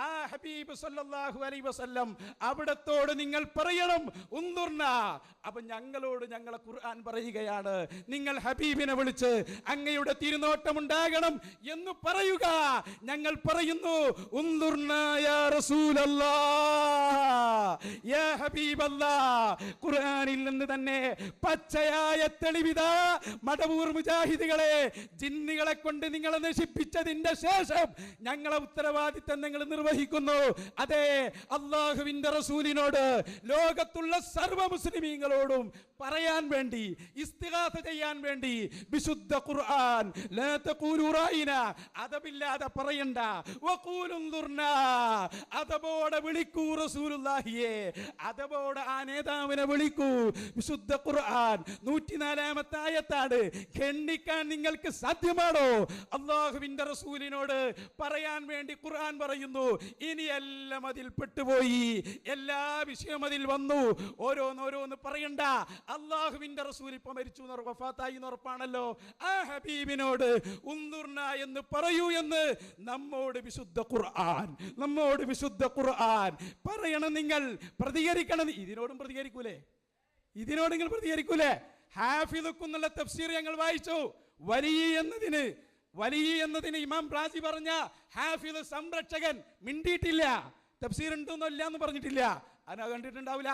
ആ ഹബീബ് സല്ലല്ലാഹു അലൈഹി വസല്ലം, അവിടത്തോട് നിങ്ങൾ പറയണം ഉൻദുർന. അപ്പൊ ഞങ്ങളോട് ഞങ്ങളെ ഖുർആൻ പറയുകയാണ്, നിങ്ങൾ ഹബീബിനെ വിളിച്ച് അങ്ങയുടെ തിരുനോട്ടം ഉണ്ടാകണം എന്ന് പറയുക. ഞങ്ങൾ പറയുന്നു, ഉൻദുർന യാ റസൂലല്ലാഹ്, യാ ഹബീബല്ലാഹ്. ഖുർആനിൽ നിന്ന് തന്നെ പച്ചയായ തെളിവിതാ. മടവൂർ മുജാഹിദുകളെ, ജിന്നുകളെ കൊണ്ട് നിങ്ങളെ നശിപ്പിച്ചതിന്റെ ശേഷം ഞങ്ങളെ ഉത്തരവാദിത്തം നിങ്ങൾ നിർവഹിക്കുന്നു. അതെ, അള്ളാഹുവിന്റെ റസൂലിനോട്, ലോകത്തുള്ള സർവ്വ മുസ്ലിമീങ്ങളോടും പറയാൻ വേണ്ടി, ഇസ്തിഗാസ ചെയ്യാൻ വേണ്ടി വിശുദ്ധ ഖുർആൻ, ലാ തഖൂലൂ റഅയ്നാ, അദബില്ലാതെ പറയണ്ട, വഖൂലു ഉൻദുർനാ, അദബോടെ വിളിക്കൂ റസൂലുള്ളാഹിയെ, അദബോടെ ആ നേതാവിനെ വിളിക്കൂ. വിശുദ്ധ ഖുർആൻ 104-ാമത്തെ ആയത്താണ്. ഖണ്ഡിക്കാൻ നിങ്ങൾക്ക് സാധ്യമാണോ? അള്ളാഹുവിന്റെ റസൂലിനോട് പറയാൻ വേണ്ടി ഖുർആൻ പറയുന്നു. ഇനിയെല്ലാം അതിൽ പെട്ടുപോയി, എല്ലാ വിഷയം അതിൽ വന്നു. ഓരോന്നോരോന്ന് പറയണ്ട. അള്ളാഹുവിന്റെ റസൂൽ ഇപ്പൊ മരിച്ചു, വഫാത്തായി ഉറപ്പാണല്ലോ. ആ ഹബീബിനോട് ഉൻദുർന എന്ന് പറയൂ എന്ന് നമ്മോട് വിശുദ്ധ ഖുർആൻ, നമ്മോട് വിശുദ്ധ ഖുർആൻ പറയണം. നിങ്ങൾ പ്രതികരിക്കണം. ഇതിനോടും പ്രതികരിക്കൂലേ? ഇതിനോട് നിങ്ങൾ പ്രതികരിക്കൂലേ? ഹാഫിദുക്കുന്നുള്ള തഫ്സീർ ഞങ്ങൾ വായിച്ചു. വലിയ എന്നതിന് ഇമാം റാസി പറഞ്ഞ ഹാഫിദ് സംരക്ഷകൻ മിണ്ടിയിട്ടില്ല. തഫ്സീർ ഉണ്ടെന്നല്ല എന്ന് പറഞ്ഞിട്ടില്ല. അതിനെ കണ്ടിട്ടുണ്ടാവില്ല.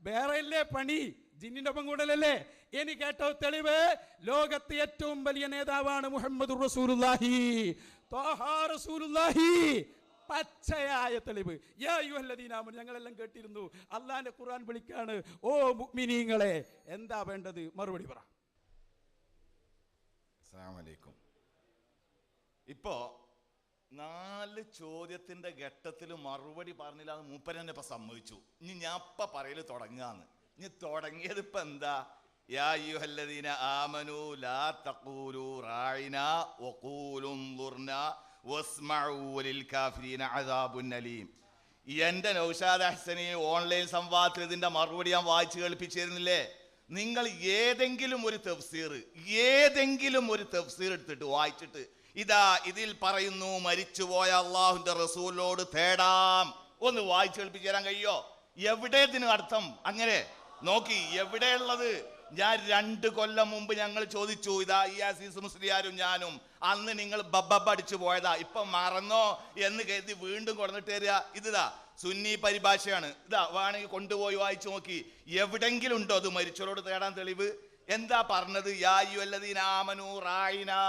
വേറെയല്ലേ പണി, ജിന്നിന്റെ ഒപ്പം കൂടലല്ലേ. ഇനി കേട്ടോ തെളിവ്, ലോകത്തെ ഏറ്റവും വലിയ നേതാവാണ് മുഹമ്മദുർ റസൂലുള്ളാഹി, ത്വാഹ റസൂലുള്ളാഹി. പച്ചയായ തെളിവ്. യാ അയ്യുഹല്ലദീന ആമനൂ, ഞങ്ങളെല്ലാം കേട്ടിരുന്നു. അള്ളാന്റെ ഖുർആൻ വിളിക്കാണ്, ഓ മുഅ്മിനീങ്ങളെ. എന്താ വേണ്ടത്? മറുപടി പറ. അസ്സലാമു അലൈക്കും. ഇപ്പോ 4 ചോദ്യത്തിന്റെ ഘട്ടത്തിൽ മറുപടി പറഞ്ഞില്ല, അത് മൂപ്പരെന്നെ ഇപ്പൊ സമ്മതിച്ചു. ഇനി ഞാൻ ഇപ്പൊ പറയല് തുടങ്ങാന്ന്. ഇനി തുടങ്ങിയത് ഇപ്പൊ എന്താ? യാ അയ്യുഹല്ലദീന ആമനൂ ലാ തഖൂലൂ റാഇനാ വഖൂലു ഉൻദുർനാ വസ്മഊ വലിൽ കാഫിരീന അദാബുൻ അലീം. എന്റെ നൗഷാദ് അഹ്സനി ഓൺലൈൻ സംവാദത്തിൽ ഇതിന്റെ മറുപടി ഞാൻ വായിച്ചു കേൾപ്പിച്ചിരുന്നില്ലേ? നിങ്ങൾ ഏതെങ്കിലും ഒരു തഫ്സീർ എടുത്തിട്ട് വായിച്ചിട്ട്, ഇതാ ഇതിൽ പറയുന്നു മരിച്ചുപോയ അള്ളാഹുവിന്റെ റസൂലിനോട് തേടാം, ഒന്ന് വായിച്ചു കേൾപ്പിച്ചു തരാൻ കഴിയോ? എവിടെ ഇതിന് അർത്ഥം? അങ്ങനെ നോക്കി എവിടെയുള്ളത്? ഞാൻ 2 കൊല്ലം മുമ്പ് ഞങ്ങൾ ചോദിച്ചു, ഇതാ ഈ അസീസ് മുസ്ലിയാരും ഞാനും, അന്ന് നിങ്ങൾ ബബ്ബടിച്ചു പോയതാ, ഇപ്പൊ മറന്നോ എന്ന് കരുതി വീണ്ടും കൊണ്ടിട്ട് തരിക. ഇതാ സുന്നി പരിഭാഷയാണ്, ഇതാ വേണമെങ്കിൽ കൊണ്ടുപോയി വായിച്ചു നോക്കി. എവിടെങ്കിലും ഉണ്ടോ അത് മരിച്ചവരോട് തേടാൻ തെളിവ്? എന്താ പറഞ്ഞത്? യാ അയ്യുഹല്ലദീന ആമനൂ റാഇനാ,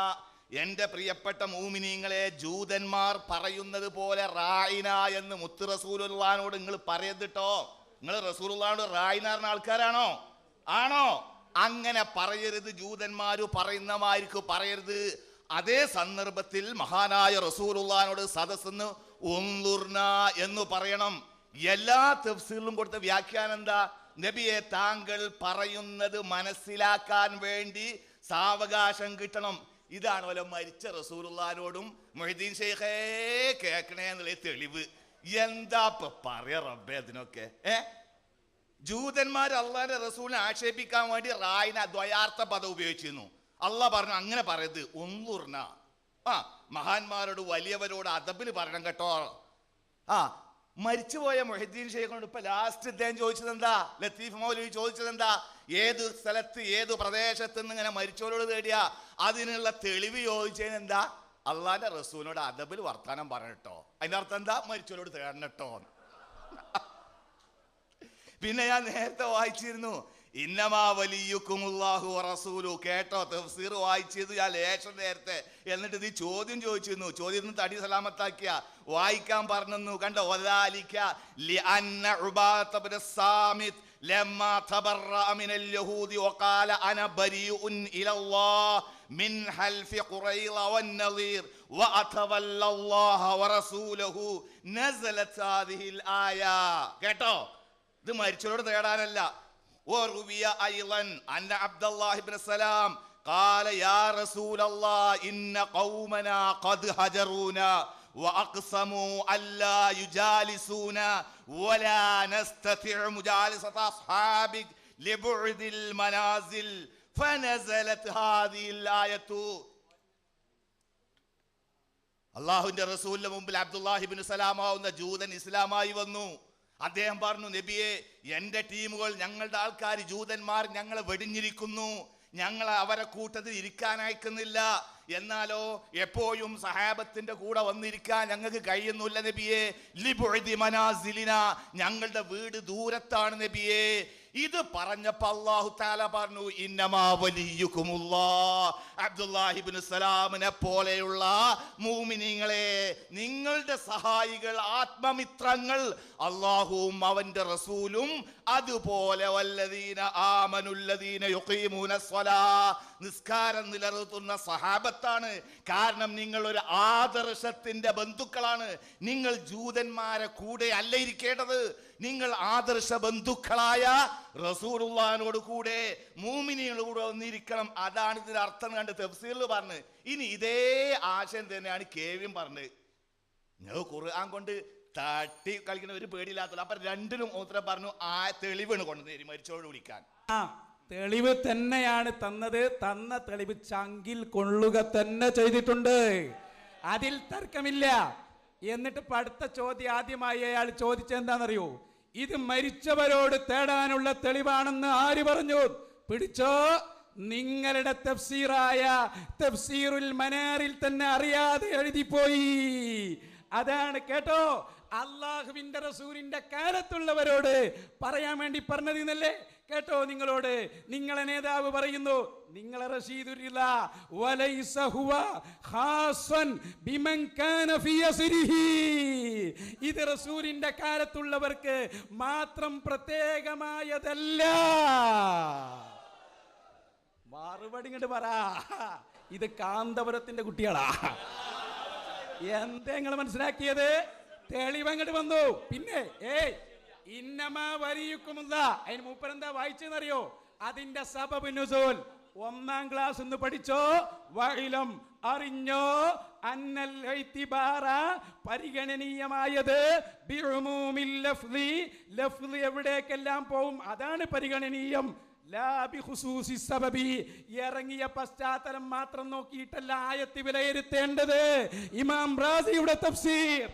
എന്റെ പ്രിയപ്പെട്ട മൂമിനീങ്ങളെ, ജൂതന്മാർ പറയുന്നത് പോലെ റായിന എന്ന് മുത്ത് റസൂലുള്ളാഹിനോട് നിങ്ങൾ പറയരുതട്ടോ. നിങ്ങൾ റസൂലുള്ളാഹിനോട് റായിനാർന്ന ആൾക്കാരാണോ? ആണോ? അങ്ങനെ പറയരുത്. ജൂതന്മാര് പറയുന്നമാർക്ക് പറയരുത്. അതേ സന്ദർഭത്തിൽ മഹാനായ റസൂലുള്ളാഹിനോട് സദസ്സെന്ന് ഉൻദുർന എന്ന് പറയണം. എല്ലാ തഫ്സീറിലും കൊടുത്ത വ്യാഖ്യാനം എന്താ? നബിയെ, താങ്കൾ പറയുന്നത് മനസ്സിലാക്കാൻ വേണ്ടി സാവകാശം കിട്ടണം. ഇതാണ് പോലെ മരിച്ച റസൂലുള്ളാഹിനോടും മൊഹീദ്ദീൻ ശൈഖേ കേൾക്കണേ എന്നുള്ള തെളിവ്. എന്താ പറയാ റബ്ബേ അതിനൊക്കെ? ജൂതന്മാർ അള്ളാഹിന്റെ റസൂലിനെ ആക്ഷേപിക്കാൻ വേണ്ടി റായിന ദ്വയാർത്ഥ പദം ഉപയോഗിച്ചിരുന്നു. അള്ളാഹ് പറഞ്ഞു അങ്ങനെ പറയരുത്, ഉൻദുർന. മഹാന്മാരോട് വലിയവരോട് അദബിന് പറയണം കേട്ടോ. മരിച്ചുപോയ മൊഹീദ്ദീൻ ശൈഖിനോട് ഇപ്പൊ ലാസ്റ്റ് അദ്ദേഹം ചോദിച്ചത് എന്താ? ലത്തീഫ് മൗലവി ചോദിച്ചത് എന്താ? ഏത് സ്ഥലത്ത് ഏത് പ്രദേശത്ത് നിന്ന് ഇങ്ങനെ മരിച്ചവരോട് തേടിയ അതിനുള്ള തെളിവ് ചോദിച്ചതിന് എന്താ? അള്ളാന്റെ റസൂലിനോട് അദബിൽ വർത്താനം പറയട്ടോ. അതിന്റെ അർത്ഥം എന്താ? മരിച്ചവരോട് തേടണട്ടോ. പിന്നെ ഞാൻ നേരത്തെ വായിച്ചിരുന്നു, ഇന്നമാ വലിയുക്കുമുല്ലാഹു വറസൂലു. കേട്ടോ, തഫ്സീർ വായിച്ചത് ഞാൻ ലേശം നേരത്തെ. എന്നിട്ട് ഇത് ചോദ്യം ചോദിച്ചിരുന്നു. ചോദ്യം തടി സലാമത്താക്കിയ വായിക്കാൻ പറഞ്ഞു. കണ്ടോ? വദാലിക ലിഅന്ന ഉബാദത ഇബ്നു സാമിത് ലമ്മാ തബറഅ മിനൽ യഹൂദി വഖാല അന ബരീഉൻ ഇലല്ലാഹ് മിൻ ഹൽഫി ഖുറൈള വന്നളീർ വഅതവല്ലല്ലാഹ വറസൂലഹു നസലത് ഹാദിഹിൽ ആയ. കേട്ടോ, ഇത് മരിച്ചവരോട് തേടാനല്ല. വറുവിയ അയ്ളൻ അന്ന അബ്ദുല്ലാഹി ഇബ്നു സലാം قال يا رسول الله إن قومنا قد هجرونا وأقسموا ألا يجالسونا ولا نستطيع مجالسة أصحابك لبعد المنازل فنزلت هذه الآية. അള്ളാഹുവിന്റെ റസൂലിന്റെ മുമ്പിൽ അബ്ദുല്ലാഹി ഇബ്നു സലാമാവുന്ന ജൂതൻ ഇസ്ലാമായി വന്നു. അദ്ദേഹം പറഞ്ഞു, നബിയെ, എന്റെ ടീമുകൾ, ഞങ്ങളുടെ ആൾക്കാർ ജൂതന്മാർ ഞങ്ങളെ വെടിഞ്ഞിരിക്കുന്നു, ഞങ്ങൾ അവരെ കൂട്ടത്തിൽ ഇരിക്കാൻ അയക്കുന്നില്ല. എന്നാലോ എപ്പോഴും സഹാബത്തിന്റെ കൂടെ വന്നിരിക്കാൻ ഞങ്ങൾക്ക് കഴിയുന്നില്ല നബിയെ. ലിബുഇദി മനാസിലിന, ഞങ്ങളുടെ വീട് ദൂരത്താണ് നബിയെ. ഇത് പറഞ്ഞപ്പോ അല്ലാഹു തആല പറഞ്ഞു, ഇന്നമാ വലിയുകുമുല്ലാഹ്. അബ്ദുല്ലാഹി ഇബ്നു സലാമിനെ പോലെയുള്ള മുഅ്മിനീങ്ങളെ, നിങ്ങളുടെ സഹായികൾ, ആത്മമിത്രങ്ങൾ അല്ലാഹുവും അവന്റെ റസൂലും, അതുപോലെ വല്ലദീന ആമനുല്ലദീന യുഖീമൂന സ്വലാ, നിസ്കാരം നിലനിർത്തുന്ന സഹാബത്താണ്. കാരണം നിങ്ങൾ ഒരു ആദർശത്തിന്റെ ബന്ധുക്കളാണ്. നിങ്ങൾ ജൂതന്മാരെ കൂടെ അല്ല ഇരിക്കേണ്ടത്, നിങ്ങൾ ആദർശ ബന്ധുക്കളായ റസൂലുള്ളാഹിനോട് കൂടെ മുഅ്മിനീങ്ങളുടെ കൂടെ വന്നിരിക്കണം. അതാണ് ഇതിന്റെ അർത്ഥം കണ്ട് തഫ്സീറിൽ പറഞ്ഞ്. ഇനി ഇതേ ആശയം തന്നെയാണ് കേവ്യം പറഞ്ഞത്. നിങ്ങൾ ഖുർആൻ കൊണ്ട് തട്ടി കളിക്കുന്ന ഒരു പേടിയില്ലാത്തല്ലോ. അപ്പൊ രണ്ടിനും ഉത്തരം പറഞ്ഞു, ആ തെളിവാണ് കൊണ്ടുവന്നേരി മരിച്ചോട് വിളിക്കാൻ. തെളിവ് തന്നെയാണ് തന്നത്. തന്ന തെളിവ് ചങ്കിൽ കൊള്ളുക തന്നെ ചെയ്തിട്ടുണ്ട്, അതിൽ തർക്കമില്ല. എന്നിട്ട് അടുത്ത ചോദ്യം ആദ്യമായി അയാൾ ചോദിച്ചെന്താണെന്നറിയോ? ഇത് മരിച്ചവരോട് തേടാനുള്ള തെളിവാണെന്ന് ആര് പറഞ്ഞു? പിടിച്ചോ, നിങ്ങളുടെ തഫ്സീറായ തഫ്സീറുൽ മനാറിൽ തന്നെ അറിയാതെ എഴുതിപ്പോയി. അതാണ് കേട്ടോ, അള്ളാഹുവിന്റെ റസൂലിന്റെ കാലത്തുള്ളവരോട് പറയാൻ വേണ്ടി പറഞ്ഞത് എന്നല്ലേ കേട്ടോ. നിങ്ങളോട് നിങ്ങളെ നേതാവ് പറയുന്നു, നിങ്ങളെ റഷീദുല്ല വലൈസ ഹുവ ഖാസൻ ബിമൻ കാന ഫീ അസ്രിഹി, ഇത് റസൂലിന്റെ കാലത്തുള്ളവർക്ക് മാത്രം പ്രത്യേകമായതല്ല. മറുപടി ഇങ്ങോട്ട് പറ, ഇത് കാന്തപുരത്തിന്റെ കുട്ടികളാ. എന്താ നിങ്ങൾ മനസ്സിലാക്കിയത്? തെളിവങ്ങോട്ട് വന്നു. പിന്നെ ഇന്നമാ വലിയുക്കുമുള്ള അതിന് മൂപ്പരെന്താ വായിച്ചെന്നറിയോ? അതിന്റെ സബബ് നുസൂൽ 1ാം ക്ലാസ് എന്ന് പഠിച്ചോ. വഇലം, അറിഞ്ഞോ, അന്നൽ ഇഅ്തിബാറ, പരിഗണനീയമായത്, ബിഉമൂമിൽ ലഫ്ളി, ലഫ്ള് എവിടേക്കെല്ലാം പോവും അതാണ് പരിഗണനീയം. ലാ ബിഖുസൂസി സബബി, ഇറങ്ങിയ പശ്ചാത്തലം മാത്രം നോക്കിയിട്ടല്ല ആയത്ത് വിലയിരുത്തേണ്ടത്. ഇമാം റാസിയുടെ തഫ്സീർ.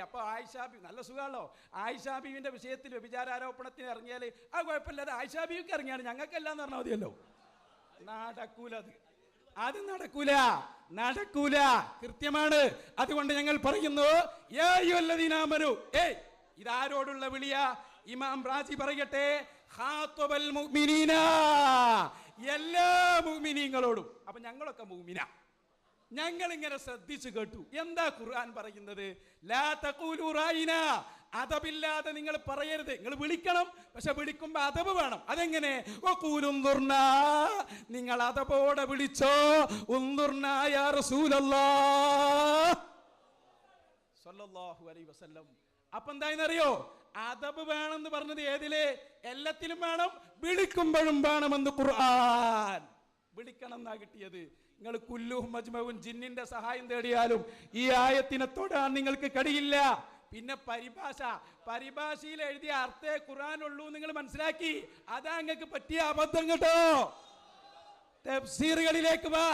അപ്പൊ ആയിഷാബി നല്ല സുഖാണല്ലോ. ആയിഷാബീവിന്റെ വിഷയത്തിൽ വ്യഭിചാരോപണത്തിന് ഇറങ്ങിയാൽ ആ കുഴപ്പമില്ലാതെ ആയിഷാബീവിക്ക് ഇറങ്ങിയാണ്, ഞങ്ങൾക്കെല്ലാം എന്ന് പറഞ്ഞാൽ മതിയല്ലോ. നടക്കൂല, അത് നടക്കൂല, നടക്കൂല, കൃത്യമാണ്. അതുകൊണ്ട് ഞങ്ങൾ പറയുന്നു, യാ അയ്യുഹല്ലദീനാമനു, ഇതാരോടുള്ള വിളിയാ? ഇമാം റാസി പറയട്ടെ, ഖാതബൽ മുഅ്മിനീന, എല്ലാ മുഅ്മിനീങ്ങളോടും. അപ്പൊ ഞങ്ങളൊക്കെ മുഅ്മിനാ, ഞങ്ങൾ ഇങ്ങനെ ശ്രദ്ധിച്ചു കേട്ടു. എന്താ ഖുർആൻ പറയുന്നത്? ലാ തഖൂലു റൈന, അദബില്ലാതെ നിങ്ങൾ പറയരുത്. നിങ്ങൾ വിളിക്കണം, പക്ഷെ വിളിക്കുമ്പോ അദബ് വേണം. അതെങ്ങനെ? വഖൂലു ഉൻദുർനാ, നിങ്ങൾ അദബോടെ വിളിച്ചോ. ഉൻദുർനാ യാ റസൂലല്ലാഹ് സ്വല്ലല്ലാഹു അലൈഹി വസല്ലം. അപ്പൊ എന്തായെന്നറിയോ? അദബ് വേണമെന്ന് പറഞ്ഞത് ഏതില്? എല്ലാത്തിലും വേണം, വിളിക്കുമ്പോഴും വേണമെന്ന് ഖുർആൻ. വിളിക്കണം എന്നാ കിട്ടിയത്. നിങ്ങൾ കുല്ലുഹും മജ്മഉൻ, ജിന്നിന്റെ സഹായം തേടിയാലും ഈ ആയത്തിനെ തൊടാൻ നിങ്ങൾക്ക് കഴിയില്ല. പിന്നെ പരിഭാഷയിൽ എഴുതിയ അർത്ഥേ ഖുർആൻ ഉള്ളൂ നിങ്ങൾ മനസ്സിലാക്കി. അതാ നിങ്ങൾക്ക് പറ്റിയ അബദ്ധം കേട്ടോ. തഫ്സീറുകളിലേക്ക് വാ.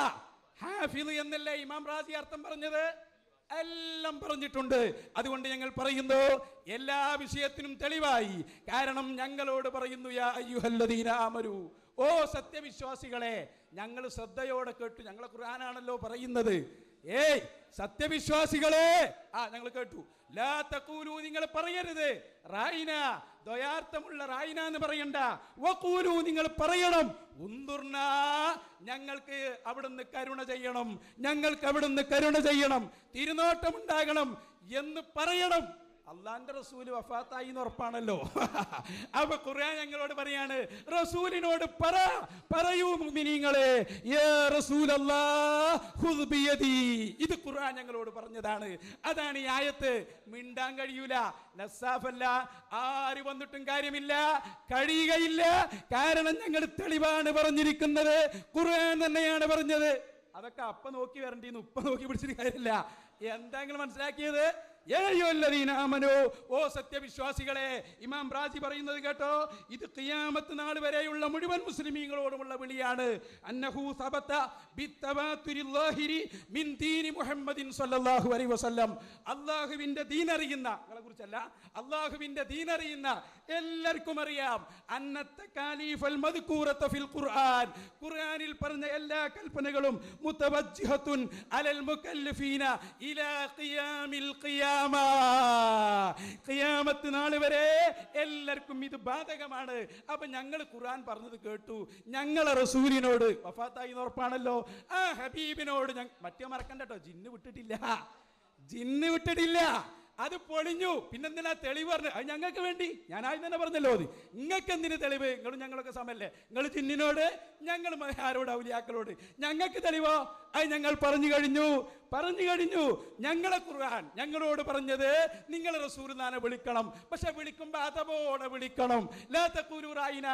ഹാഫിദ് എന്നല്ലേ ഇമാം റാസി അർത്ഥം പറഞ്ഞത്? എല്ലാം പറഞ്ഞിട്ടുണ്ട്. അതുകൊണ്ട് ഞങ്ങൾ പറയുന്നു, എല്ലാ വിഷയത്തിനും തെളിവായി. കാരണം ഞങ്ങളോട് പറയുന്നു, യാ അയ്യുഹല്ലദീന ആമനു, ഓ സത്യവിശ്വാസികളെ. ഞങ്ങൾ ശ്രദ്ധയോടെ കേട്ടു, ഞങ്ങളെ ഖുർആനാണല്ലോ പറയുന്നത്. സത്യവിശ്വാസികളെ, ഞങ്ങൾ കേട്ടു. ലാ തഖൂലു, നിങ്ങൾ പറയരുത്. റായിന, ദ്വയാർത്ഥമുള്ള റായിന എന്ന് പറയണ്ട. വഖൂലു, നിങ്ങൾ പറയണം. ഉൻദുർന, ഞങ്ങൾക്ക് അവിടുന്ന് കരുണ ചെയ്യണം, ഞങ്ങൾക്ക് അവിടുന്ന് കരുണ ചെയ്യണം, തിരുനോട്ടം ഉണ്ടാകണം എന്ന് പറയണം. അള്ളാന്റെ റസൂല് വഫാത്തായി എന്ന് ഉറപ്പാണല്ലോ. അപ്പൊ ഖുർആൻ ഞങ്ങളോട് പറയാണ്, റസൂലിനോട് പറയൂ മുഅ്മിനീങ്ങളെ, യാ റസൂലല്ലാഹ് ഖുദ് ബിയദി. ഇത് ഖുർആൻ ഞങ്ങളോട് പറഞ്ഞതാണ്. അതാണ് ഈ ആയത്ത്. മിണ്ടാൻ കഴിയൂല, നസാഫല്ല, ആര് വന്നിട്ടും കാര്യമില്ല, കഴിയുകയില്ല. കാരണം ഞങ്ങൾ തെളിവാണ് പറഞ്ഞിരിക്കുന്നത്, ഖുർആൻ തന്നെയാണ് പറഞ്ഞത്. അതൊക്കെ അപ്പ നോക്കി വരണ്ടീന്ന് ഉപ്പ നോക്കി പിടിച്ചിട്ട് കാര്യമില്ല. എന്താ നിങ്ങൾ മനസ്സിലാക്കിയത്? ഓ സത്യവിശ്വാസികളെ, ഇമാം റാസി പറയുന്നത് കേട്ടോ, ഇത് ഖിയാമത്ത് നാൾ വരെയുള്ള മുഴുവൻ മുസ്ലിമീങ്ങളോടുമുള്ള വിളിയാണ്. അന്നഹു സബത ബിത്തവാതുരിൽ ളാഹിരി മിൻ ദീനി മുഹമ്മദിൻ സ്വല്ലല്ലാഹു അലൈഹി വസല്ലം. അല്ലാഹുവിന്റെ ദീൻ അറിയുന്ന, നിങ്ങളെ കുറിച്ചല്ല, അല്ലാഹുവിന്റെ ദീൻ അറിയുന്ന എല്ലാവർക്കും അറിയാം, അന്നത്തകാലീഫൽ മദ്കൂറത ഫിൽ ഖുർആൻ, ഖുർആനിൽ പറഞ്ഞ എല്ലാ കൽപ്പനകളും മുതവജ്ജിഹത്തുൻ അലൽ മുകല്ലഫീന ഇലാ ഖിയാമിൽ ഖിയാമ, ഖിയാമത്ത് നാൾ വരെ എല്ലാവർക്കും ഇത് ബാധകമാണ്. അപ്പൊ ഞങ്ങൾ ഖുർആൻ പറഞ്ഞത് കേട്ടു, ഞങ്ങളെ റസൂലിനോട് വഫാത്തായി ഉറപ്പാണല്ലോ, ആ ഹബീബിനോട് മറ്റേ മറക്കണ്ട കേട്ടോ, ജിന്ന് വിട്ടിട്ടില്ല, അത് പൊളിഞ്ഞു. പിന്നെന്തിനാ തെളിവ് പറഞ്ഞു? അത് ഞങ്ങൾക്ക് വേണ്ടി, ഞാൻ ആദ്യം തന്നെ പറഞ്ഞല്ലോ, അത് നിങ്ങൾക്ക് എന്തിന് തെളിവ്? നിങ്ങളും ഞങ്ങളൊക്കെ സമയല്ലേ, നിങ്ങൾ ജിന്നിനോട്, ഞങ്ങൾ ആരോട്, ഔലിയാക്കളോട്. ഞങ്ങൾക്ക് തെളിവോ? അത് ഞങ്ങൾ പറഞ്ഞു കഴിഞ്ഞു. ഞങ്ങളെ ഖുർആൻ ഞങ്ങളോട് പറഞ്ഞത് നിങ്ങൾ റസൂലുള്ളാഹിനെ വിളിക്കണം, പക്ഷെ വിളിക്കുമ്പോൾ അതപോടെ വിളിക്കണം. ലാ തഖൂലു റായിന,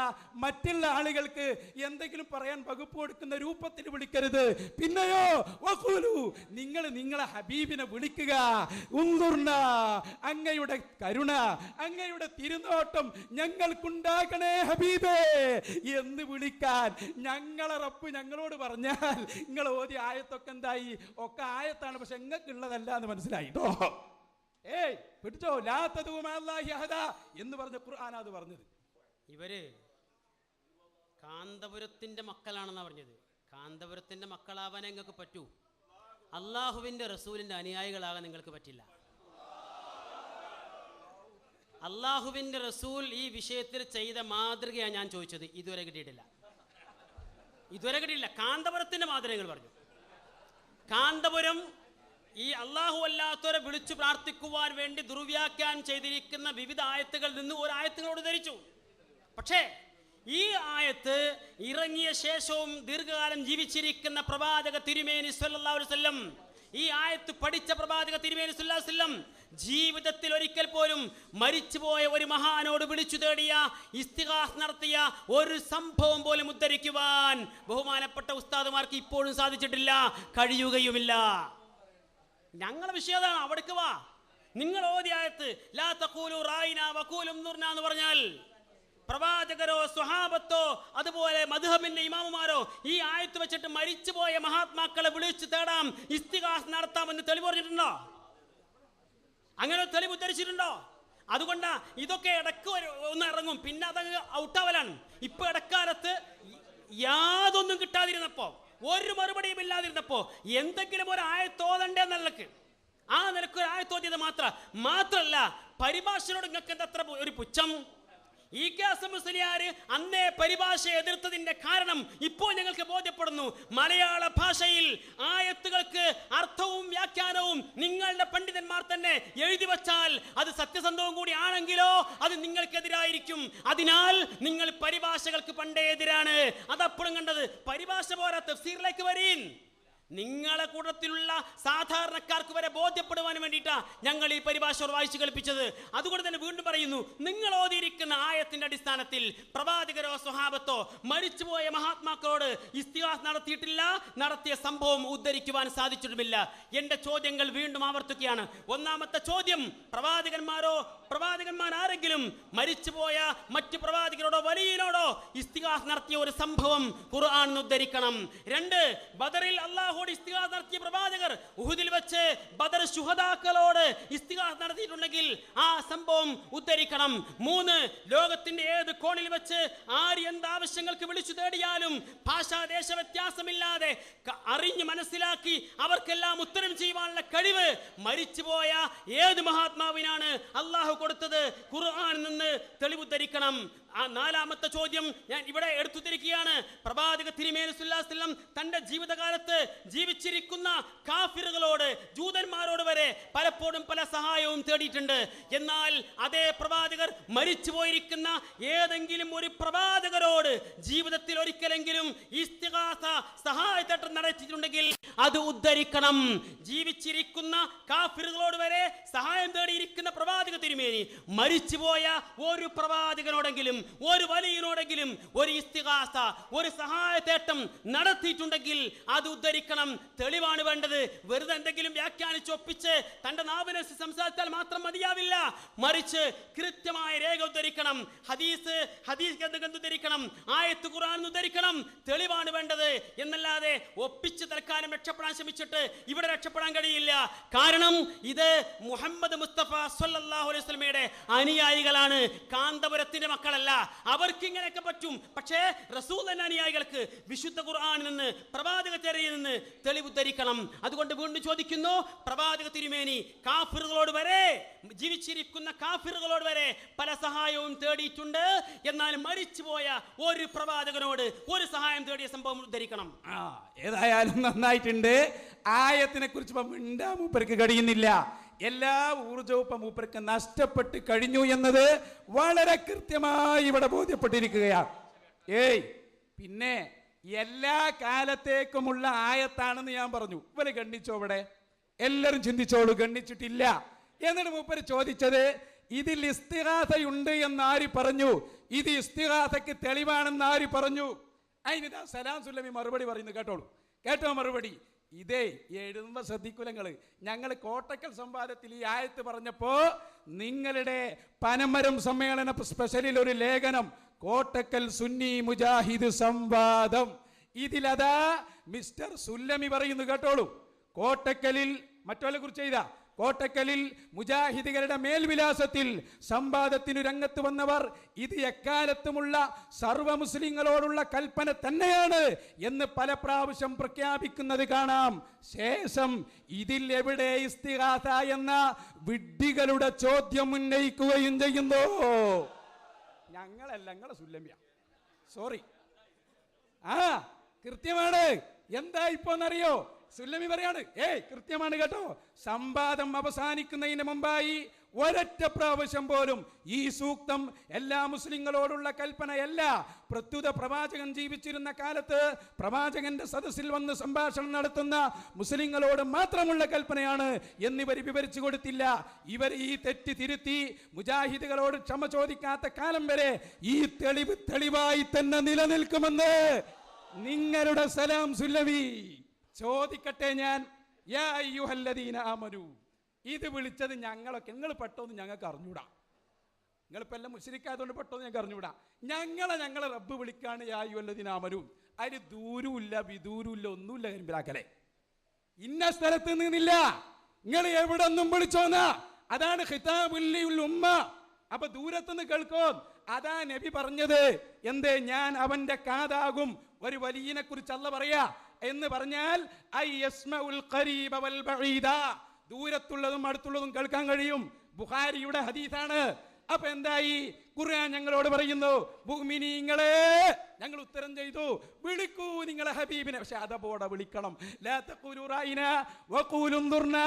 മറ്റുള്ള ആളുകൾക്ക് എന്തെങ്കിലും പറയാൻ വകുപ്പ് കൊടുക്കുന്ന രൂപത്തിൽ വിളിക്കരുത്. പിന്നെയോ വഖൂലു, നിങ്ങൾ നിങ്ങളെ ഹബീബിനെ വിളിക്കുക. ഉൻദുർന, അങ്ങയുടെ കരുണ, അങ്ങയുടെ തിരുനോട്ടം ഞങ്ങൾക്കുണ്ടാകണേ ഹബീബേ എന്ന് വിളിക്കാൻ ഞങ്ങളെ റബ്ബ് ഞങ്ങളോട് പറഞ്ഞാൽ, നിങ്ങൾ ഓതി ആയത്തൊക്കെ എന്തായി? ഒക്കെ ആയത്താണ്, പക്ഷെ എങ്ങൾക്കുള്ളതല്ല എന്ന് മനസ്സിലായിട്ടോ. പിടിച്ചോ, ലാ തദൂ മഅല്ലാഹി അഹദാ എന്ന് പറഞ്ഞ ഖുർആൻ അത് പറഞ്ഞത്. ഇവര് കാന്തപുരത്തിന്റെ മക്കളാണെന്നാ പറഞ്ഞത്. കാന്തപുരത്തിന്റെ മക്കളാവാൻ നിങ്ങൾക്ക് പറ്റൂ, അള്ളാഹുവിന്റെ റസൂലിന്റെ അനുയായികളാകാൻ നിങ്ങൾക്ക് പറ്റില്ല. അള്ളാഹുവിന്റെ റസൂൽ ഈ വിഷയത്തിൽ ചെയ്ത മാതൃകയാണ് ഞാൻ ചോദിച്ചത്. ഇതുവരെ കിട്ടിയിട്ടില്ല. കാന്തപുരത്തിന്റെ മാതൃകകൾ പറഞ്ഞു. കാന്തപുരം ഈ അള്ളാഹു അല്ലാത്തവരെ വിളിച്ചു പ്രാർത്ഥിക്കുവാൻ വേണ്ടി ദുർവ്യാഖ്യാനം ചെയ്തിരിക്കുന്ന വിവിധ ആയത്തുകളിൽ നിന്ന് ഒരു ആയത്തുകളോട് ധരിച്ചു. പക്ഷേ ഈ ആയത്ത് ഇറങ്ങിയ ശേഷവും ദീർഘകാലം ജീവിച്ചിരിക്കുന്ന പ്രവാചക തിരുമേനി സല്ലല്ലാഹു അലൈഹി വസല്ലം, ഈ ആയത്ത് പഠിച്ച പ്രവാചക തിരുമേനി സല്ലല്ലാഹു അലൈഹി വസല്ലം ജീവിതത്തിൽ ഒരിക്കൽ പോലും മരിച്ചുപോയ ഒരു മഹാനോട് വിളിച്ചു തേടിയ, ഇസ്തിഗാസ് നടത്തിയ ഒരു സംഭവം പോലും ഉദ്ധരിക്കുവാൻ ബഹുമാനപ്പെട്ട ഉസ്താദുമാർക്ക് ഇപ്പോഴും സാധിച്ചിട്ടില്ല, കഴിയുകയുമില്ല. ഞങ്ങളെ വിഷയം അതാണ്. അവിടേക്ക് വാ. നിങ്ങൾ ഓതിയ ആയത്ത് ലാ തഖൂലു റായിന വഖൂലു ഉൻദുർന എന്ന് പറഞ്ഞാൽ പ്രവാചകരോ സ്വഹാബത്തോ അതുപോലെ മദ്ഹബിന്റെ ഇമാമുമാരോ ഈ ആയത്ത് വെച്ചിട്ട് മരിച്ചുപോയ മഹാത്മാക്കളെ വിളിച്ചു തേടാം, ഇസ്തിഗാസ് നടത്താമെന്ന് തെളിവ് പറഞ്ഞിട്ടുണ്ടോ? അങ്ങനെ തെളിവ് ഉദ്ധരിച്ചിട്ടുണ്ടോ? അതുകൊണ്ടാ ഇതൊക്കെ ഇടക്ക് ഒന്ന് ഇറങ്ങും, പിന്നെ അതങ്ങ് ഔട്ടാവലാണ്. ഇപ്പൊ ഇടക്കാലത്ത് യാതൊന്നും കിട്ടാതിരുന്നപ്പോ, ഒരു മറുപടിയും ഇല്ലാതിരുന്നപ്പോ എന്തെങ്കിലും ഒരു ആയത്തോതണ്ടേ നിലക്ക്, ആ നിലക്ക് ഒരു ആയത്തോതിയത് മാത്രമല്ല പരിഭാഷയോട് നിങ്ങൾക്ക് എന്തത്ര ഒരു പുച്ഛം. ഈ മുസ്ലിയാർ അന്നേ പരിഭാഷ എതിർത്തതിന്റെ കാരണം ഇപ്പോൾ ഞങ്ങൾക്ക് ബോധ്യപ്പെടുന്നു. മലയാള ഭാഷയിൽ ആയത്തുകൾക്ക് അർത്ഥവും വ്യാഖ്യാനവും നിങ്ങളുടെ പണ്ഡിതന്മാർ തന്നെ എഴുതി വച്ചാൽ അത് സത്യസന്ധവും കൂടി ആണെങ്കിലോ അത് നിങ്ങൾക്കെതിരായിരിക്കും. അതിനാൽ നിങ്ങൾ പരിഭാഷകൾക്ക് പണ്ടേ എതിരാണ്. അതപ്പോഴും കണ്ടത്. പരിഭാഷ പോരാ, തഫ്സീറിലേക്ക് വരീൻ. നിങ്ങളെ കൂട്ടത്തിലുള്ള സാധാരണക്കാർക്ക് വരെ ബോധ്യപ്പെടുവാൻ വേണ്ടിയിട്ടാണ് ഞങ്ങൾ ഈ പരിഭാഷ വായിച്ചു കേൾപ്പിച്ചത്. അതുകൊണ്ട് തന്നെ വീണ്ടും പറയുന്നു, നിങ്ങൾ ഓതിയിരിക്കുന്ന ആയത്തിന്റെ അടിസ്ഥാനത്തിൽ പ്രവാചകരോ സ്വഹാബത്തോ മരിച്ചുപോയ മഹാത്മാക്കളോട് ഇസ്തിഗാസ് നടത്തിയിട്ടില്ല, നടത്തിയ സംഭവം ഉദ്ധരിക്കുവാൻ സാധിച്ചിട്ടുമില്ല. എന്റെ ചോദ്യങ്ങൾ വീണ്ടും ആവർത്തിക്കുകയാണ്. ഒന്നാമത്തെ ചോദ്യം, പ്രവാചകന്മാരാരെങ്കിലും മരിച്ചുപോയ മറ്റ് പ്രവാചകരോടോ വലിയനോടോ ഇസ്തിഗാസ് നടത്തിയ ഒരു സംഭവം ഖുർആൻ ഉദ്ധരിക്കണം. 2, ബദറിൽ അല്ലാഹു ഇസ്തിഗാസ് നടത്തിയ പ്രവാചകർ ഉഹുദിൽ വെച്ച് ബദർ ശുഹദാക്കളോട് ഇസ്തിഗാസ് നടത്തിയിട്ടുണ്ടെങ്കിൽ ആ സംഭവം ഉദ്ധരിക്കണം. 3, ലോകത്തിന്റെ ഏത് കോണിൽ വെച്ച് ആര് എന്ത് ആവശ്യങ്ങൾക്ക് വിളിച്ചു തേടിയാലും ഭാഷാദേശ വ്യത്യാസമില്ലാതെ അറിഞ്ഞ് മനസ്സിലാക്കി അവർക്കെല്ലാം ഉത്തരം ചെയ്യുവാനുള്ള കഴിവ് മരിച്ചുപോയ ഏത് മഹാത്മാവിനാണ് അള്ളാഹു കൊടുത്തത്? ഖുർആനിൽ നിന്ന് തെളിവുദ്ധരിക്കണം. ആ നാലാമത്തെ ചോദ്യം ഞാൻ ഇവിടെ എടുത്തുതിരിക്കുകയാണ്. പ്രവാചക തിരുമേനി സല്ലല്ലാഹു അലൈഹി വസല്ലം തന്റെ ജീവിതകാലത്ത് ജീവിച്ചിരിക്കുന്ന കാഫിറുകളോട്, ജൂതന്മാരോട് വരെ പലപ്പോഴും പല സഹായവും തേടിയിട്ടുണ്ട്. എന്നാൽ അതേ പ്രവാചകർ മരിച്ചു പോയിരിക്കുന്ന ഏതെങ്കിലും ഒരു പ്രവാചകരോട് ജീവിതത്തിൽ ഒരിക്കലെങ്കിലും ഇസ്തിഗാസ സഹായത്തേട്ടം നടത്തിയിട്ടുണ്ടെങ്കിൽ അത് ഉദ്ധരിക്കണം. ജീവിച്ചിരിക്കുന്ന കാഫിറുകളോട് വരെ സഹായം തേടിയിരിക്കുന്ന പ്രവാചക തിരുമേനി മരിച്ചുപോയ ഒരു പ്രവാചകനോടെങ്കിലും, ഒരു വലിയനോടെങ്കിലും ഒരു ഇസ്തിഗാസ, ഒരു സഹായത്തേട്ടം നടത്തിയിട്ടുണ്ടെങ്കിൽ അത് ഉദ്ധരിക്കണം. തെളിവാണ് വേണ്ടത്. വെറുതെ എന്തെങ്കിലും വ്യാഖ്യാനിച്ച് ഒപ്പിച്ച് തന്റെ നാവിനെ സംസാരിച്ചാൽ മാത്രം മതിയാവില്ല. മറിച്ച് കൃത്യമായ രേഖ ഉദ്ധരിക്കണം. ഹദീസ് ഉദ്ധരിക്കണം, ആയത്ത് ഖുർആൻ ഉദ്ധരിക്കണം. തെളിവാണ് വേണ്ടത്. എന്നല്ലാതെ ഒപ്പിച്ച് തൽക്കാലം രക്ഷപ്പെടാൻ ശ്രമിച്ചിട്ട് ഇവിടെ രക്ഷപ്പെടാൻ കഴിയില്ല. കാരണം ഇത് മുഹമ്മദ് മുസ്തഫ സല്ലല്ലാഹു അലൈഹി വസല്ലമയുടെ അനുയായികളാണ്, കാന്തപുരത്തിന്റെ മക്കളല്ല. അവർക്ക് ഇങ്ങനെയൊക്കെ പറ്റും. പക്ഷേ റസൂലിന്റെ അനുയായികൾക്ക് വിശുദ്ധ ഖുർആനിൽ നിന്ന്, പ്രവാചക ചര്യയിൽ നിന്ന് തെളിവുദ്ധരിക്കണം. അതുകൊണ്ട് വീണ്ടും ചോദിക്കുന്നു, പ്രവാചക തിരുമേനി കാഫിറുകളോട് വരെ, ജീവിച്ചിരിക്കുന്ന കാഫിറുകളോട് വരെ പല സഹായവും തേടിയിട്ടുണ്ട്. എന്നാൽ മരിച്ചുപോയ ഒരു പ്രവാചകനോട് ഒരു സഹായം തേടിയ സംഭവം ഉദ്ധരിക്കണം. ഏതായാലും നന്നായിട്ടുണ്ട്. ആയത്തിനെ കുറിച്ച് മിണ്ടാ മൂപ്പർക്ക് കഴിയുന്നില്ല. എല്ലാ ഊർജവും ഇപ്പം മൂപ്പർക്ക് നഷ്ടപ്പെട്ട് കഴിഞ്ഞു എന്നത് വളരെ കൃത്യമായി ഇവിടെ ബോധ്യപ്പെട്ടിരിക്കുകയാണ്. പിന്നെ എല്ലാ കാലത്തേക്കുമുള്ള ആയത്താണെന്ന് ഞാൻ പറഞ്ഞു. ഇവര് ഗണ്ണിച്ചോ? ഇവിടെ എല്ലാവരും ചിന്തിച്ചോളൂ. ഗണ്ണിച്ചിട്ടില്ല. എന്നിട്ട് മൂപ്പര് ചോദിച്ചത്, ഇതിൽ ഇസ്തിഗാസയുണ്ട് എന്നാര് പറഞ്ഞു? ഇത് ഇസ്തിഗാസയ്ക്ക് തെളിവാണെന്ന് ആര് പറഞ്ഞു? അതിന് സലാം സുല്ലമി മറുപടി പറയുന്നു. കേട്ടോ മറുപടി. ഇതേ എഴുതുമ്പോ ശ്രദ്ധിക്കുലങ്ങള്. ഞങ്ങൾ കോട്ടക്കൽ സംവാദത്തിൽ ഈ ആയത്ത് പറഞ്ഞപ്പോ നിങ്ങളുടെ പനമരം സമ്മേളന സ്പെഷ്യലിൽ ഒരു ലേഖനം, കോട്ടക്കൽ സുന്നി മുജാഹിദ് സംവാദം, ഇതിലതാ മിസ്റ്റർ സുല്ലമി പറയുന്നു. കേട്ടോളൂ. കോട്ടക്കലിൽ മറ്റൊരെ കുറിച്ച് ചെയ്ത കോട്ടക്കലിൽ മുജാഹിദുകളുടെ മേൽവിലാസത്തിൽ സംവാദത്തിനു രംഗത്ത് വന്നവർ ഇത് എക്കാലത്തുമുള്ള സർവ്വ മുസ്ലിങ്ങളോടുള്ള കൽപ്പന തന്നെയാണ് എന്ന് പല പ്രാവശ്യം പ്രഖ്യാപിക്കുന്നത് കാണാം. ശേഷം ഇതിൽ എവിടെ ഇസ്തിഗാസ എന്ന വിഡ്ഢികളുടെ ചോദ്യം ഉന്നയിക്കുകയും ചെയ്യുന്നു. ഞങ്ങളല്ല, ഞങ്ങളെ സുല്ലമിയ. സോറി. കൃത്യമാണ്. എന്താ ഇപ്പോന്നറിയോ? സുല്ലമി പറയാണ്, കൃത്യമാണ് കേട്ടോ. സംവാദം അവസാനിക്കുന്നതിന് മുമ്പായി ഒരൊറ്റ പ്രാവശ്യം പോലും ഈ സൂക്തം എല്ലാ മുസ്ലിങ്ങളോടുള്ള കൽപ്പനയല്ല, പ്രത്യുത പ്രവാചകൻ ജീവിച്ചിരുന്ന കാലത്ത് പ്രവാചകന്റെ സദസ്സിൽ വന്ന് സംഭാഷണം നടത്തുന്ന മുസ്ലിങ്ങളോട് മാത്രമുള്ള കൽപ്പനയാണ് എന്നിവർ വിവരിച്ചു കൊടുത്തില്ല. ഇവർ ഈ തെറ്റ് തിരുത്തി മുജാഹിദുകളോട് ക്ഷമ ചോദിക്കാത്ത കാലം വരെ ഈ തെളിവ് തെളിവായി തന്നെ നിലനിൽക്കുമെന്ന് നിങ്ങളുടെ സലാം സുല്ലമി. ചോദിക്കട്ടെ ഞാൻ, യാ അയ്യുഹല്ലദീന ആമനു, ഇത് വിളിച്ചത് ഞങ്ങളൊക്കെ, നിങ്ങൾ പെട്ടോന്ന് ഞങ്ങൾക്ക് അറിഞ്ഞൂടാ. നിങ്ങളിപ്പോൾ എല്ലാം മുശ്രിക്കായതുകൊണ്ട് പെട്ടോന്ന് ഞങ്ങൾക്ക് അറിഞ്ഞൂടാ. ഞങ്ങളെ റബ്ബ് വിളിക്കാണ് യാ അയ്യുഹല്ലദീന ആമനു. അതിന് ദൂരമില്ല വിദൂരമില്ല ഒന്നുമില്ല. കരിമ്പിലാക്കലേ ഇന്ന സ്ഥലത്ത് നിന്നില്ല, നിങ്ങൾ എവിടെ നിന്നും വിളിച്ചോന്നാ. അതാണ് ഖിതാബുൽ ഉമ്മ. അപ്പൊ ദൂരത്തുനിന്ന് കേൾക്കോ. അതാ നബി പറഞ്ഞത്. എന്തേ? ഞാൻ അവന്റെ കാതാകും. ഒരു വലിയനെ കുറിച്ച് അല്ല പറയാ എന്ന് പറഞ്ഞാൽ ദൂരത്തുള്ളതും അടുത്തുള്ളതും കേൾക്കാൻ കഴിയും. ബുഖാരിയുടെ ഹദീസാണ്. അപ്പൊ എന്തായി? ഖുർആൻ ഞങ്ങളോട് പറയുന്നു, മുഅ്മിനീങ്ങളെ, ഞങ്ങൾ ഉത്തരം ചെയ്തു, വിളിക്കൂ നിങ്ങളെ ഹബീബിനെ. പക്ഷെ അതപോടെ വിളിക്കണം. ലാ തഖൂലു റഅയ്നാ വഖൂലു ഉൻദുർനാ.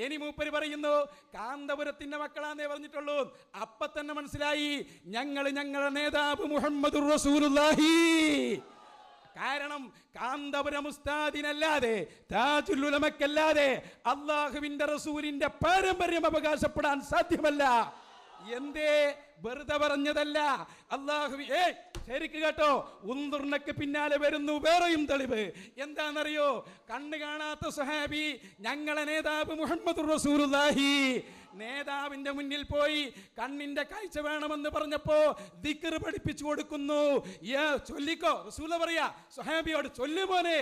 ഇനി മൂപ്പര് പറയുന്നു, കാന്തപുരത്തിന്റെ മക്കളാന്നേ പറഞ്ഞിട്ടുള്ളൂ. അപ്പൊ തന്നെ മനസ്സിലായി ഞങ്ങളുടെ നേതാവ് മുഹമ്മദുർ റസൂലുള്ളാഹി. കാരണം കാന്തപുരം ഉസ്താദിനല്ലാതെ, താജുൽ ഉലമക്കല്ലാതെ അള്ളാഹുവിന്റെ റസൂലിന്റെ പാരമ്പര്യം അവകാശപ്പെടാൻ സാധ്യമല്ല. എന്തേ? വെറുതെ പറഞ്ഞതല്ല. അള്ളാഹു ശരിക്ക് കേട്ടോ. ഉൻദുർനക്ക് പിന്നാലെ വരുന്നു വേറെയും തെളിവ്. എന്താണെന്നറിയോ? കണ്ണ് കാണാത്ത സ്വഹാബി ഞങ്ങളെ നേതാവ് മുഹമ്മദുർ റസൂലുള്ളാഹി നേതാവിന്റെ മുന്നിൽ പോയി കണ്ണിന്റെ കാഴ്ച വേണമെന്ന് പറഞ്ഞപ്പോ ദിക്ർ പഠിപ്പിച്ചു കൊടുക്കുന്നു. ചൊല്ലിക്കോ. റസൂല പറയാ സ്വഹാബിയോട്, ചൊല്ലുമോനെ,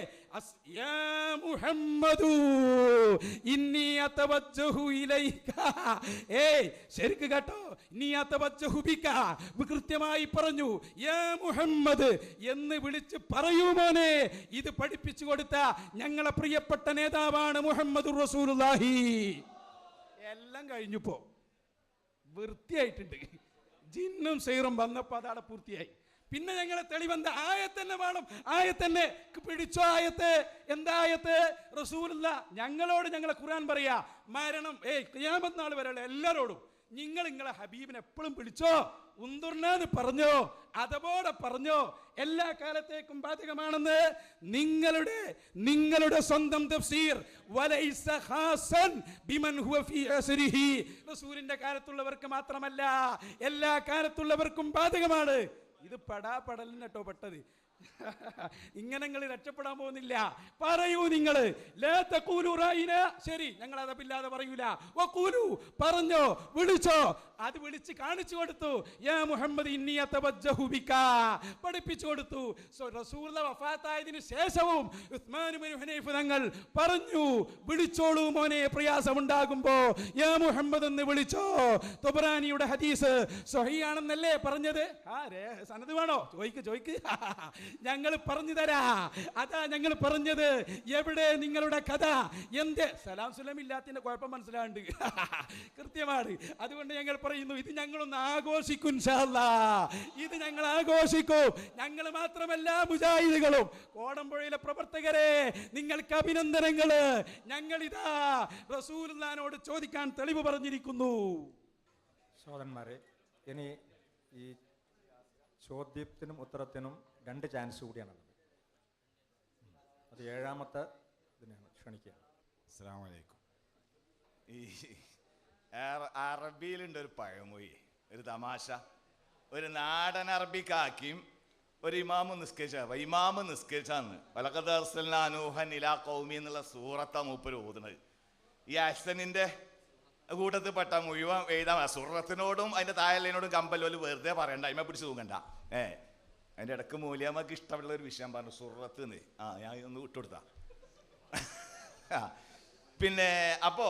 യാ മുഹമ്മദു ഇന്നി അതവജ്ജഹു ഇലൈക. ശരിക്ക് കേട്ടോ. ഇന്നി അതവജ്ജഹു ബിക. കൃത്യമായി പറഞ്ഞു. യാ മുഹമ്മദ് എന്ന് വിളിച്ച് പറയൂ മോനെ. ഇത് പഠിപ്പിച്ചു കൊടുത്ത ഞങ്ങളെ പ്രിയപ്പെട്ട നേതാവാണ് മുഹമ്മദുർ റസൂലുള്ളാഹി. എല്ലാം കഴിഞ്ഞപ്പോ വൃത്തിയായിട്ടുണ്ട്. ജിന്നും സൈറും വന്നപ്പോൾ അതവിടെ പൂർത്തിയായി. പിന്നെ ഞങ്ങളെ തെളിവെന്താ? ആയത്തന്നെ വേണം. ആയത്തന്നെ പിടിച്ചോ. ആയത്ത് എന്താ? ആയത്ത് റസൂലുള്ള ഞങ്ങളോട് ഞങ്ങളെ ഖുർആൻ പറയാ, മരണം ഖിയാമത്ത് നാൾ വരെയുള്ള എല്ലാവരോടും നിങ്ങളെ ഹബീബിനെ എപ്പോഴും പിടിച്ചോ, ഉന്തുർനാന്ന് പറഞ്ഞോ, അതപോടെ പറഞ്ഞോ, എല്ലാ കാലത്തേക്കും ബാധകമാണെന്ന്. നിങ്ങളുടെ സ്വന്തം തഫ്സീർ വലൈസ ഖാസൻ ബിമൻ ഹുവ ഫീ അസ്രിഹി, റസൂലിന്റെ കാലത്തുള്ളവർക്ക് മാത്രമല്ല എല്ലാ കാലത്തുള്ളവർക്കും ബാധകമാണ്. ഇത് പടാപടലിന് കേട്ടോ പെട്ടത്. ഇങ്ങനെ നിങ്ങൾ രക്ഷപ്പെടാൻ പോകുന്നില്ല. പറയൂ നിങ്ങൾ, ശരി ഞങ്ങൾ അതപ്പില്ലാതെ പറയൂല. വഖൂലു പറഞ്ഞോ, വിളിച്ചോ. അത് വിളിച്ച് കാണിച്ചു കൊടുത്തു. യാ മുഹമ്മദ് ഇന്നി അതവജ്ജഹു ബിക പഠിപ്പിച്ചു കൊടുത്തു. റസൂലുള്ളാഹി വഫാത്തായതിനു ശേഷവും ഉസ്മാൻ ഇബ്നു ഹുനൈഫ് തങ്ങൾ പറഞ്ഞു, വിളിച്ചോളൂ മോനെ, പ്രയാസമുണ്ടാകുമ്പോ യാ മുഹമ്മദ് എന്ന് വിളിച്ചോ. തൊബറാനിയുടെ ഹദീസ് സ്വഹീഹാണെന്നല്ലേ പറഞ്ഞത്? സനദ് വേണോ? ചോയ്ക്ക് ഞങ്ങൾ പറഞ്ഞു തരാ. അതാ ഞങ്ങൾ പറഞ്ഞത്. എവിടെ നിങ്ങളുടെ കഥ? എന്ത് സലാം സുലം ഇല്ലാത്തതിന്റെ കുഴപ്പം മനസ്സിലാണ്ട് കൃത്യമാണ്. അതുകൊണ്ട് ഞങ്ങൾ പറയുന്നു, ഇത് ഞങ്ങളൊന്ന് ആഘോഷിക്കും ഇൻഷാ അല്ലാഹ്. ഇത് ഞങ്ങൾ ആഘോഷിക്കും. ഞങ്ങൾ മാത്രമല്ല, മുജാഹിദുകളും കോടമ്പുഴയിലെ പ്രവർത്തകരെ നിങ്ങൾക്ക് അഭിനന്ദനങ്ങള്. ഞങ്ങളിതാ റസൂലുള്ളാഹിനോട് ചോദിക്കാൻ തെളിവ് പറഞ്ഞിരിക്കുന്നു. സഹോദരന്മാരെ, ഇനി ഈ ചോദ്യത്തിനും ഉത്തരത്തിനും 2 ചാൻസ് കൂടിയാണുള്ളത്. അത് 7ാമത്തെ ഇതിനാണ് ക്ഷണിക്കുകയാണ്. അസ്സലാമു അലൈക്കും. ഈ അറബിയിലുണ്ട് ഒരു പഴമൊഴി, ഒരു തമാശ. ഒരു നാടൻ അറബിക്കാക്കിയും ഒരു ഇമാമ് നിസ്കരിച്ചാന്ന് വലഖദ് അർസൽനാ നൂഹൻ ഇലാ ഖൗമി എന്നുള്ള സൂറത്താ മൂപ്പര് ഓതുന്നത്. ഈ അഹ്സനിന്റെ കൂട്ടത്തിൽ പെട്ട മുഴുവൻ എഴുതാൻ സൂറത്തിനോടും അതിന്റെ താഴെയോടും കമ്പല്ലോല് വെറുതെ പറയണ്ട, അതിമ പിടിച്ച് തൂങ്ങണ്ട. അതിന്റെ ഇടക്ക് മൂല്യമ്മക്ക് ഇഷ്ടമുള്ള ഒരു വിഷയം പറഞ്ഞു, സുറത്ത് എന്ന്. ഞാൻ ഒന്ന് വിട്ടുകൊടുത്താ. പിന്നെ അപ്പോ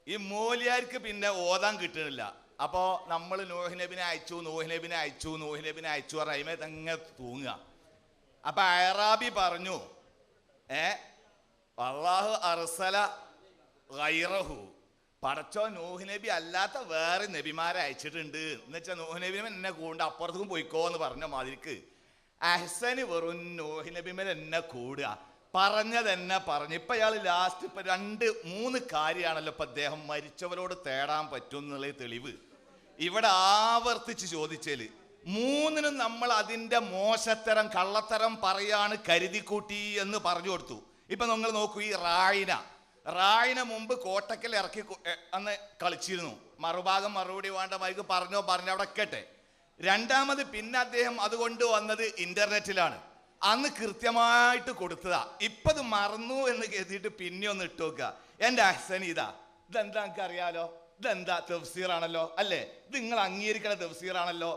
ഈ മൂല്യാർക്ക് പിന്നെ ഓതാൻ കിട്ടണില്ല. അപ്പോ നമ്മൾ നൂഹ് നബിനെ അയച്ചു പറഞ്ഞ അതിമേ തന്നെ തൂങ്ങുക. അപ്പൊ അയറാബി പറഞ്ഞു, അല്ലാഹു അർസല ഗൈറഹു, പടച്ചോ നൂഹ് നബി അല്ലാത്ത വേറെ നബിമാരെ അയച്ചിട്ടുണ്ട്. എന്ന് വെച്ചാൽ നൂഹ് നബിനെ എന്നെ കൂണ്ട അപ്പുറത്തേക്കും പോയിക്കോ എന്ന് പറഞ്ഞ മാതിരിക്ക് അഹ്സന് വെറും നൂഹ് നബിമേൽ എന്നെ കൂടുക. പറഞ്ഞതെന്നെ പറഞ്ഞു. ഇപ്പൊ ഇയാൾ ലാസ്റ്റ് ഇപ്പൊ 2-3 കാര്യമാണല്ലോ ഇപ്പൊ അദ്ദേഹം മരിച്ചവരോട് തേടാൻ പറ്റും എന്നുള്ള തെളിവ് ഇവിടെ ആവർത്തിച്ച് ചോദിച്ചേല് 3നും നമ്മൾ അതിന്റെ മോശത്തരം കള്ളത്തരം പറയാണ് കരുതിക്കൂട്ടി എന്ന് പറഞ്ഞു കൊടുത്തു. ഇപ്പൊ നിങ്ങൾ നോക്കൂ, ഈ റായിന മുമ്പ് കോട്ടക്കൽ ഇറക്കി അന്ന് കളിച്ചിരുന്നു. മറുഭാഗം മറുപടി വേണ്ട മൈക്ക് പറഞ്ഞോ അവിടെ കേട്ടെ. 2ാമത് പിന്നെ അദ്ദേഹം അതുകൊണ്ട് വന്നത് ഇന്റർനെറ്റിലാണ്. അന്ന് കൃത്യമായിട്ട് കൊടുത്തതാ. ഇപ്പത് മറന്നു എന്ന് കരുതിയിട്ട് പിന്നെ ഒന്ന് ഇട്ട് നോക്കുക. എന്റെ അഹ്സൻ ഇതെന്താ എനിക്ക് അറിയാലോ, ഇതെന്താ തഫ്സീറാണല്ലോ അല്ലേ, ഇത് നിങ്ങൾ അംഗീകരിക്കണ തഫ്സീറാണല്ലോ.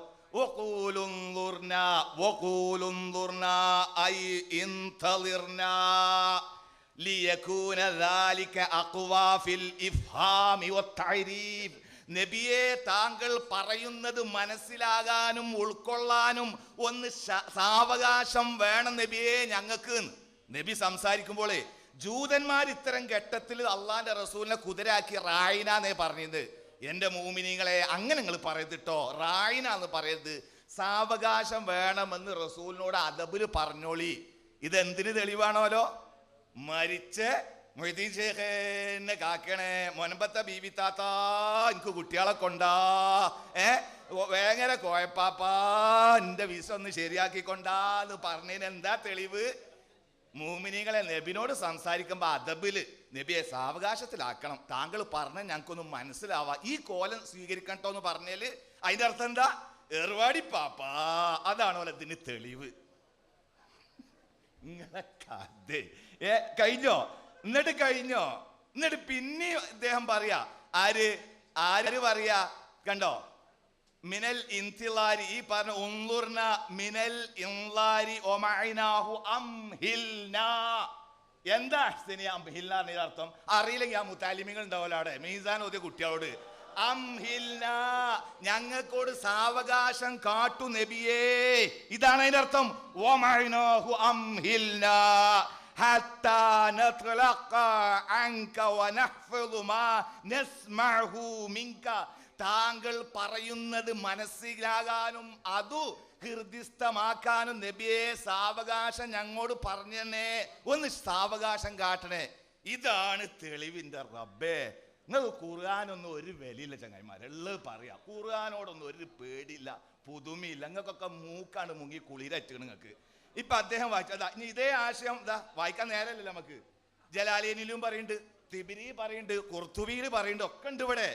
നബിയെ താങ്കൾ പറയുന്നത് മനസ്സിലാകാനും ഉൾക്കൊള്ളാനും ഒന്ന് സാവകാശം വേണം നബിയെ ഞങ്ങൾക്ക്. നബി സംസാരിക്കുമ്പോളേ ജൂതന്മാർ ഇത്തരം ഘട്ടത്തിൽ അള്ളാന്റെ റസൂലിനെ കുതിരാക്കി റായിനാന്നേ പറഞ്ഞത്. എന്റെ മൂമിനീങ്ങളെ അങ്ങനെ നിങ്ങൾ പറയത്തിട്ടോ, റായിനാന്ന് പറയരുത്, സാവകാശം വേണമെന്ന് റസൂലിനോട് അദബില് പറഞ്ഞോളി. ഇതെന്തിന് തെളിവാണോലോ? മരിച്ച മൊയ്തീൻ ഷേഖിനെ കാക്കണേ, മൊനമ്പത്തെ ബീവി താത്ത എനിക്ക് കുട്ടികളെ കൊണ്ടാ, വേങ്ങര കോയപ്പാപ്പാ എന്റെ വിസ ഒന്ന് ശരിയാക്കിക്കൊണ്ടാന്ന് പറഞ്ഞതിന് എന്താ തെളിവ്? മൂമിനീങ്ങളെ നബിനോട് സംസാരിക്കുമ്പോ അദബില് നബിയെ സാവകാശത്തിലാക്കണം, താങ്കൾ പറഞ്ഞ ഞങ്ങൾക്കൊന്ന് മനസ്സിലാവാ, ഈ കോലം സ്വീകരിക്കട്ടോ എന്ന് പറഞ്ഞാല് അതിന്റെ അർത്ഥം എന്താ? ഏർവാടി പാപ്പാ, അതാണോ ഇതിന് തെളിവ്? ഇങ്ങനെ കഥ കഴിഞ്ഞോ? എന്നിട്ട് പിന്നെ ഇദ്ദേഹം പറയാ, ആര് പറയാ കണ്ടോ, മിനൽ ഇൻതിലാരി, ഈ പറഞ്ഞ ഉൻളുർന മിനൽ ഇൻലാരി ഒമഅനാഹു അംഹിൽനാ. എന്താ അംഹിൽനാ എന്ന അർത്ഥം അറിയില്ലെങ്കിൽ ആ മുത്താലിമികൾ ഉണ്ടാവല്ലോ അവിടെ മീസാൻ ഓതിയ കുട്ടികളോട്, അംഹിൽനാ ഞങ്ങൾക്കോട് സാവകാശം കാട്ടു നബിയേ, ഇതാണ് അതിന്റെ അർത്ഥം. ഒമഅനാഹു അംഹിൽനാ حتى نتلقى عنك ونحفظ ما نسمعه منك. താങ്കൾ പറയുന്നത് മനസ്സിലാകാനും അതു ഹൃദിസ്ഥമാക്കാനും നബിയെ സാവകാശം ഞങ്ങളോട് പറഞ്ഞേ, ഒന്ന് സാവകാശം കാട്ടണേ. ഇതാണ് തെളിവിന്റെ റബ്ബേ. നിങ്ങൾ ഖുർആനൊന്നും ഒരു വിലയില്ല ചങ്ങായിമാരുള്ളത് പറയാം. ഖുർആനോടൊന്നും ഒരു പേടിയില്ല, പുതുമയില്ല. നിങ്ങൾക്കൊക്കെ മൂക്കാണ് മുങ്ങി കുളിരറ്റുക. നിങ്ങൾക്ക് ഇപ്പൊ അദ്ദേഹം വായിച്ചതാ. ഇനി ഇതേ ആശയം ഇതാ വായിക്കാൻ നേരമല്ലല്ലോ നമുക്ക്. ജലാലിയനിലും പറയുന്നുണ്ട്, തിബിരി പറയുന്നുണ്ട്, ഖുർത്തുബിയിൽ പറയുന്നുണ്ട്, ഒക്കെ ഉണ്ട് ഇവിടെ.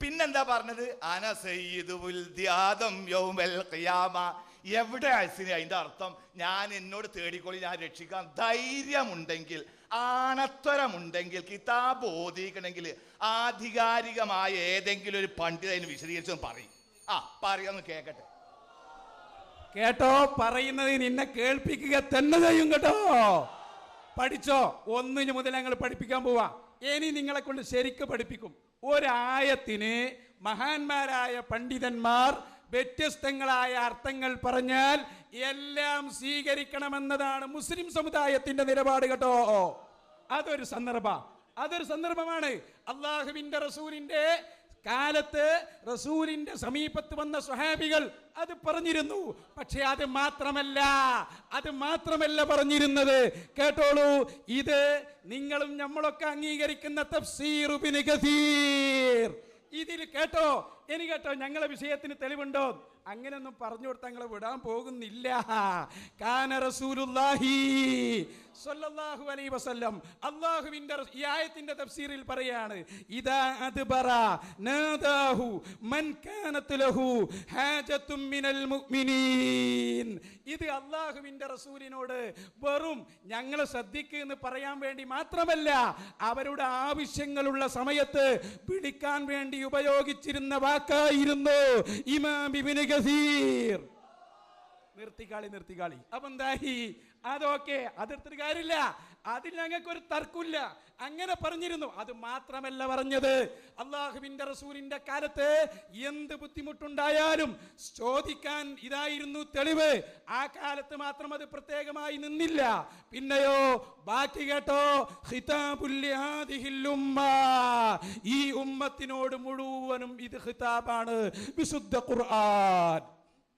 പിന്നെന്താ പറഞ്ഞത്? അന സയ്യിദു വൽദി ആദം യൗമൽ ഖിയാമ. എവിടെ അതിന്റെ അർത്ഥം? ഞാൻ എന്നോട് തേടിക്കോളി, ഞാൻ രക്ഷിക്കാൻ. ധൈര്യമുണ്ടെങ്കിൽ, ആണത്വരമുണ്ടെങ്കിൽ, കിതാബ് ഓതിക്കണമെങ്കിൽ ആധികാരികമായ ഏതെങ്കിലും ഒരു പണ്ഡിതന് വിശദീകരിച്ചൊന്ന് പറയും. പറയാന്ന് കേക്കട്ടെ. കേട്ടോ, പറയുന്നത് നിന്നെ കേൾപ്പിക്കുക തന്നെ ചെയ്യും കേട്ടോ. പഠിച്ചോ. 1 മുതൽ ഞങ്ങൾ പഠിപ്പിക്കാൻ പോവാ. ഇനി നിങ്ങളെ കൊണ്ട് ശരിക്ക് പഠിപ്പിക്കും. ഒരായത്തിന് മഹാന്മാരായ പണ്ഡിതന്മാർ വ്യത്യസ്തങ്ങളായ അർത്ഥങ്ങൾ പറഞ്ഞാൽ എല്ലാം സ്വീകരിക്കണമെന്നതാണ് മുസ്ലിം സമുദായത്തിന്റെ നിലപാട് കേട്ടോ. അതൊരു സന്ദർഭമാണ്. അള്ളാഹുവിന്റെ റസൂലിന്റെ കാലത്ത് റസൂലിന്റെ സമീപത്ത് വന്ന സ്വഹാബികൾ അത് പറഞ്ഞിരുന്നു. പക്ഷെ അത് മാത്രമല്ല പറഞ്ഞിരുന്നത്. കേട്ടോളൂ, ഇത് നിങ്ങളും നമ്മളൊക്കെ അംഗീകരിക്കുന്ന തഫ്സീർ ഇബ്നു കസീർ. ഇതിൽ കേട്ടോ, ഞങ്ങളെ വിഷയത്തിന് തെളിവുണ്ടോ? അങ്ങനെയൊന്നും പറഞ്ഞു കൊടുത്താൽ ഞങ്ങളെ വിടാൻ പോകുന്നില്ല. കാന റസൂലുള്ളാഹി സ്വല്ലല്ലാഹു അലൈഹി വസല്ലം, അല്ലാഹുവിന്റെ ഈ ആയത്തിന്റെ തഫ്സീറിൽ പറയാണ്, ഇദാ അദ്ബറ നാദാഹു മൻ കാനത് ലഹു ഹാജത്തും മിനൽ മുഅ്മിനീൻ. ഇത് അല്ലാഹുവിന്റെ റസൂലിനോട് വെറും ഞങ്ങൾ ശ്രദ്ധിക്കുക എന്ന് പറയാൻ വേണ്ടി മാത്രമല്ല, അവരുടെ ആവശ്യങ്ങളുള്ള സമയത്ത് വിളിക്കാൻ വേണ്ടി ഉപയോഗിച്ചിരുന്ന വാക്കായിരുന്നു ഇമാം ഇബ്നു കസീർ. നിർത്തിക്കാളി. അപ്പൊ എന്തായി? അതൊക്കെ അതെടുത്തിട്ട് കാര്യമില്ല, അതിൽ ഞങ്ങൾക്കൊരു തർക്കമില്ല. അങ്ങനെ പറഞ്ഞിരുന്നു. അത് മാത്രമല്ല പറഞ്ഞത്, അള്ളാഹുവിന്റെ റസൂലിന്റെ കാലത്ത് എന്ത് ബുദ്ധിമുട്ടുണ്ടായാലും ചോദിക്കാൻ ഇതായിരുന്നു തെളിവ്. ആ കാലത്ത് മാത്രം അത് പ്രത്യേകമായി നിന്നില്ല. പിന്നെയോ ബാക്കി കേട്ടോ, ഖിതാബുൽ ലിഹാദിഹിൽ ഉമ്മ, ഈ ഉമ്മത്തിനോട് മുഴുവനും ഇത് ഖിതാബാണ്, വിശുദ്ധ ഖുർആൻ.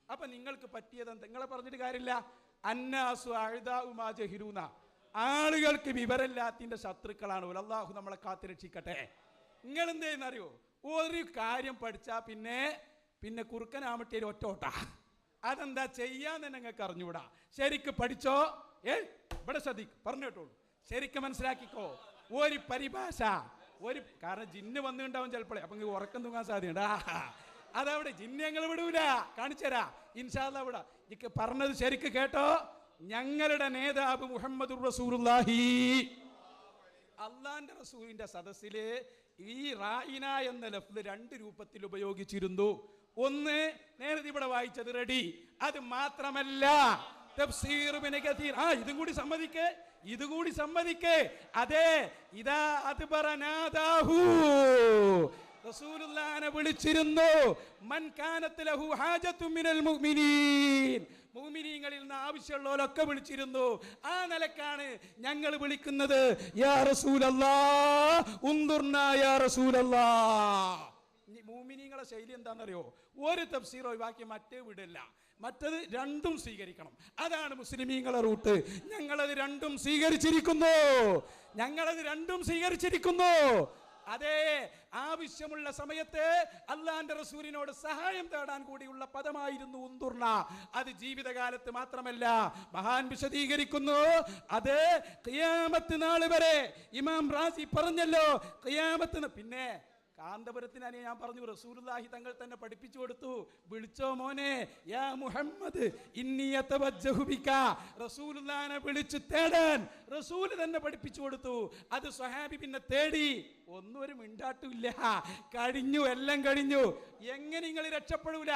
അപ്പൊ നിങ്ങൾക്ക് പറ്റിയതെന്ത്? നിങ്ങളെ പറഞ്ഞിട്ട് കാര്യമില്ല. അന്നാസു അഅദാഉ മാ ജഹിലൂന, ആളുകൾക്ക് വിവരമില്ലാത്തിന്റെ ശത്രുക്കളാണ്. അല്ലാഹു നമ്മളെ കാത്തുരക്ഷിക്കട്ടെ. നിങ്ങൾ എന്ത് ചെയ്യുന്നറിയോ? ഒരു കാര്യം പഠിച്ചാ പിന്നെ കുറുക്കനാമട്ടേൽ ഒറ്റോട്ടാ. അതെന്താ ചെയ്യാൻ തന്നെ നിങ്ങൾക്ക് അറിഞ്ഞൂടാ. ശരിക്ക് പഠിച്ചോ. ഇവിടെ ശ്രദ്ധിക്കും, പറഞ്ഞു കേട്ടോളൂ. ശരിക്കും മനസ്സിലാക്കിക്കോ. ഒരു പരിഭാഷ, കാരണം ജിന്ന് വന്നിട്ടുണ്ടാവും ചിലപ്പോഴേ. അപ്പൊ നിങ്ങൾക്ക് ഉറക്കം തൂങ്ങാൻ സാധ്യതയുണ്ടാ. അതവിടെ ജിന്ന് ഞങ്ങൾ വിടൂല, കാണിച്ചരാ ഇൻഷാ അല്ലാഹ്. ഇവിടെ എനിക്ക് പറഞ്ഞത് ശരിക്ക് കേട്ടോ. ഞങ്ങളുടെ നേതാവ് മുഹമ്മദുർ റസൂലുള്ളാഹി, അള്ളാന്റെ റസൂലിന്റെ സദസ്സില് ഈ റായിന എന്ന ലഫ്ദ് 2 രൂപത്തിൽ ഉപയോഗിച്ചിരുന്നു. ഒന്ന് നേരത്തെ ഇവിടെ വായിച്ചത് റെഡി. അത് മാത്രമല്ല തഫ്സീർ ഇബ്നു കസീർ, ഇതും കൂടി സമ്മതിക്കേ. അതെ, ഇദാ അദ്ബറ നാദാഹു, റസൂലുള്ളാഹിനെ വിളിച്ചിരുന്നു. മൻ കാനത് ലഹു ഹാജത്തും മിനൽ മുഅ്മിനീൻ, മുഅ്മിനീങ്ങളിൽ നിന്ന് ആവശ്യമുള്ളവരൊക്കെ വിളിച്ചിരുന്നു. ആ നിലക്കാണ് ഞങ്ങൾ വിളിക്കുന്നത്. യാ റസൂലല്ലാഹ് ഉൻദുർനാ യാ റസൂലല്ലാഹ്. മുഅ്മിനീങ്ങളെ ശൈലി എന്താണെന്നറിയോ? ഒരു തഫ്സീർ ഒഴിവാക്കി മറ്റേ വിടില്ല, മറ്റത് രണ്ടും സ്വീകരിക്കണം. അതാണ് മുസ്ലിമീങ്ങളെ റൂട്ട്. ഞങ്ങളത് രണ്ടും സ്വീകരിച്ചിരിക്കുന്നു. അതെ, ആവശ്യമുള്ള സമയത്ത് അള്ളാന്റെ റസൂലിനോട് സഹായം തേടാൻ കൂടിയുള്ള പദമായിരുന്നു ഉൻദുർന. അത് ജീവിതകാലത്ത് മാത്രമല്ല, മഹാൻ വിശദീകരിക്കുന്നു. അത് ഖിയാമത്ത് നാൾ വരെ. ഇമാം റാസി പറഞ്ഞല്ലോ ഖിയാമത്ത്. പിന്നെ കാന്തപുരത്തിന് ഞാൻ പറഞ്ഞു, റസൂലുള്ളാഹി തങ്ങൾ തന്നെ പഠിപ്പിച്ചു കൊടുത്തു. വിളിച്ചോ മോനെ, യാ മുഹമ്മദ് ഇന്നി അതവജ്ജഹു ബിക. റസൂലുള്ളാഹിനെ വിളിച്ചു തേടാൻ റസൂൽ തന്നെ പഠിപ്പിച്ചു കൊടുത്തു. അത് സ്വഹാബി പിന്നെ തേടി. ഒന്നും ഒരു മിണ്ടാട്ടില്ല. എല്ലാം കഴിഞ്ഞു. എങ്ങനെ നിങ്ങൾ രക്ഷപ്പെടൂല?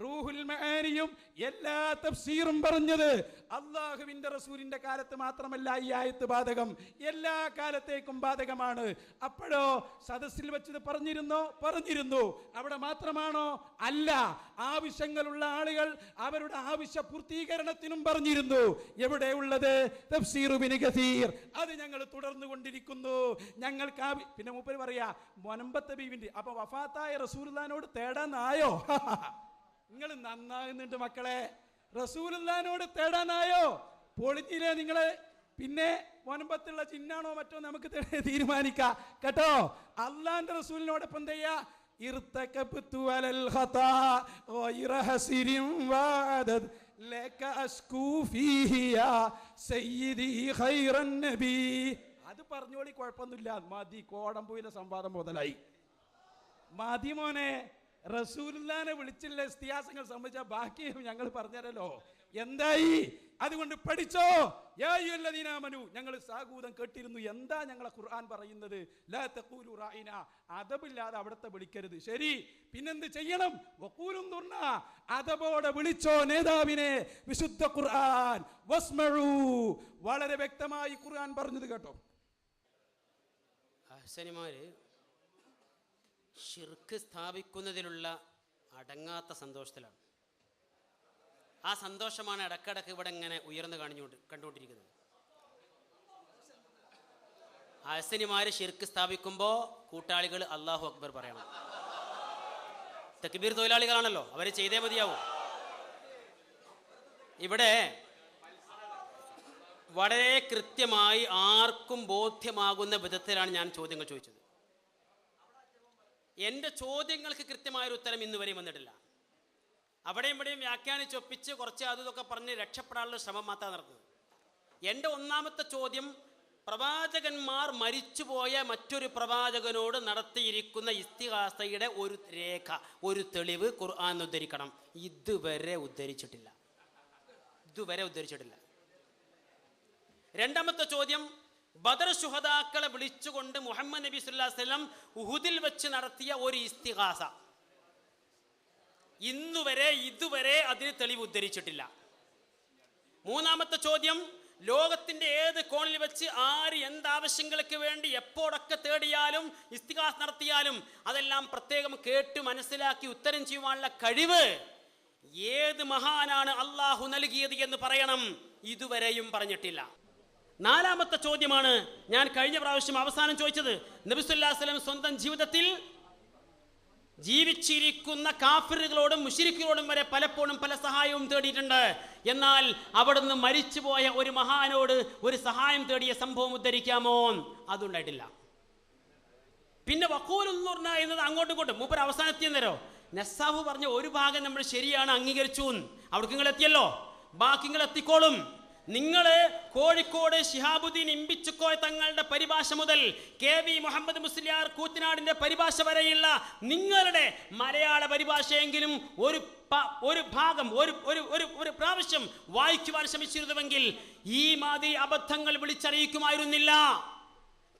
റൂഹുൽ മആനിയും എല്ലാ തഫ്സീറും പറഞ്ഞത് അള്ളാഹുവിന്റെ റസൂലിന്റെ കാലത്ത് മാത്രമല്ല ഈ ആയത്ത് ബാധകം, എല്ലാ കാലത്തേക്കും ബാധകമാണ്. അപ്പോഴോ സദസ്സിൽ വെച്ചത് പറഞ്ഞു പറഞ്ഞിരുന്നു. അവിടെ മാത്രമാണോ? അല്ല, ആവശ്യങ്ങളുള്ള ആളുകൾ അവരുടെ ആവശ്യ പൂർത്തീകരണത്തിനും പറഞ്ഞിരുന്നു. എവിടെയുള്ളത്? തഫ്സീർ ഇബ്നു കസീർ. അത് ഞങ്ങൾ തുടർന്നു കൊണ്ടിരിക്കുന്നു. ഞങ്ങൾക്ക് പിന്നെ മൂപ്പര് പറയാ മുനമ്പത്തെ ബീവിന്റെ അപ്പൊ വഫാത്തായ റസൂലുള്ളാഹിനോട് തേടാനായോ? നിങ്ങൾ നന്നാകുന്നുണ്ട് മക്കളെ. റസൂലുള്ളാഹിനോട് തേടാനായോ? പൊളിഞ്ഞില്ലേ നിങ്ങള്? പിന്നെ മുനമ്പത്തുള്ള ചിന്നാണോ മറ്റോ നമുക്ക് തീരുമാനിക്കാം കേട്ടോ. അള്ളാന്റെ റസൂലിനോടൊപ്പം എന്ത് ചെയ്യാ? അത് പറഞ്ഞോളി, കുഴപ്പമൊന്നുമില്ല. മതി, കോടമ്പൂയിലെ സംവാദം മുതലായി. മതി മോനെ. റസൂലുള്ളാഹിനെ വിളിച്ചില്ല ഇസ്തിഹാസങ്ങൾ സംബന്ധിച്ച ബാക്കി ഞങ്ങൾ പറഞ്ഞുതരല്ലോ. എന്തായി? അതുകൊണ്ട് പഠിച്ചോ. യാ അയ്യുഹല്ലദീന ആമനൂ, ഞങ്ങൾ സാഗൂതം കേട്ടിരുന്നു. എന്താ ഞങ്ങളെ ഖുർആൻ പറയുന്നത്? ലാ തഖൂലു റഅയ്ന, അദബില്ലാതെ അവിടത്തെ വിളിക്കരുത്. ശരി, പിന്നെന്ത് ചെയ്യണം? വഖൂലു ദുർന, അദബോടെ വിളിച്ചോ നേതാവിനെ. വിശുദ്ധ ഖുർആൻ വസ്മഉ, വളരെ വ്യക്തമായി ഖുർആൻ പറഞ്ഞത് കേട്ടോ. അഹ്സനിമാര് ശിർക്ക് സ്ഥാപിക്കുന്നതിലുള്ള അടങ്ങാത്ത സന്തോഷത്തിലാണ്. ആ സന്തോഷമാണ് ഇടക്കിടക്ക് ഇവിടെ ഇങ്ങനെ ഉയർന്നു കണ്ടുകൊണ്ടിരിക്കുന്നത്. അഹ്സനിമാര് ശിർക്ക് സ്ഥാപിക്കുമ്പോൾ കൂട്ടാളികൾ അല്ലാഹു അക്ബർ പറയണം. തക്ബീർ തൊഴിലാളികളാണല്ലോ, അവർ ചെയ്തേ മതിയാവും. ഇവിടെ വളരെ കൃത്യമായി ആർക്കും ബോധ്യമാകുന്ന വിധത്തിലാണ് ഞാൻ ചോദ്യങ്ങൾ ചോദിച്ചത്. എൻ്റെ ചോദ്യങ്ങൾക്ക് കൃത്യമായൊരു ഉത്തരം ഇന്ന് വരെയും വന്നിട്ടില്ല. അവിടെയും ഇവിടെയും വ്യാഖ്യാനിച്ചൊപ്പിച്ച് കുറച്ച് അതൊക്കെ പറഞ്ഞ് രക്ഷപ്പെടാനുള്ള ശ്രമം മാത്രമാണ് നടന്നത്. എൻ്റെ ഒന്നാമത്തെ ചോദ്യം, പ്രവാചകന്മാർ മരിച്ചുപോയ മറ്റൊരു പ്രവാചകനോട് നടത്തിയിരിക്കുന്ന ഇസ്തിഗാസയുടെ ഒരു രേഖ, ഒരു തെളിവ് ഖുർആൻ ഉദ്ധരിക്കണം. ഇതുവരെ ഉദ്ധരിച്ചിട്ടില്ല. രണ്ടാമത്തെ ചോദ്യം, ബദർ ശുഹദാക്കളെ വിളിച്ചുകൊണ്ട് മുഹമ്മദ് നബി സല്ലല്ലാഹു അലൈഹി വസല്ലം ഉഹുദിൽ വെച്ച് നടത്തിയ ഒരു ഇസ്തിഗാസ, ഇതുവരെ അതിന് തെളിവ് ഉദ്ധരിച്ചിട്ടില്ല. മൂന്നാമത്തെ ചോദ്യം, ലോകത്തിന്റെ ഏത് കോണിൽ വെച്ച് ആര് എന്താവശ്യങ്ങൾക്ക് വേണ്ടി എപ്പോഴൊക്കെ തേടിയാലും ഇസ്തിഗാസ നടത്തിയാലും അതെല്ലാം പ്രത്യേകം കേട്ട് മനസ്സിലാക്കി ഉത്തരം ചെയ്യുവാനുള്ള കഴിവ് ഏത് മഹാനാണ് അള്ളാഹു നൽകിയത് എന്ന് പറയണം. ഇതുവരെയും പറഞ്ഞിട്ടില്ല. നാലാമത്തെ ചോദ്യമാണ് ഞാൻ കഴിഞ്ഞ പ്രാവശ്യം അവസാനം ചോദിച്ചത്. നബി സല്ലല്ലാഹു അലൈഹി വസല്ലം സ്വന്തം ജീവിതത്തിൽ ജീവിച്ചിരിക്കുന്ന കാഫിറുകളോടും മുശ്രിക്കുകളോടും വരെ പലപ്പോഴും പല സഹായവും തേടിയിട്ടുണ്ട്. എന്നാൽ അവിടുന്ന് മരിച്ചുപോയ ഒരു മഹാനോട് ഒരു സഹായം തേടിയ സംഭവം ഉദ്ധരിക്കാമോ? അതുണ്ടായിട്ടില്ല. പിന്നെ വഖൂലുന്നൂർന എന്നത് അങ്ങോട്ടും ഇങ്ങോട്ടും മൂപ്പർ അവസാനത്തിയെന്നേരോ നസാഫ് പറഞ്ഞ ഒരു ഭാഗം നമ്മൾ ശരിയാണ്, അംഗീകരിച്ചു. അവിടേക്ക് നിങ്ങൾ എത്തിയല്ലോ, ബാക്കി നിങ്ങൾ എത്തിക്കോളും. നിങ്ങൾ കോഴിക്കോട് ശിഹാബുദ്ദീൻ ഇമ്പിച്ചുക്കോയ തങ്ങളുടെ പരിഭാഷ മുതൽ KV മുഹമ്മദ് മുസ്ലിയാർ കൂറ്റനാടിന്റെ പരിഭാഷ വരെയുള്ള നിങ്ങളുടെ മലയാള പരിഭാഷയെങ്കിലും ഒരു ഭാഗം ഒരു പ്രാവശ്യം വായിക്കുവാൻ ശ്രമിച്ചിരുന്നുവെങ്കിൽ ഈ മാതിരി അബദ്ധങ്ങൾ വിളിച്ചറിയിക്കുമായിരുന്നില്ല.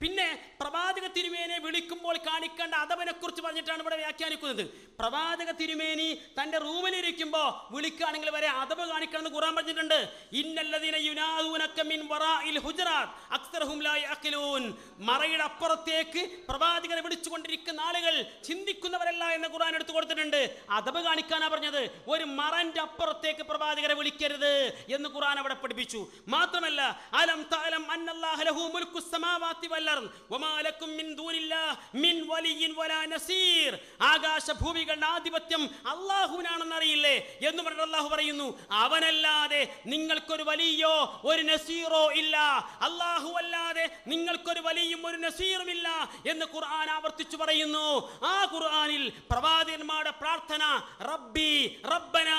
പിന്നെ പ്രവാചക തിരുമേനിയെ വിളിക്കുമ്പോൾ കാണിക്കേണ്ട അദബിനെ കുറിച്ച് പറഞ്ഞിട്ടാണ് ഇവിടെ വ്യാഖ്യാനിക്കുന്നത്. പ്രവാചക തിരുമേനി തന്റെ റൂമിലിരിക്കുമ്പോൾ വിളിക്കുകയാണെങ്കിൽ വരെ അദബ് കാണിക്കണമെന്ന് ഖുർആൻ പറഞ്ഞിട്ടുണ്ട്. ഇന്നല്ലദീന യുനാദൂനക മിൻ വറാഇൽ ഹുജറാത്ത് അക്സറഹും ലാ യഅഖിലൂൻ. മറയുടെ അപ്പുറത്തേക്ക് പ്രവാചകനെ വിളിച്ചുകൊണ്ടിരിക്കുന്ന ആളുകൾ ചിന്തിക്കുന്നവരല്ല എന്ന് ഖുർആൻ എടുത്തു കൊടുത്തിട്ടുണ്ട്. അദബ് കാണിക്കാനാണ് പറഞ്ഞത്. ഒരു മറന്റെ അപ്പുറത്തേക്ക് പ്രവാചകരെ വിളിക്കരുത് എന്ന് ഖുർആൻ അവിടെ പഠിപ്പിച്ചു. മാത്രമല്ല, അലം തഅലം അന്നല്ലാഹ ലഹു മുൽക്കുസ് സമാവാതി വൽ അർദ് വമാ ലക്കും മിൻ ദൂനില്ലാഹ് മിൻ വലിയ്യിൻ വലാ നസീർ. ആകാശഭൂമികളുടെ ആധിപത്യം അല്ലാഹുവിനാണെന്ന് അറിയില്ലേ എന്ന് പറഞ്ഞിട്ട് അല്ലാഹു പറയുന്നു, അവനല്ലാതെ നിങ്ങൾക്കൊരു വലിയോ ഒരു നസീറോ ഇല്ല. അല്ലാഹു അല്ലാതെ നിങ്ങൾക്കൊരു വലിയും ഒരു നസീറും ഇല്ല എന്ന് ഖുർആൻ ആവർത്തിച്ചു പറയുന്നു. ആ ഖുർആനിൽ പ്രവാചകന്മാരുടെ പ്രാർത്ഥന റബ്ബി റബ്ബന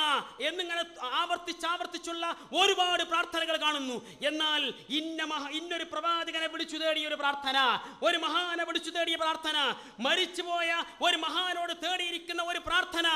എന്നിങ്ങനെ ആവർത്തിച്ചുള്ള ഒരുപാട് പ്രാർത്ഥനകൾ കാണുന്നു. എന്നാൽ ഇന്നൊരു പ്രവാചകനെ വിളിച്ചു തേടിയ ഒരു പ്രാർത്ഥന, ഒരു മഹാനെ വിളിച്ചു തേടിയ പ്രാർത്ഥന, മരിച്ചുപോയ ഒരു മഹാനോട് തേടിയിരിക്കുന്ന ഒരു പ്രാർത്ഥന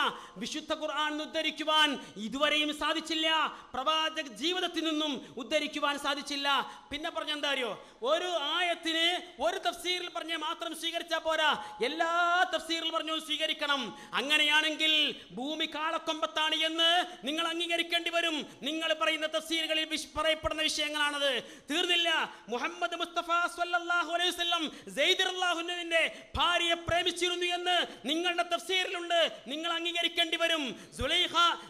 വിശുദ്ധ ഖുർആൻ ഉദ്ധരിക്കുവാൻ ഇതുവരെയും സാധിച്ചില്ല. പ്രവാചക ജീവിതത്തിൽ നിന്നും ഉദ്ധരിക്കുവാൻ സാധിച്ചില്ല. പിന്നെ പറഞ്ഞ എന്താ അറിയോ, ഒരു ആയത്തിന് ഒരു തഫ്സീറിൽ പറഞ്ഞ മാത്രം സ്വീകരിച്ചാൽ പോരാ, എല്ലാ തഫ്സീറിൽ പറഞ്ഞു സ്വീകരിക്കണം. അങ്ങനെയാണെങ്കിൽ ഭൂമി കാളക്കൊമ്പത്താണ് എന്ന് നിങ്ങൾ അംഗീകരിക്കേണ്ടി വരും. നിങ്ങൾ പറയുന്ന തഫ്സീറുകളിൽ പറയപ്പെടുന്ന വിഷയങ്ങളാണത്. തീർന്നില്ല. മുഹമ്മദ് മുസ്തഫ സ്വല്ലല്ലാഹു സല്ലല്ലാഹു അലൈഹി വസല്ലം സെയ്ദ് റളിയല്ലാഹു അൻഹുവിന്റെ ഭാര്യയെ പ്രേമിച്ചിരുന്നു എന്ന് നിങ്ങളുടെ തഫ്സീറിലുണ്ട്. നിങ്ങൾ അംഗീകരിക്കേണ്ടി വരും.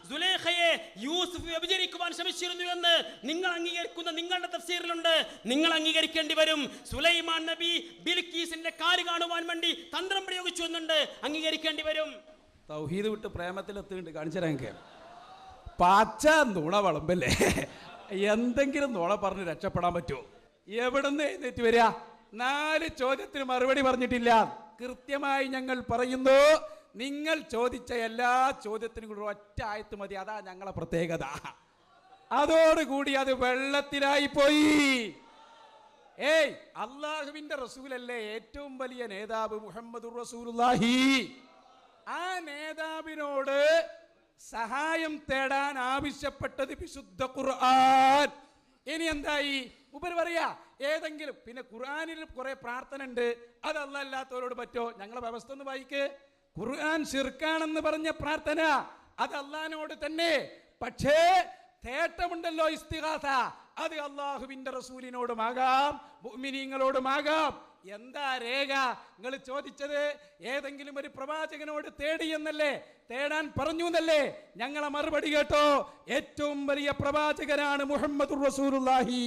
സുലൈഖയെ യൂസുഫ് വ്യഭിചരിക്കുവാൻ ശ്രമിച്ചിരുന്നു എന്ന് നിങ്ങൾ അംഗീകരിക്കുന്ന നിങ്ങളുടെ തഫ്സീറിലുണ്ട്. നിങ്ങൾ അംഗീകരിക്കേണ്ടി വരും. സുലൈമാൻ നബി ബിൽക്കീസിന്റെ കാല് കാണുവാൻ വേണ്ടി തന്ത്രം പ്രയോഗിച്ചു എന്നുണ്ട്. അംഗീകരിക്കേണ്ടി വരും. തൗഹീദ് വിട്ട് പ്രേമത്തിലെത്തിണ്ട് കാണിച്ചു പച്ച നുണ വളമ്പല്ലേ. എന്തെങ്കിലും നുണ പറഞ്ഞ് രക്ഷപ്പെടാൻ പറ്റുമോ? എവിടുന്ന് എഴുന്നേറ്റ് വരിക? 4 ചോദ്യത്തിന് മറുപടി പറഞ്ഞിട്ടില്ല. കൃത്യമായി ഞങ്ങൾ പറയുന്നു, നിങ്ങൾ ചോദിച്ച എല്ലാ ചോദ്യത്തിനും കൂടി ഒറ്റ ആയത്ത് മതി. അതാ ഞങ്ങളെ പ്രത്യേകത. അതോടുകൂടി അത് വെള്ളത്തിലായി പോയി. അള്ളാഹുവിന്റെ റസൂലല്ലേ ഏറ്റവും വലിയ നേതാവ് മുഹമ്മദുർ റസൂലുള്ളാഹി. ആ നേതാവിനോട് സഹായം തേടാൻ ആവശ്യപ്പെട്ടത് വിശുദ്ധ ഖുർആൻ. ഇനി എന്തായി? ഉപരി പറയാ ഏതെങ്കിലും പിന്നെ ഖുർആനിൽ കുറെ പ്രാർത്ഥന ഉണ്ട്, അത് അല്ലാത്തവരോട് പറ്റോ? ഞങ്ങളെ വ്യവസ്ഥ ഒന്ന് വായിക്ക്. ഖുർആൻ ശിർക്കാണെന്ന് പറഞ്ഞ പ്രാർത്ഥന അത് അള്ളാഹിനോട് തന്നെ. പക്ഷേ തേട്ടമുണ്ടല്ലോ ഇസ്തിഗാസ, അത് അള്ളാഹുവിന്റെ റസൂലിനോടുമാകാം മുഅ്മിനീങ്ങളോടുമാകാം. എന്താ രേഖ? നിങ്ങൾ ചോദിച്ചത് ഏതെങ്കിലും ഒരു പ്രവാചകനോട് തേടി എന്നല്ലേ, തേടാൻ പറഞ്ഞു എന്നല്ലേ? ഞങ്ങളെ മറുപടി കേട്ടോ. ഏറ്റവും വലിയ പ്രവാചകനാണ് മുഹമ്മദുർ റസൂലുള്ളാഹി.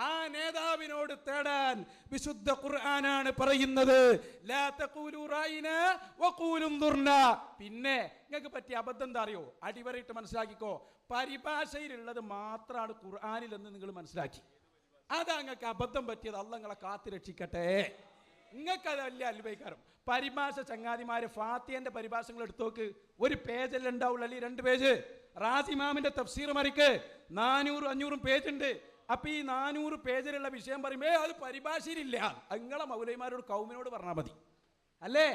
ആ നേതാവിനോട് തേടാൻ വിശുദ്ധ ഖുർആനാണ് പറയുന്നത്. ലാ തഖൂലു റഅയ്നാ വഖൂലു ദുർനാ. പിന്നെ നിങ്ങൾക്ക് പറ്റിയ അബദ്ധം എന്താ അറിയോ? അടിവരയിട്ട് മനസ്സിലാക്കിക്കോ. പരിഭാഷയിലുള്ളത് മാത്രമാണ് ഖുർആനിൽ എന്ന് നിങ്ങൾ മനസ്സിലാക്കി. അതാ നിങ്ങൾക്ക് അബദ്ധം പറ്റിയത്. അള്ളാഹ് നിങ്ങളെ കാത്തു രക്ഷിക്കട്ടെ. നിങ്ങൾക്ക് അതല്ല അൽവൈകാരം. പരിഭാഷ ചങ്ങാതിമാര് ഫാത്തിഹന്റെ പരിഭാഷകൾ എടുത്തോക്ക്. ഒരു പേജല്ലേ ഉണ്ടാവുള്ളൂ, അല്ലെങ്കിൽ 2 പേജ്. റാസിമാമിന്റെ തഫ്സീർ മറിക്ക് 400-500 പേജ് ഉണ്ട്. അപ്പൊ ഈ 400 പേജിലുള്ള വിഷയം പറയുമ്പോ അത് പരിഭാഷയിലില്ല. നിങ്ങളെ മൗലൈമാരോട് കൗമിനോട് പറഞ്ഞാൽ മതി അല്ലേ?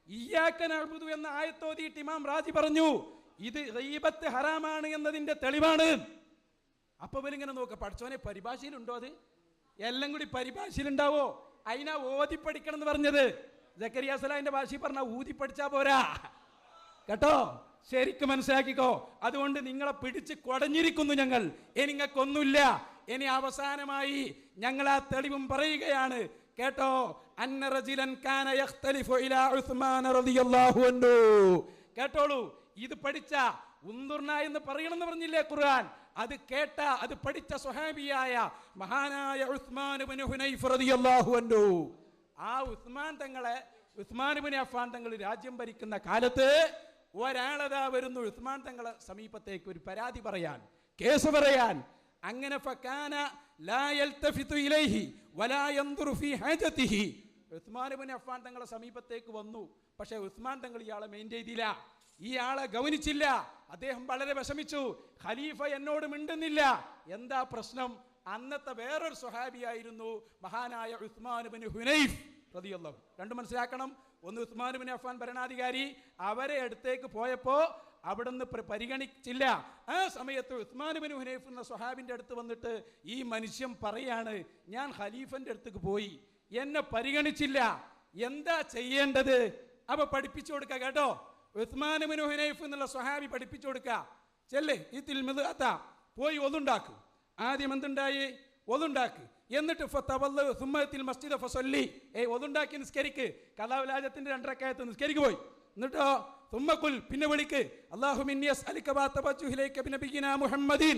ഇയ്യാക നഅ്ബുദു എന്ന ആയത്തോതിയിട്ട് ഇമാം റാസി പറഞ്ഞു ഇത് ഗീബത്ത് ഹറാമാണ് എന്നതിന്റെ തെളിവാണ്. അപ്പൊ ഇവരിങ്ങനെ നോക്ക, പഠിച്ചോനെ പരിഭാഷയിലുണ്ടോ? അത് എല്ലാം കൂടി പരിഭാഷയിലുണ്ടാവോ? അതിനാ ഓതി പഠിക്കണം എന്ന് പറഞ്ഞത്. സക്കരിയ സലാഹിന്റെ ഭാഷയിൽ പറഞ്ഞ ഊതി പഠിച്ചാ പോരാ കേട്ടോ. ശരിക്കും മനസ്സിലാക്കിക്കോ. അതുകൊണ്ട് നിങ്ങളെ പിടിച്ച് കൊടഞ്ഞിരിക്കുന്നു ഞങ്ങൾ. നിങ്ങൾക്കൊന്നുമില്ല. ഇനി അവസാനമായി ഞങ്ങൾ ആ തെളിവും പറയുകയാണ് കേട്ടോ. അന്ന റജുലൻ കാന യഖ്തലിഫു ഇലാ ഉസ്മാൻ റളിയല്ലാഹു അൻഹു. കേട്ടോളൂ, ഇത് പഠിച്ച ഉന്ദുർന എന്ന് പറയണമെന്ന് പറഞ്ഞില്ലേ ഖുർആൻ? അത് കേട്ട അത് പഠിച്ച സ്വഹാബിയായ മഹാനായ ഉസ്മാൻ ഇബ്നു ഹുനൈഫ് റളിയല്ലാഹു അൻഹു. ആ ഉസ്മാൻ ഇബ്നു അഫ്ഫാൻ തങ്ങൾ രാജ്യം ഭരിക്കുന്ന കാലത്ത് ഒരാളതാ വരുന്നു ഉസ്മാൻ തങ്ങളെ സമീപത്തേക്ക് ഒരു പരാതി പറയാൻ, കേസ് പറയാൻ. അങ്ങനെ ഫകാന ലാ യൽതഫിതു ഇലൈഹി വലാ യൻദുറു ഫീ ഹാജതിഹി. ഉസ്മാൻ ഇബ്നു അഫ്ഫാൻ തങ്ങളെ സമീപത്തേക്ക് വന്നു. പക്ഷേ ഉസ്മാൻ തങ്ങൾ ഇയാളെ മെയിൻറ്റെയിൻ ചെയ്തില്ല, ഇയാളെ ഗൗനിച്ചില്ല. അദ്ദേഹം വളരെ വിഷമിച്ചു. ഖലീഫ എന്നോട് മിണ്ടുന്നില്ല. എന്താ പ്രശ്നം? അന്നത്തെ വേറൊരു സ്വഹാബിയായിരുന്നു മഹാനായ ഉസ്മാൻ ഇബ്നു ഹുനൈഫ് റളിയല്ലാഹു. രണ്ടും മനസ്സിലാക്കണം. ഒന്ന് ഉസ്മാൻ ഇബ്നു അഫ്ഫാൻ ഭരണാധികാരി, അവരെ അടുത്തേക്ക് പോയപ്പോ അവിടുന്ന് പരിഗണിച്ചില്ല. ആ സമയത്ത് ഉസ്മാൻ ഇബ്നു ഹുനൈഫ് എന്ന സ്വഹാബിന്റെ അടുത്ത് വന്നിട്ട് ഈ മനുഷ്യൻ പറയാണ്, ഞാൻ ഖലീഫന്റെ അടുത്തേക്ക് പോയി, എന്നെ പരിഗണിച്ചില്ല, എന്താ ചെയ്യേണ്ടത്? അപ്പൊ പഠിപ്പിച്ചു കൊടുക്ക കേട്ടോ. ഉസ്മാൻ ഇബ്നു ഹുനൈഫ് എന്നുള്ള സ്വഹാബി പഠിപ്പിച്ചു കൊടുക്ക. ചെല്ലേ ഈ തിൽമിദാത്ത പോയി ഒതുണ്ടാക്കും. ആദ്യം എന്തുണ്ടായി? ഒതുണ്ടാക്ക്. എന്നിട്ട് മസ്ജിദ് ഫസല്ലി, ഒതുണ്ടാക്കി നിസ്കരിക്ക്. കലാവിലാജത്തിന്റെ 2 റക്അത്ത് നിസ്കരിക്ക് പോയി. എന്നിട്ടോ തുമ്മക്കുൽ, പിന്നെ വിളിക്ക് അല്ലാഹുമ്മ അസ്അലുക വതവജ്ജഹു ഇലൈക ബിനബിയിനാ മുഹമ്മദിൻ.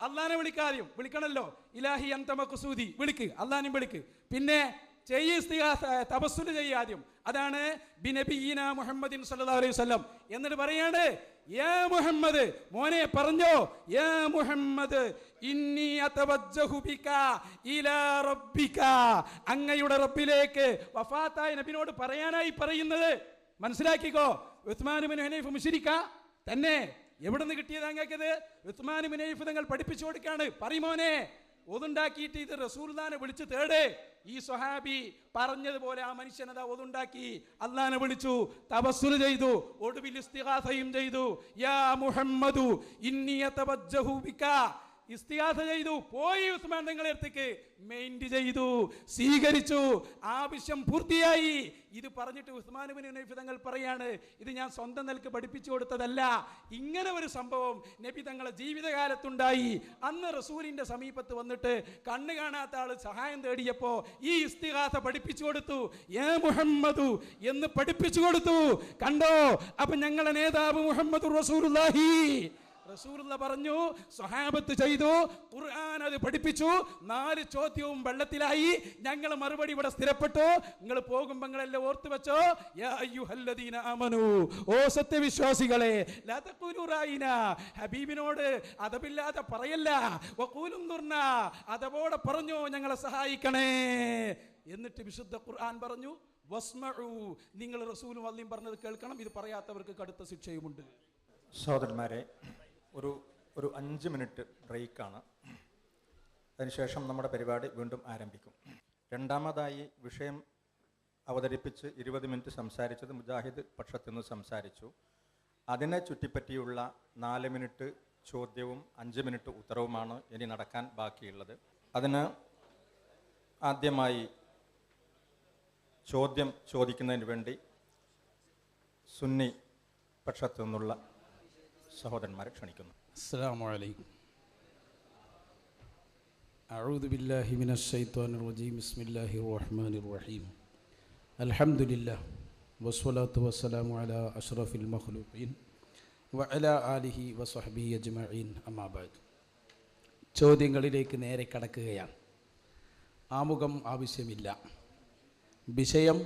അള്ളാനെ വിളിക്കാദ്യം, വിളിക്കണല്ലോ. ഇലാഹി അൻത മഖ്സൂദി, വിളിക്ക്, അള്ളാനെയും വിളിക്ക്. പിന്നെ തബസ്സുൽ ചെയ്യാദ്യം, അതാണ് ബിനബിയിനാ മുഹമ്മദിൻ സല്ലല്ലാഹു അലൈഹി വസല്ലം. എന്നിട്ട് പറയാണ്, യാ മുഹമ്മദ്, മോനെ പറഞ്ഞോ, യാ മുഹമ്മദ് ഇന്നി അതവജ്ജഹു ബിക ഇലാ റബ്ബിക, അങ്ങയുടെ റബ്ബിലേക്ക്. വഫാത്തായ നബിയോട് പറയാനായി പറയുന്നത്. മനസ്സിലാക്കിക്കോ. ഉസ്മാൻ ഇബ്നു ഹുനൈഫ് മുശ്രിക്ക തന്നെ. എവിടെ നിന്ന് കിട്ടിയത് അങ്ങേക്കത്? ഉസ്മാൻ ഇബ്നു ഹുനൈഫ് തങ്ങൾ പഠിപ്പിച്ചു കൊടുക്കാണ്. പറയുമോനെ, ഒതുണ്ടാക്കിയിട്ട് ഇത് റസൂലുള്ളാഹിനെ വിളിച്ച് തേട്. ഈ സ്വഹാബി പറഞ്ഞതുപോലെ ആ മനുഷ്യനതാ ഒതുണ്ടാക്കി അള്ളാഹിനെ വിളിച്ചു, തവസ്സുൽ ചെയ്തു, ഒടുവിൽ ഇസ്തിഗാസയും ചെയ്തു. യാ മുഹമ്മദു ഇന്നി അതവജ്ജഹു ബിക, ഇസ്തിഗാസ ചെയ്തു, പോയി ഉസ്മാൻ തങ്ങളെ അടുത്തേക്ക് മെയിൻറ്റ് ചെയ്തു, സ്വീകരിച്ചു, ആവശ്യം പൂർത്തിയായി. ഇത് പറഞ്ഞിട്ട് ഉസ്മാൻ ഇബ്നു ഹുനൈഫ് തങ്ങൾ പറയാണ്, ഇത് ഞാൻ സ്വന്തം നിലക്ക് പഠിപ്പിച്ചു കൊടുത്തതല്ല, ഇങ്ങനെ ഒരു സംഭവം നബി തങ്ങളെ ജീവിതകാലത്തുണ്ടായി. അന്ന് റസൂലിന്റെ സമീപത്ത് വന്നിട്ട് കണ്ണ് കാണാത്ത ആള് സഹായം തേടിയപ്പോ ഈ ഇസ്തിഗാസ പഠിപ്പിച്ചു കൊടുത്തു, യാ മുഹമ്മദു എന്ന് പഠിപ്പിച്ചു കൊടുത്തു. കണ്ടോ, അപ്പൊ ഞങ്ങളുടെ നേതാവ് മുഹമ്മദ് റസൂലുള്ളാഹി റസൂലുള്ള പറഞ്ഞു, സ്വഹാബത്ത് ചെയ്തു, ഖുർആൻ അത് പഠിപ്പിച്ചു, 4 ചോദ്യവും വെള്ളത്തിലായി. ഞങ്ങൾ മറുപടി ഇവിടെ സ്ഥിരപ്പെട്ടു. നിങ്ങൾ പോകുമ്പോൾ നിങ്ങളെല്ലാം ഓർത്തു വെച്ചോ, യാ അയ്യുഹല്ലദീന ആമനു, ഓ സത്യവിശ്വാസികളെ, ലാ തഖൂലു റായിന, ഹബീബിനോട് അതബില്ലാതെ പറയല്ല, വഖൂലു ദുർന, അതവോടെ പറഞ്ഞു ഞങ്ങളെ സഹായിക്കണേ. എന്നിട്ട് വിശുദ്ധ ഖുർആൻ പറഞ്ഞു, വസ്മഉ, നിങ്ങൾ റസൂലും അള്ളയും പറഞ്ഞത് കേൾക്കണം, ഇത് പറയാത്തവർക്ക് കടുത്ത ശിക്ഷയുമുണ്ട്. സഹോദരന്മാരെ, ഒരു 5 മിനിറ്റ് ബ്രേക്കാണ്. അതിനുശേഷം നമ്മുടെ പരിപാടി വീണ്ടും ആരംഭിക്കും. രണ്ടാമതായി വിഷയം അവതരിപ്പിച്ച് 20 മിനിറ്റ് സംസാരിച്ചത് മുജാഹിദ് പക്ഷത്തു നിന്ന് സംസാരിച്ചു. അതിനെ ചുറ്റിപ്പറ്റിയുള്ള 4 മിനിറ്റ് ചോദ്യവും 5 മിനിറ്റ് ഉത്തരവുമാണ് ഇനി നടക്കാൻ ബാക്കിയുള്ളത്. അതിന് ആദ്യമായി ചോദ്യം ചോദിക്കുന്നതിന് വേണ്ടി സുന്നി പക്ഷത്തു നിന്നുള്ള സഹോദരന്മാരെ ക്ഷണിക്കുന്നു. അസ്സലാമു അലൈക്കും. അഊദു ബില്ലാഹി മിനശ് ശൈത്വാനിർ റജീം. ബിസ്മില്ലാഹിർ റഹ്മാനിർ റഹീം. അൽഹംദുലില്ലാഹ് വസ്സലാത്തു വസ്സലാമു അലാ അഷ്റഫിൽ മഖ്ലൂഖീൻ വഅലാ ആലിഹി വസഹ്ബിഹി അജ്മഈൻ. അമ്മാ ബഅദ്. ചോദ്യങ്ങളിലേക്ക് നേരെ കടക്കുകയാണ്. ആമുഖം ആവശ്യമില്ല. വിഷയം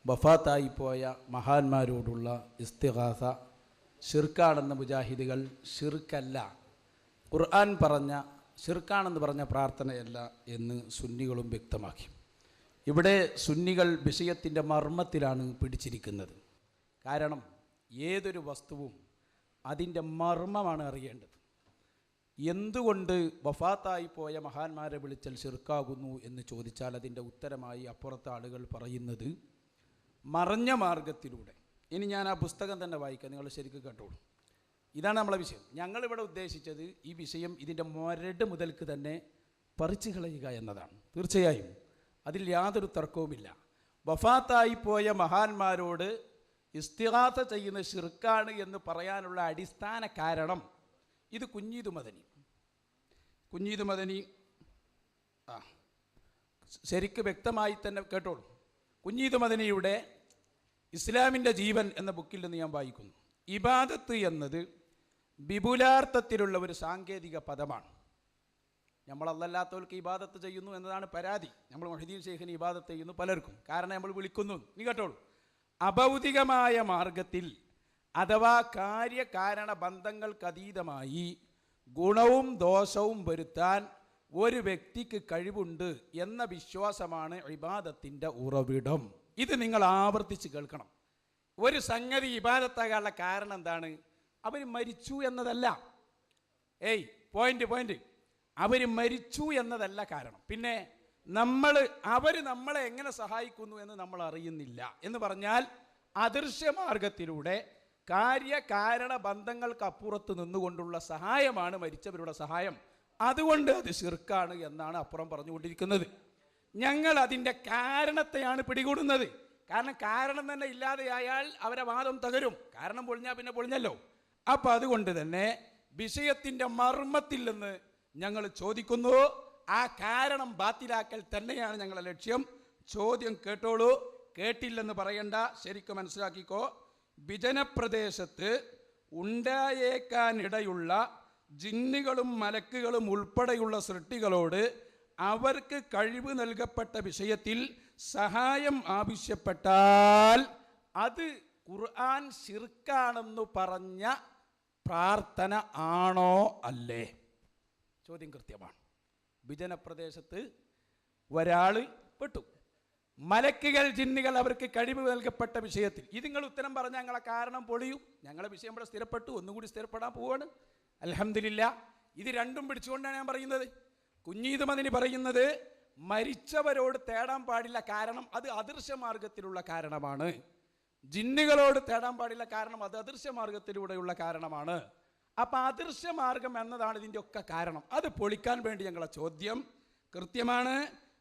വഫാത്തായിപ്പോയ മഹാന്മാരോടുള്ള ഇസ്തിഗാസ ഷിർക്കാണെന്ന മുജാഹിദുകൾ ഷിർക്കല്ല, ഖുർആൻ പറഞ്ഞ ഷിർക്കാണെന്ന് പറഞ്ഞ പ്രാർത്ഥനയല്ല എന്ന് സുന്നികളും വ്യക്തമാക്കി. ഇവിടെ സുന്നികൾ വിഷയത്തിൻ്റെ മർമ്മത്തിലാണ് പിടിച്ചിരിക്കുന്നത്. കാരണം ഏതൊരു വസ്തുവും അതിൻ്റെ മർമ്മമാണ് അറിയേണ്ടത്. എന്തുകൊണ്ട് വഫാത്തായി പോയ മഹാന്മാരെ വിളിച്ചാൽ ഷിർക്കാകുന്നു എന്ന് ചോദിച്ചാൽ അതിൻ്റെ ഉത്തരമായി അപ്പുറത്തെ ആളുകൾ പറയുന്നത് മറഞ്ഞ മാർഗത്തിലൂടെ. ഇനി ഞാൻ ആ പുസ്തകം തന്നെ വായിക്കാം, നിങ്ങൾ ശരിക്കും കേട്ടോളൂ. ഇതാണ് നമ്മളെ വിഷയം. ഞങ്ങളിവിടെ ഉദ്ദേശിച്ചത് ഈ വിഷയം ഇതിൻ്റെ മൊരട് മുതൽക്ക് തന്നെ പറിച്ചു കളയുക എന്നതാണ്. തീർച്ചയായും അതിൽ യാതൊരു തർക്കവുമില്ല. വഫാത്തായി പോയ മഹാന്മാരോട് ഇസ്തിഗാസ ചെയ്യുന്ന ഷിർക്കാണ് എന്ന് പറയാനുള്ള അടിസ്ഥാന കാരണം ഇത് കുഞ്ഞീദ് മദനി ശരിക്ക് വ്യക്തമായി തന്നെ കേട്ടോളൂ. കുഞ്ഞീദ് മദനിയുടെ ഇസ്ലാമിൻ്റെ ജീവൻ എന്ന ബുക്കിൽ നിന്ന് ഞാൻ വായിക്കുന്നു. ഇബാദത്ത് എന്നത് വിപുലാർത്ഥത്തിലുള്ള ഒരു സാങ്കേതിക പദമാണ്. നമ്മളല്ലാത്തവർക്ക് ഇബാദത്ത് ചെയ്യുന്നു എന്നതാണ് പരാതി. നമ്മൾ മുഹ്യിദ്ദീൻ ശൈഖിന് ഇബാദത്ത് ചെയ്യുന്നു പലർക്കും, കാരണം നമ്മൾ വിളിക്കുന്നു. നീ കേട്ടോളൂ, അഭൗതികമായ മാർഗത്തിൽ അഥവാ കാര്യകാരണ ബന്ധങ്ങൾക്കതീതമായി ഗുണവും ദോഷവും വരുത്താൻ ഒരു വ്യക്തിക്ക് കഴിവുണ്ട് എന്ന വിശ്വാസമാണ് ഇബാദത്തിൻ്റെ ഉറവിടം. ഇത് നിങ്ങൾ ആവർത്തിച്ച് കേൾക്കണം. ഒരു സംഗതി ഇബാദത്താകാനുള്ള കാരണം എന്താണ്? അവർ മരിച്ചു എന്നതല്ല. പോയിന്റ് അവർ മരിച്ചു എന്നതല്ല കാരണം. പിന്നെ അവർ നമ്മളെ എങ്ങനെ സഹായിക്കുന്നു എന്ന് നമ്മൾ അറിയുന്നില്ല എന്ന് പറഞ്ഞാൽ അദൃശ്യമാർഗത്തിലൂടെ കാര്യകാരണ ബന്ധങ്ങൾക്കപ്പുറത്ത് നിന്നുകൊണ്ടുള്ള സഹായമാണ് മരിച്ചവരുടെ സഹായം. അതുകൊണ്ട് അത് ശിർക്കാണ് എന്നാണ് അപ്പുറം പറഞ്ഞുകൊണ്ടിരിക്കുന്നത്. ഞങ്ങൾ അതിൻ്റെ കാരണത്തെയാണ് പിടികൂടുന്നത്. കാരണം തന്നെ ഇല്ലാതെയായാൽ അവരെ വാദം തകരും. കാരണം പൊളിഞ്ഞാൽ പിന്നെ പൊളിഞ്ഞല്ലോ. അപ്പം അതുകൊണ്ട് തന്നെ വിഷയത്തിൻ്റെ മർമ്മത്തിൽ നിന്ന് ഞങ്ങൾ ചോദിക്കുന്നു. ആ കാരണം ബാത്തിലാക്കൽ തന്നെയാണ് ഞങ്ങളുടെ ലക്ഷ്യം. ചോദ്യം കേട്ടോളൂ, കേട്ടില്ലെന്ന് പറയണ്ട, ശരിക്കും മനസ്സിലാക്കിക്കോ. വിജനപ്രദേശത്ത് ഉണ്ടായേക്കാനിടയുള്ള ജിന്നുകളും മലക്കുകളും ഉൾപ്പെടെയുള്ള സൃഷ്ടികളോട് അവർക്ക് കഴിവ് നൽകപ്പെട്ട വിഷയത്തിൽ സഹായം ആവശ്യപ്പെട്ടാൽ അത് ഖുർആൻ ശിർക്കാണെന്ന് പറഞ്ഞ പ്രാർത്ഥന ആണോ അല്ലേ? ചോദ്യം കൃത്യമാണ്. വിജനപ്രദേശത്ത് ഒരാൾ പെട്ടു, മലക്കുകൾ ജിന്നുകൾ അവർക്ക് കഴിവ് നൽകപ്പെട്ട വിഷയത്തിൽ. ഇത് നിങ്ങൾ ഉത്തരം പറഞ്ഞാൽ ഞങ്ങളെ കാരണം പൊളിയും. ഞങ്ങളെ വിഷയം ഇവിടെ സ്ഥിരപ്പെട്ടു, ഒന്നുകൂടി സ്ഥിരപ്പെടാൻ പോവാണ്. അൽഹംദുലില്ലാ. ഇത് രണ്ടും പിടിച്ചുകൊണ്ടാണ് ഞാൻ പറയുന്നത്. കുഞ്ഞീദ് മദനി പറയുന്നത് മരിച്ചവരോട് തേടാൻ പാടില്ല, കാരണം അത് അദൃശ്യ മാർഗത്തിലുള്ള കാരണമാണ്. ജിന്നുകളോട് തേടാൻ പാടില്ല, കാരണം അത് അദൃശ്യ മാർഗത്തിലൂടെയുള്ള കാരണമാണ്. അപ്പം അദൃശ്യമാർഗം എന്നതാണ് ഇതിൻ്റെ ഒക്കെ കാരണം. അത് പൊളിക്കാൻ വേണ്ടി ഞങ്ങളെ ചോദ്യം കൃത്യമാണ്.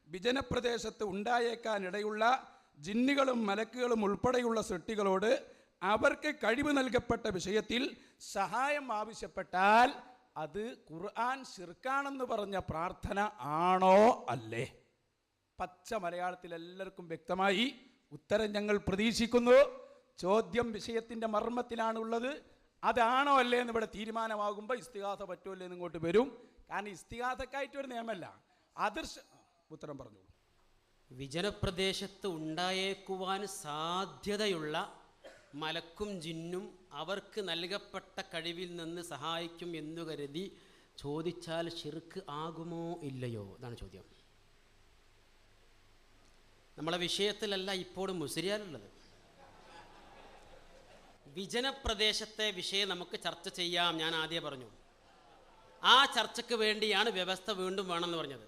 വിജനപ്രദേശത്ത് ഉണ്ടായേക്കാനിടയുള്ള ജിന്നുകളും മലക്കുകളും ഉൾപ്പെടെയുള്ള സൃഷ്ടികളോട് അവർക്ക് കഴിവ് നൽകപ്പെട്ട വിഷയത്തിൽ സഹായം ആവശ്യപ്പെട്ടാൽ അത് ഖുർആൻ ശിർക്കാണെന്ന് പറഞ്ഞ പ്രാർത്ഥന ആണോ അല്ലേ? പച്ച മലയാളത്തിൽ എല്ലാവർക്കും വ്യക്തമായി. ഉത്തരം ഞങ്ങൾ പ്രതീക്ഷിക്കുന്നു. ചോദ്യം വിഷയത്തിൻ്റെ മർമ്മത്തിലാണുള്ളത്. അതാണോ അല്ലേ എന്ന് ഇവിടെ തീരുമാനമാകുമ്പോൾ ഇസ്തിഗാസ പറ്റുമല്ലേ എന്ന് ഇങ്ങോട്ട് വരും. കാരണം ഇസ്തിഗാസക്കായിട്ടൊരു നിയമമല്ല. ഉത്തരം പറഞ്ഞോളൂ. വിജനപ്രദേശത്ത് ഉണ്ടായേക്കുവാൻ സാധ്യതയുള്ള മലക്കും ജിന്നും അവർക്ക് നൽകപ്പെട്ട കഴിവിൽ നിന്ന് സഹായിക്കും എന്നു കരുതി ചോദിച്ചാൽ ശിർക്ക് ആകുമോ ഇല്ലയോ? ഇതാണ് ചോദ്യം. നമ്മളെ വിഷയത്തിലല്ല ഇപ്പോഴും മുസ്ലിയാലുള്ളത്. വിജനപ്രദേശത്തെ വിഷയം നമുക്ക് ചർച്ച ചെയ്യാം. ഞാൻ ആദ്യം പറഞ്ഞു ആ ചർച്ചയ്ക്ക് വേണ്ടിയാണ് വ്യവസ്ഥ വീണ്ടും വേണമെന്ന് പറഞ്ഞത്.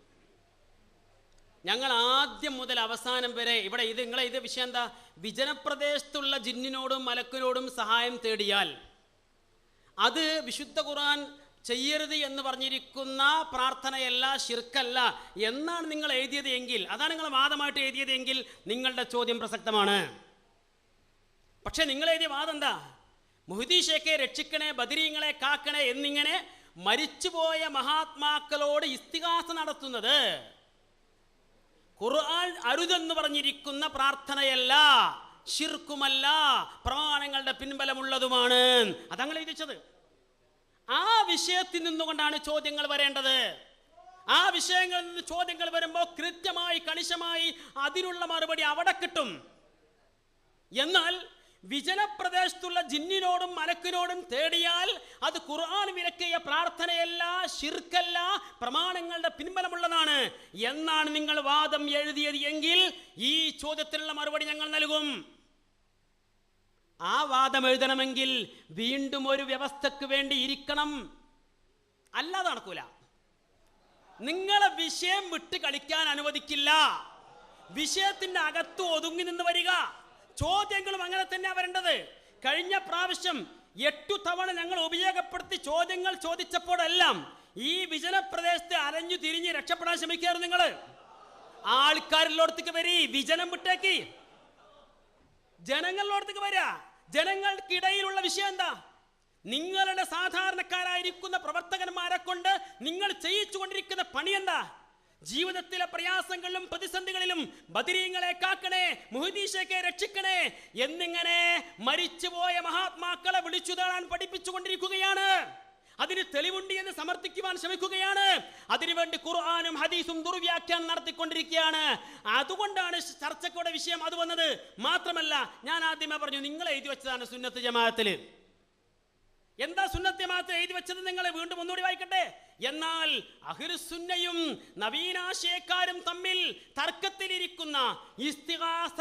ഞങ്ങൾ ആദ്യം മുതൽ അവസാനം വരെ ഇവിടെ ഇത് വിഷയം എന്താ? വിജനപ്രദേശത്തുള്ള ജിന്നിനോടും മലക്കിനോടും സഹായം തേടിയാൽ അത് വിശുദ്ധ ഖുർആൻ ചെയ്യരുത് എന്ന് പറഞ്ഞിരിക്കുന്ന പ്രാർത്ഥനയല്ല, ശിർക്കല്ല എന്നാണ് നിങ്ങൾ എഴുതിയത് എങ്കിൽ, അതാണ് നിങ്ങൾ വാദമായിട്ട് എഴുതിയത് എങ്കിൽ നിങ്ങളുടെ ചോദ്യം പ്രസക്തമാണ്. പക്ഷെ നിങ്ങൾ എഴുതിയ വാദം എന്താ? മുഹ്ദി ഷേഖെ രക്ഷിക്കണേ, ബദരീങ്ങളെ കാക്കണേ എന്നിങ്ങനെ മരിച്ചുപോയ മഹാത്മാക്കളോട് ഇസ്തിഗാസ നടത്തുന്നത് ഖുർആൻ അരുതെന്ന് പറഞ്ഞിരിക്കുന്ന പ്രാർത്ഥനയല്ല, ശിർക്കുമല്ല, പ്രമാണങ്ങളുടെ പിൻബലമുള്ളതുമാണ്. അതങ്ങൾ എഴുതിച്ചത്. ആ വിഷയത്തിൽ നിന്നുകൊണ്ടാണ് ചോദ്യങ്ങൾ വരേണ്ടത്. ആ വിഷയങ്ങളിൽ നിന്ന് ചോദ്യങ്ങൾ വരുമ്പോൾ കൃത്യമായി കണിശമായി അതിനുള്ള മറുപടി അവിടെ കിട്ടും. എന്നാൽ വിജനപ്രദേശത്തുള്ള ജിന്നിനോടും മലക്കിനോടും തേടിയാൽ അത് ഖുർആൻ വിലക്കിയ പ്രാർത്ഥനയല്ല, ശിർക്കല്ല, പ്രമാണങ്ങളുടെ പിൻബലമുള്ളതാണ് എന്നാണ് നിങ്ങൾ വാദം എഴുതിയത് എങ്കിൽ ഈ ചോദ്യത്തിനുള്ള മറുപടി ഞങ്ങൾ നൽകും. ആ വാദം എഴുതണമെങ്കിൽ വീണ്ടും ഒരു വ്യവസ്ഥക്ക് വേണ്ടി ഇരിക്കണം, അല്ലാതെ നടക്കൂല. നിങ്ങളെ വിഷയം വിട്ട് കളിക്കാൻ അനുവദിക്കില്ല. വിഷയത്തിന്റെ അകത്ത് ഒതുങ്ങി നിന്ന് വരിക. ചോദ്യങ്ങളും അങ്ങനെ തന്നെയാണ് വരേണ്ടത്. കഴിഞ്ഞ പ്രാവശ്യം 8 തവണ ഞങ്ങൾ ഉപയോഗപ്പെടുത്തി ചോദ്യങ്ങൾ ചോദിച്ചപ്പോഴെല്ലാം ഈ വിജനപ്രദേശത്ത് അലഞ്ഞു തിരിഞ്ഞ് രക്ഷപ്പെടാൻ ശ്രമിക്കായിരുന്നു. നിങ്ങൾ ആൾക്കാരിലോടത്തേക്ക് വരി, വിജനം വിട്ടേക്ക്, ജനങ്ങളിലോടത്തേക്ക് വരിക. ജനങ്ങൾക്കിടയിലുള്ള വിഷയം എന്താ? നിങ്ങളുടെ സാധാരണക്കാരായിരിക്കുന്ന പ്രവർത്തകന്മാരെ കൊണ്ട് നിങ്ങൾ ചെയ്യിച്ചു കൊണ്ടിരിക്കുന്ന പണി എന്താ? ജീവിതത്തിലെ പ്രയാസങ്ങളിലും പ്രതിസന്ധികളിലും ബദരീങ്ങളെ കാക്കണേ, മുഹ്ദി ഷേഖെ രക്ഷിക്കണേ എന്നിങ്ങനെ മരിച്ചുപോയ മഹാത്മാക്കളെ വിളിച്ചു തേടാൻ പഠിപ്പിച്ചുകൊണ്ടിരിക്കുകയാണ്. അതിന് തെളിവുണ്ട് എന്ന് സമർത്ഥിക്കുവാൻ ശ്രമിക്കുകയാണ്. അതിനുവേണ്ടി ഖുർആനും ഹദീസും ദുർവ്യാഖ്യാനം നടത്തിക്കൊണ്ടിരിക്കുകയാണ്. അതുകൊണ്ടാണ് ചർച്ചയുടെ വിഷയം അത് വന്നത്. മാത്രമല്ല, ഞാൻ ആദ്യമേ പറഞ്ഞു, നിങ്ങൾ എഴുതി വെച്ചതാണ് സുന്നത്ത് ജമാഅത്തിൽ. എന്താ സുന്നത്ത് ജമാഅത്ത് എഴുതി വെച്ചത്? നിങ്ങൾ വീണ്ടും ഒന്നുകൂടി വായിക്കട്ടെ. എന്നാൽ അഹ്ലുസുന്നയും നവീനാശയക്കാരും തമ്മിൽ തർക്കത്തിലിരിക്കുന്ന ഇസ്തിഗാസ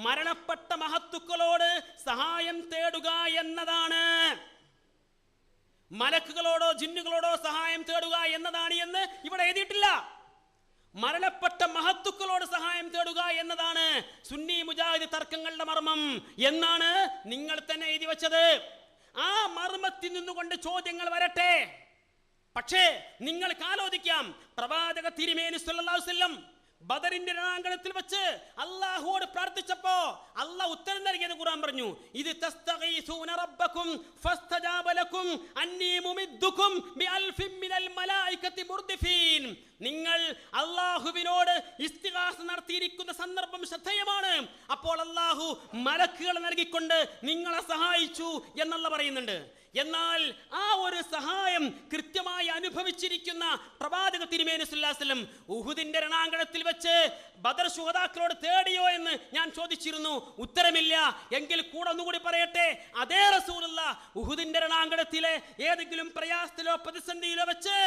മരണപ്പെട്ട മഹത്തുക്കളോട് സഹായം തേടുക എന്നതാണ്. മലക്കുകളോടോ ജിന്നുകളോടോ സഹായം തേടുക എന്നതാണ് എന്ന് ഇവിടെ എഴുതിയിട്ടില്ല. മരണപ്പെട്ട മഹത്തുക്കളോട് സഹായം തേടുക എന്നതാണ് സുന്നി മുജാഹിദ് തർക്കങ്ങളുടെ മർമ്മം എന്നാണ് നിങ്ങൾ തന്നെ എഴുതി വെച്ചത്. ആ മർമ്മത്തിൽ നിന്നുകൊണ്ട് ചോദ്യങ്ങൾ വരട്ടെ. പക്ഷേ നിങ്ങൾക്ക് ആലോചിക്കാം, പ്രവാചക തിരുമേനി സല്ലല്ലാഹു അലൈഹി വസല്ലം ബദറിന്റെ രണാങ്കണത്തിൽ വെച്ച് അല്ലാഹുവോട് പ്രാർത്ഥിച്ചപ്പോ അല്ലാഹു ഉത്തരം നൽകിയത് ഖുർആൻ പറഞ്ഞു, ഇത് തസ്തഗീസൂന റബ്ബക്കും ഫസ്തജാബ ലക്കും അന്നീ മുമിദ്ദുക്കും ബിഅൽഫിൻ മിനൽ മലായികതി മുർദിഫീൻ. നിങ്ങൾ അല്ലാഹുവിനോട് ഇസ്തിഗാസ നടത്തിയിരിക്കുന്ന സന്ദർഭം ശ്രദ്ധേയമാണ്. അപ്പോൾ അല്ലാഹു മലക്കുകളെ നൽകിക്കൊണ്ട് നിങ്ങളെ സഹായിച്ചു എന്നുള്ള പറയുന്നുണ്ട്. എന്നാൽ ആ ഒരു സഹായം കൃത്യമായി അനുഭവിച്ചിരിക്കുന്ന പ്രവാചക തിരുമേനി സല്ലല്ലാഹു അലൈഹി വസല്ലം ഉഹുദിന്റെ രണാങ്കണത്തിൽ വെച്ച് ബദർ ശുഹദാക്കളോട് തേടിയോ എന്ന് ഞാൻ ചോദിച്ചിരുന്നു. ഉത്തരമില്ല. എങ്കിൽ കൂടെ ഒന്നുകൂടി പറയട്ടെ, അതേ റസൂലുള്ളാഹ് ഉഹുദിന്റെ രണാങ്കണത്തിലെ ഏതെങ്കിലും പ്രയാസത്തിലോ പ്രതിസന്ധിയിലോ വെച്ച്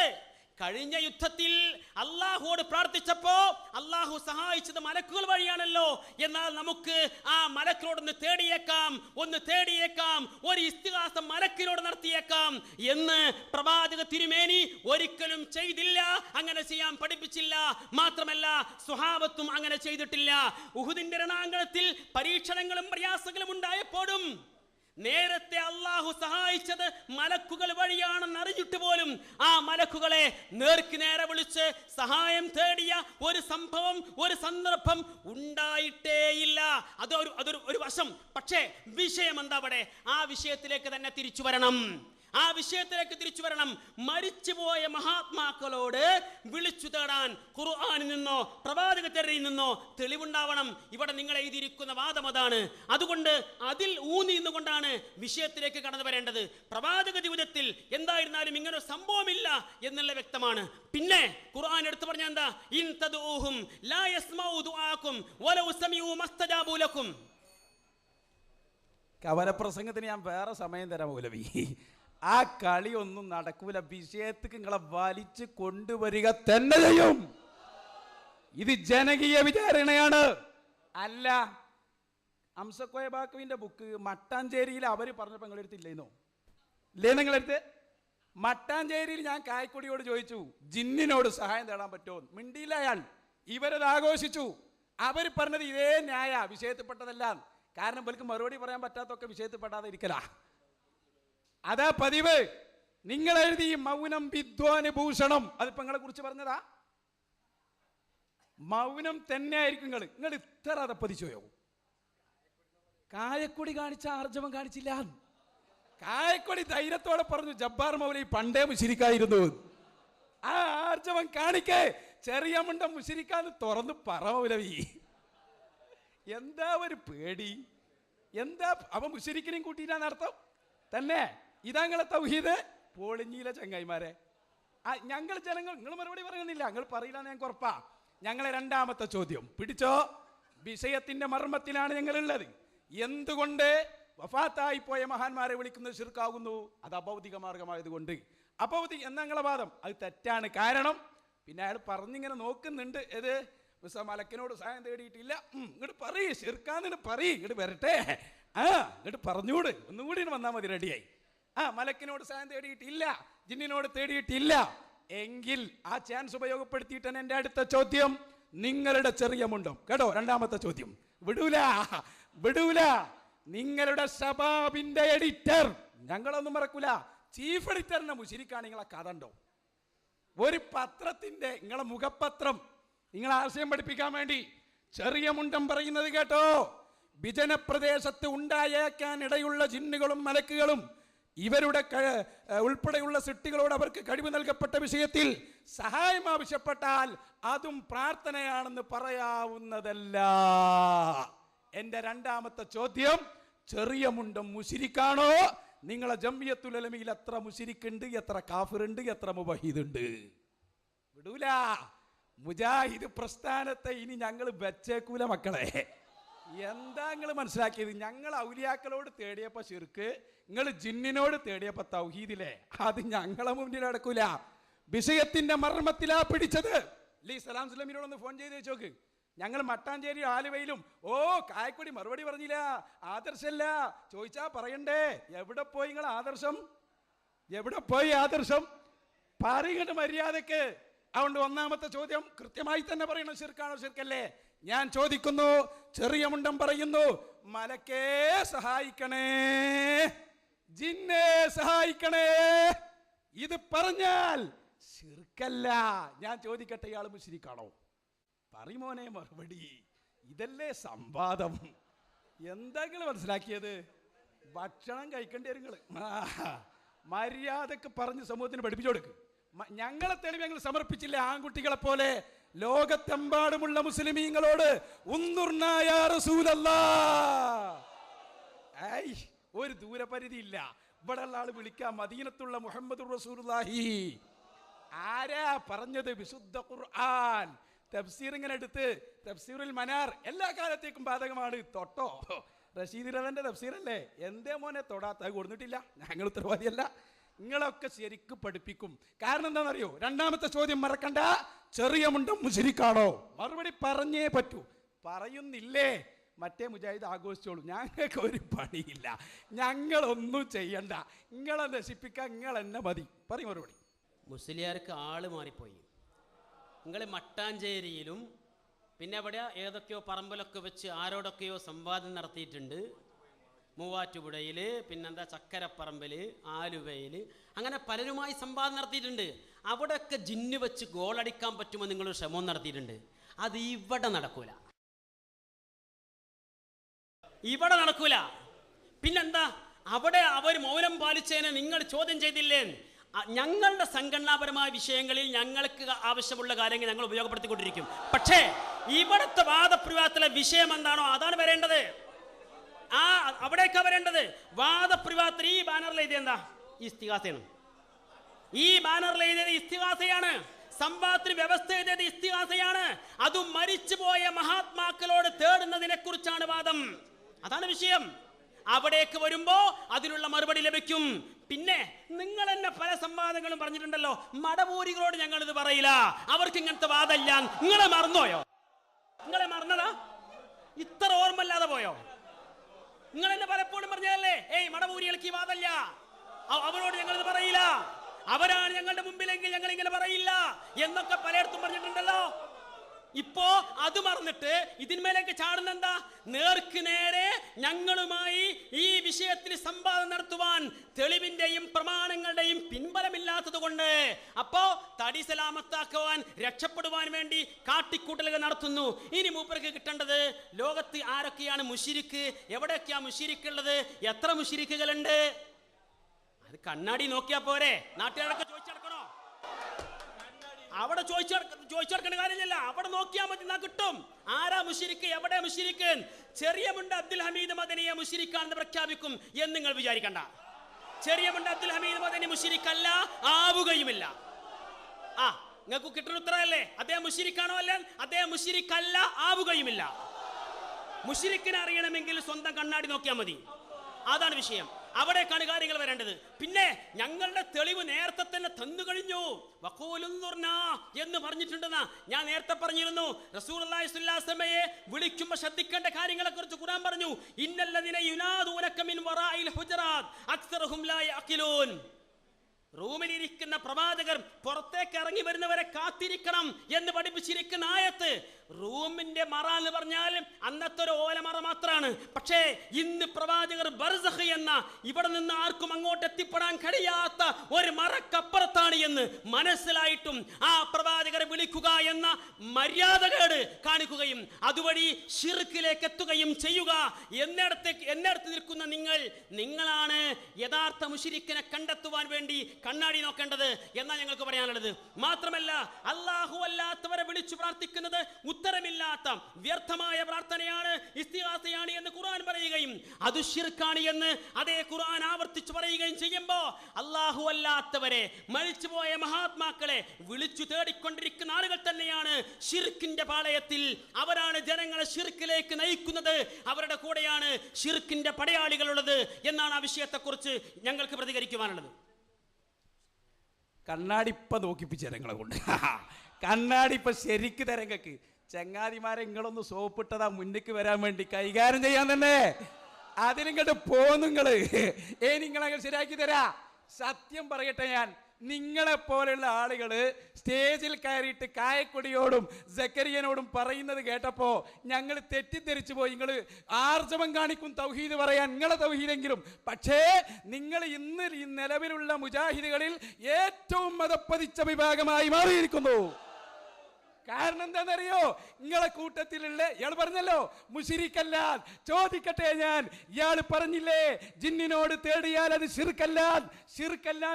കഴിഞ്ഞ യുദ്ധത്തിൽ അല്ലാഹുവോട് പ്രാർത്ഥിച്ചപ്പോ അല്ലാഹു സഹായിച്ചത് മലക്കുകൾ വഴിയാണല്ലോ. എന്നാൽ നമുക്ക് ആ മലക്കിനോടൊന്ന് തേടിയേക്കാം, ഒരു ഇസ്തിഗാസ മലക്കിനോട് നടത്തിയേക്കാം എന്ന് പ്രവാചക തിരുമേനി ഒരിക്കലും ചെയ്തില്ല. അങ്ങനെ ചെയ്യാൻ പഠിപ്പിച്ചില്ല. മാത്രമല്ല, സ്വഹാബത്തും അങ്ങനെ ചെയ്തിട്ടില്ല. ഉഹുദിന്റെ രണാങ്കണത്തിൽ പരീക്ഷണങ്ങളും പ്രയാസങ്ങളും ഉണ്ടായപ്പോഴും നേരത്തെ അള്ളാഹു സഹായിച്ചത് മലക്കുകൾ വഴിയാണെന്ന് അറിഞ്ഞിട്ട് പോലും ആ മലക്കുകളെ നേർക്ക് നേരെ വിളിച്ച് സഹായം തേടിയ ഒരു സംഭവം, ഒരു സന്ദർഭം ഉണ്ടായിട്ടേയില്ല. അതൊരു വശം. പക്ഷേ വിഷയം എന്താ? അവിടെ ആ വിഷയത്തിലേക്ക് തന്നെ തിരിച്ചു വരണം. ആ വിഷയത്തിലേക്ക് തിരിച്ചു വരണം. മരിച്ചുപോയ മഹാത്മാക്കളോട് വിളിച്ചു തേടാൻ ഖുർആനിൽ നിന്നോ പ്രവാചകത്തിൽ നിന്നോ തെളിവുണ്ടാവണം. ഇവിടെ നിങ്ങൾ എഴുതിയിരിക്കുന്ന വാദം അതാണ്. അതുകൊണ്ട് അതിൽ ഊന്നി നിന്നുകൊണ്ടാണ് വിഷയത്തിലേക്ക് കടന്നു വരേണ്ടത്. പ്രവാചക ജീവിതത്തിൽ എന്തായിരുന്നാലും ഇങ്ങനെ ഒരു സംഭവമില്ല എന്നുള്ള വ്യക്തമാണ്. പിന്നെ ഖുർആൻ എടുത്തു പറഞ്ഞ എന്താ? ഇൻ തദ്ഊഹും ലാ യസ്മഉ ദുആക്കും വലൗ സമിഉ മസ്തജാബു ലക്കും. കവലപ്രസംഗത്തിന് ഞാൻ വേറെ സമയം തരാം മൗലവി. ആ കളിയൊന്നും നടക്കൂല. വിഷയത്തേക്ക് നിങ്ങളെ വലിച്ചു കൊണ്ടുവരിക തന്നെ ചെയ്യും. ഇത് ജനകീയ വിചാരണയാണ്. അല്ല, അംസക്കോയ ബാക്കുവിന്റെ ബുക്ക് മട്ടാഞ്ചേരിയിൽ അവർ പറഞ്ഞപ്പോൾ നിങ്ങളെടുത്തില്ലേന്നോ? ഇല്ലേ നിങ്ങളെടുത്ത്? മട്ടാഞ്ചേരിയിൽ ഞാൻ കായ്ക്കൊടിയോട് ചോദിച്ചു ജിന്നിനോട് സഹായം തേടാൻ പറ്റുമോ? മിണ്ടിയില്ല അയാൾ. ഇവരത് ആഘോഷിച്ചു. അവർ പറഞ്ഞത് ഇതേ ന്യായ, വിഷയത്തിൽപ്പെട്ടതല്ല. കാരണം ഇവർക്ക് മറുപടി പറയാൻ പറ്റാത്തൊക്കെ വിഷയത്തിൽപ്പെടാതെ ഇരിക്കല. അതാ പതിവ്. നിങ്ങൾ എഴുതി മൗനം വിദ്വാന് ഭൂഷണം. അതിപ്പോ നിങ്ങളെ കുറിച്ച് പറഞ്ഞതാ. മൗനം തന്നെ ആയിരിക്കും. നിങ്ങൾ ഇത്ര അതപ്പതിച്ചോയോ? കായക്കൊടി കാണിച്ച ആർജവം കാണിച്ചില്ല. കായക്കൊടി ധൈര്യത്തോടെ പറഞ്ഞു ജബ്ബാർ മൗലവി പണ്ടേ മുശിരിക്കായിരുന്നു. ആ ആർജവം കാണിക്കേ. ചെറിയ മുണ്ടം മുശിരിക്കാന്ന് തുറന്ന് പറ മൗലവി. എന്താ ഒരു പേടി? എന്താ അവൻ മുശരിക്കിനെയും കൂട്ടിയിട്ടാണ് അർത്ഥം തന്നെ? ഇതാങ്ങളെ തൗഹീദ്. പോളിഞ്ഞിയില ചങ്ങായിമാരെ, ഞങ്ങൾ ജനങ്ങൾ, നിങ്ങൾ മറുപടി പറയുന്നില്ല. നിങ്ങൾ പറയില്ല ഞങ്ങൾക്ക് ഉറപ്പാ. ഞങ്ങളെ രണ്ടാമത്തെ ചോദ്യം പിടിച്ചോ. വിഷയത്തിന്റെ മർമ്മത്തിലാണ് ഞങ്ങളുള്ളത്. എന്തുകൊണ്ട് വഫാത്തായി പോയ മഹാന്മാരെ വിളിക്കുന്നത് ശിർക്കാകുന്നു? അത് അഭൗതിക മാർഗമായതുകൊണ്ട്. അഭൗതിക എന്ന ഞങ്ങളെ വാദം അത് തെറ്റാണ്. കാരണം പിന്നെ അയാൾ പറഞ്ഞിങ്ങനെ നോക്കുന്നുണ്ട്. ഏത് മലക്കിനോട് സഹായം തേടിയിട്ടില്ല. ഇങ്ങോട്ട് പറയ്, ശിർക്കാന്നിട്ട് പറയ്, ഇങ്ങോട്ട് വരട്ടെ. ഇങ്ങോട്ട് പറഞ്ഞൂട്. ഒന്നും കൂടി വന്നാൽ മതി, റെഡിയായി. മലക്കിനോട് സഹായം തേടിയിട്ടില്ല, ജിന്നിനോട് തേടിയിട്ടില്ല എങ്കിൽ ആ ചാൻസ് ഉപയോഗപ്പെടുത്തിയിട്ടാണ് എൻ്റെ അടുത്ത ചോദ്യം. നിങ്ങളുടെ ചെറിയ മുണ്ടം കേട്ടോ. രണ്ടാമത്തെ ചോദ്യം വിടൂല. നിങ്ങളുടെ ഷബാബിന്റെ എഡിറ്റർ, ഞങ്ങളൊന്നും മറക്കൂല, ചീഫ് എഡിറ്ററിനെ മുശിരിക്കാണ്. നിങ്ങളെ കഥ ഉണ്ടോ? ഒരു പത്രത്തിന്റെ നിങ്ങളെ മുഖപത്രം നിങ്ങളെ ആശയം പഠിപ്പിക്കാൻ വേണ്ടി ചെറിയ മുണ്ടം പറയുന്നത് കേട്ടോ. വിജനപ്രദേശത്ത് ഉണ്ടായേക്കാൻ ഇടയുള്ള ജിന്നുകളും മലക്കുകളും ഇവരുടെ ഉൾപ്പെടെയുള്ള സൃഷ്ടികളോട് അവർക്ക് കഴിവ് നൽകപ്പെട്ട വിഷയത്തിൽ സഹായം ആവശ്യപ്പെട്ടാൽ അതും പ്രാർത്ഥനയാണെന്ന് പറയാവുന്നതല്ല. എന്റെ രണ്ടാമത്തെ ചോദ്യം, ചെറിയ മുണ്ടം മുശിരിക്കാണോ? നിങ്ങളെ ജംഇയ്യത്തുൽ ഉലമയിൽ എത്ര മുശിരിക്കുണ്ട്, എത്ര കാഫിറുണ്ട്, എത്ര മുവഹിദ് ഉണ്ട്? വിടൂല. മുജാഹിദ് പ്രസ്ഥാനത്തെ ഇനി ഞങ്ങൾ വെച്ചേക്കൂല മക്കളെ. എന്താ നിങ്ങൾ മനസ്സിലാക്കിയത്? ഞങ്ങൾ ഔലിയാക്കളോട് തേടിയപ്പോ ശിർക്ക്, നിങ്ങൾ ജിന്നിനോട് തേടിയപ്പോ തൗഹീദിലെ. അത് ഞങ്ങളെ മുന്നിൽ നടക്കൂല. വിഷയത്തിന്റെ മർമ്മത്തിലാ പിടിച്ചത്. സലാം സുലമിനോടൊന്ന് ഫോൺ ചെയ്ത് വെച്ചോക്ക്. ഞങ്ങൾ മട്ടാഞ്ചേരി ആലുവയിലും കായക്കൊടി മറുപടി പറഞ്ഞില്ല, ആദർശല്ല. ചോദിച്ചാ പറയണ്ടേ എവിടെ പോയി നിങ്ങൾ ആദർശം? എവിടെ പോയി ആദർശം? പറയുന്നുണ്ട് മര്യാദക്ക്. അതുകൊണ്ട് ഒന്നാമത്തെ ചോദ്യം കൃത്യമായി തന്നെ പറയണം, ശിർക്കാണോ ശിർക്കല്ലേ? ഞാൻ ചോദിക്കുന്നു, ചെറിയ മുണ്ടം പറയുന്നു മലക്കേ സഹായിക്കണേ, ജിന്നെ സഹായിക്കണേ. ഇത് പറഞ്ഞാൽ ശിർക്കല്ല. ഞാൻ ചോദിക്കട്ടെ, ഇയാൾ മുശ്രിക്കാണോ? പറയുമോനെ മറുപടി. ഇതല്ലേ സംവാദം. എന്തെങ്കിലും മനസ്സിലാക്കിയത്? ഭക്ഷണം കഴിക്കേണ്ടി വരും. മര്യാദക്ക് പറഞ്ഞ് സമൂഹത്തിന് പഠിപ്പിച്ചു കൊടുക്ക്. ഞങ്ങളെ തെളിവ് ഞങ്ങൾ സമർപ്പിച്ചില്ലേ ആൺകുട്ടികളെ പോലെ ലോകത്തെമ്പാടുമുള്ള മുസ്ലിമീങ്ങളോട്? ഒരു ദൂരപരിധി ഇല്ല. ഇവിടെ ഉള്ള ആള് വിളിക്കാം, മദീനത്തുള്ള മുഹമ്മദ് റസൂലുള്ളാഹി. ആരാ പറഞ്ഞത്? വിശുദ്ധ ഖുർആൻ. തഫ്സീർ ഇങ്ങനെ എടുത്ത്, തഫ്സീറുൽ മനാർ എല്ലാ കാലത്തേക്കും ബാധകമാണ്. തൊട്ടോ, റഷീദ് റവന്റെ തഫ്സീറല്ലേ? എന്തേ മോനെ തൊടാത്ത? കൊടുത്തിട്ടില്ല. ഞങ്ങൾ ഉത്തരവാദിയല്ല. നിങ്ങളൊക്കെ ശരിക്കും പഠിപ്പിക്കും. കാരണം എന്താണെന്നറിയോ? രണ്ടാമത്തെ ചോദ്യം മറക്കണ്ട, ചെറിയ മുണ്ടം മുശ്രിക്കാണോ? മറുപടി പറഞ്ഞേ പറ്റൂ. പറയുന്നില്ലേ? മറ്റേ മുജാഹിദ് ആഘോഷിച്ചോളൂ, ഞങ്ങൾക്ക് ഒരു പണിയില്ല, ഞങ്ങളൊന്നും ചെയ്യണ്ട, നിങ്ങളെ നശിപ്പിക്കാൻ നിങ്ങൾ എന്നെ മതി. പറയും മറുപടി. മുസ്ലിയാർക്ക് ആള് മാറിപ്പോയി. നിങ്ങൾ മട്ടാഞ്ചേരിയിലും പിന്നെ അവിടെ ഏതൊക്കെയോ പറമ്പിലൊക്കെ വെച്ച് ആരോടൊക്കെയോ സംവാദം നടത്തിയിട്ടുണ്ട്. മൂവാറ്റുപുഴയിൽ, പിന്നെന്താ ചക്കരപ്പറമ്പിൽ, ആലുവയിൽ, അങ്ങനെ പലരുമായി സംവാദം നടത്തിയിട്ടുണ്ട്. അവിടെയൊക്കെ ജിന്ന് വെച്ച് ഗോളടിക്കാൻ പറ്റുമോ നിങ്ങളൊരു ശ്രമം നടത്തിയിട്ടുണ്ട്. അത് ഇവിടെ നടക്കൂല, ഇവിടെ നടക്കൂല. പിന്നെന്താ, അവിടെ അവർ മൗനം പാലിച്ചതിനെ നിങ്ങൾ ചോദ്യം ചെയ്തില്ലേ? ഞങ്ങളുടെ സംഘടനാപരമായ വിഷയങ്ങളിൽ ഞങ്ങൾക്ക് ആവശ്യമുള്ള കാര്യങ്ങൾ ഞങ്ങൾ ഉപയോഗപ്പെടുത്തിക്കൊണ്ടിരിക്കും. പക്ഷേ ഇവിടുത്തെ വാദപ്രതിവാദത്തിലെ വിഷയം എന്താണോ അതാണ് വരേണ്ടത്. അവിടേക്കാണ് വരേണ്ടത്. വാദപ്രതിവാദത്തിൽ ഈ ബാനറിൽ എഴുതിയത് എന്താ? ഇസ്തിഗാസയാണ്. ഈ ബാനറിൽ എഴുതിയത് ഇസ്തിഗാസയാണ്. സംവാദത്തിന് വ്യവസ്ഥ എഴുതിയത് ഇസ്തിഗാസയാണ്. അതും മരിച്ചുപോയ മഹാത്മാക്കളോട് തേടുന്നതിനെ കുറിച്ചാണ് വാദം. അതാണ് വിഷയം. അവിടേക്ക് വരുമ്പോ അതിനുള്ള മറുപടി ലഭിക്കും. പിന്നെ നിങ്ങൾ തന്നെ പല സംവാദങ്ങളും പറഞ്ഞിട്ടുണ്ടല്ലോ, മടവൂരികളോട് ഞങ്ങൾ ഇത് പറയില്ല, അവർക്ക് ഇങ്ങനത്തെ വാദമില്ല. നിങ്ങളെ മറന്നോയോ? നിങ്ങളെ മറന്നതാ? ഇത്ര ഓർമ്മല്ലാതെ പോയോ? നിങ്ങൾ തന്നെ പലപ്പോഴും പറഞ്ഞതല്ലേ, ഏയ് മടവൂരികൾക്ക് ഈ വാദമില്ല, അവരോട് ഞങ്ങൾ ഇത് പറയില്ല, അവരാണ് ഞങ്ങളുടെ മുമ്പിലെങ്കിൽ ഞങ്ങൾ ഇങ്ങനെ പറയില്ല എന്നൊക്കെ പലയിടത്തും പറഞ്ഞിട്ടുണ്ടല്ലോ. ഇപ്പോ അത് മറന്നിട്ട് ഇതിന്മേലേക്ക് ചാടുന്നെന്താ? നേർക്ക് നേരെ ഞങ്ങളുമായി ഈ വിഷയത്തിൽ സംവാദം നടത്തുവാൻ തെളിവിന്റെയും പ്രമാണങ്ങളുടെയും പിൻബലമില്ലാത്തത് കൊണ്ട് അപ്പോ തടി സലാമത്താക്കുവാൻ, രക്ഷപ്പെടുവാൻ വേണ്ടി കാട്ടിക്കൂട്ടലുകൾ നടത്തുന്നു. ഇനി മൂപ്പർക്ക് കിട്ടേണ്ടത് ലോകത്ത് ആരൊക്കെയാണ് മുശ്രിക്ക്, എവിടെയൊക്കെയാ മുശ്രിക്കുള്ളത്, എത്ര മുശ്രിക്കുകളുണ്ട്, അത് കണ്ണാടി നോക്കിയാ പോരെ? നാട്ടുകാരൊക്കെ ചോദിച്ചെടുക്കണോ? അവിടെ ചോദിച്ചെടുക്കേണ്ട കാര്യമില്ല, അവിടെ നോക്കിയാൽ മതി, എന്നാ കിട്ടും. ആരാ മുശ്രിക്ക്, എവിടെ മുശ്രിക്ക്? ചെറിയ മുണ്ട് അബ്ദുൽ ഹമീദ് മദനിയെ മുശ്രിക്കാണെന്ന് പ്രഖ്യാപിക്കും എന്ന് നിങ്ങൾ വിചാരിക്കണ്ട. ചെറിയ മുണ്ട് അബ്ദുൽ ഹമീദ് മദനി മുശ്രിക്കല്ല, ആവുകയുമില്ല. നിങ്ങൾക്ക് കിട്ടുന്ന ഉത്തരവല്ലേ? അദ്ദേഹം മുശ്രിക്കാണോ? അല്ല, അദ്ദേഹം മുശ്രിക്കല്ല, ആവുകയുമില്ല. മുശ്രിക്കിനെ അറിയണമെങ്കിൽ സ്വന്തം കണ്ണാടി നോക്കിയാൽ മതി. അതാണ് വിഷയം. അവിടേക്കാണ് കാര്യങ്ങൾ വരേണ്ടത്. പിന്നെ ഞങ്ങളുടെ തെളിവ് നേരത്തെ തന്നെ തന്നു കഴിഞ്ഞു. എന്ന് പറഞ്ഞിട്ടുണ്ടെന്നാ ഞാൻ നേരത്തെ പറഞ്ഞിരുന്നു. റസൂലുള്ളാഹി സ്വല്ലല്ലാഹു അലൈഹി വസല്ലമയെ വിളിക്കുമ്പോൾ ശ്രദ്ധിക്കേണ്ട കാര്യങ്ങളെ കുറിച്ച് ഖുർആൻ പറഞ്ഞു. ഇന്നല്ലദീന യുനാദൂനക മിൻ വറാഇൽ ഹുജറാത്ത് അക്സറുഹും ലാ യഅഖിലൂൻ. റൂമിലിരിക്കുന്ന പ്രവാചകർ പുറത്തേക്ക് ഇറങ്ങി വരുന്നവരെ കാത്തിരിക്കണം എന്ന് പഠിപ്പിച്ചിരിക്കുന്ന ആയത്ത്. റൂമിന്റെ മറ എന്ന് പറഞ്ഞാൽ അന്നത്തെ ഒരു ഓലമറ മാത്രമാണ്. പക്ഷേ ഇന്ന് പ്രവാചകർ ബർസഖ് എന്ന ഇവിടെ നിന്ന് ആർക്കും അങ്ങോട്ട് എത്തിപ്പെടാൻ കഴിയാത്ത ഒരു മറക്കപ്പുറത്താണ് എന്ന് മനസ്സിലായിട്ടും ആ പ്രവാചകരെ വിളിക്കുക എന്ന മര്യാദകേട് കാണിക്കുകയും അതുവഴി ശിർക്കിലേക്ക് എത്തുകയും ചെയ്യുക. എന്നിടത്ത് നിൽക്കുന്ന നിങ്ങളാണ് യഥാർത്ഥ മുശ്രിക്കിനെ കണ്ടെത്തുവാൻ വേണ്ടി കണ്ണാടി നോക്കേണ്ടത് എന്നാ ഞങ്ങൾക്ക് പറയാനുള്ളത്. മാത്രമല്ല അല്ലാഹു അല്ലാത്തവരെ വിളിച്ചു പ്രാർത്ഥിക്കുന്നത് ഉത്തരമില്ലാത്ത വ്യർത്ഥമായ പ്രാർത്ഥനയാണ്, ഇസ്തിഗാസയാണ് എന്ന് ഖുർആൻ പറയുകയും അത് ശിർക്കാണ് എന്ന് അതേ ഖുർആൻ ആവർത്തിച്ചു പറയുകയും ചെയ്യുമ്പോൾ അല്ലാഹു അല്ലാത്തവരെ, മരിച്ചുപോയ മഹാത്മാക്കളെ വിളിച്ചു തേടിക്കൊണ്ടിരിക്കുന്ന ആളുകൾ തന്നെയാണ് ശിർക്കിന്റെ പാളയത്തിൽ. അവരാണ് ജനങ്ങളെ ശിർക്കിലേക്ക് നയിക്കുന്നത്. അവരുടെ കൂടെയാണ് ശിർക്കിന്റെ പടയാളികളുള്ളത് എന്നാണ് ആ വിഷയത്തെക്കുറിച്ച് ഞങ്ങൾക്ക് പ്രതികരിക്കുവാനുള്ളത്. കണ്ണാടി ഇപ്പം നോക്കിപ്പിച്ച ജനങ്ങളെ കൊണ്ട് കണ്ണാടി ഇപ്പം ശരിക്ക് തരങ്ങൾക്ക് ചങ്ങാതിമാരെ നിങ്ങളൊന്ന് സോപ്പിട്ടതാ മുന്നിക്ക് വരാൻ വേണ്ടി കൈകാര്യം ചെയ്യാൻ തന്നെ. അതിനിങ്ങോട്ട് പോന്നുങ്ങള് നിങ്ങളെ ശരിയാക്കി തരാ. സത്യം പറയട്ടെ, ഞാൻ നിങ്ങളെപ്പോലെയുള്ള ആളുകൾ സ്റ്റേജിൽ കയറിയിട്ട് കായക്കൊടിയോടും സക്കരിയനോടും പറയുന്നത് കേട്ടപ്പോൾ ഞങ്ങൾ തെറ്റിദ്ധരിച്ചു പോയി. നിങ്ങൾ ആർജവം കാണിക്കും തൗഹീദ് പറയാൻ, നിങ്ങളെ തൗഹീദെങ്കിലും. പക്ഷേ നിങ്ങൾ ഇന്ന് ഈ നിലവിലുള്ള മുജാഹിദുകളിൽ ഏറ്റവും മതപ്പതിച്ച വിഭാഗമായി മാറിയിരിക്കുന്നു. കാരണം എന്താണെന്നറിയോ? നിങ്ങളെ കൂട്ടത്തിലുള്ള ഇയാൾ പറഞ്ഞല്ലോ മുശ്രിക്കല്ല. ചോദിക്കട്ടെ ഞാൻ, ഇയാൾ പറഞ്ഞില്ലേ ജിന്നിനോട് തേടിയാൽ അത് ശിർക്കല്ല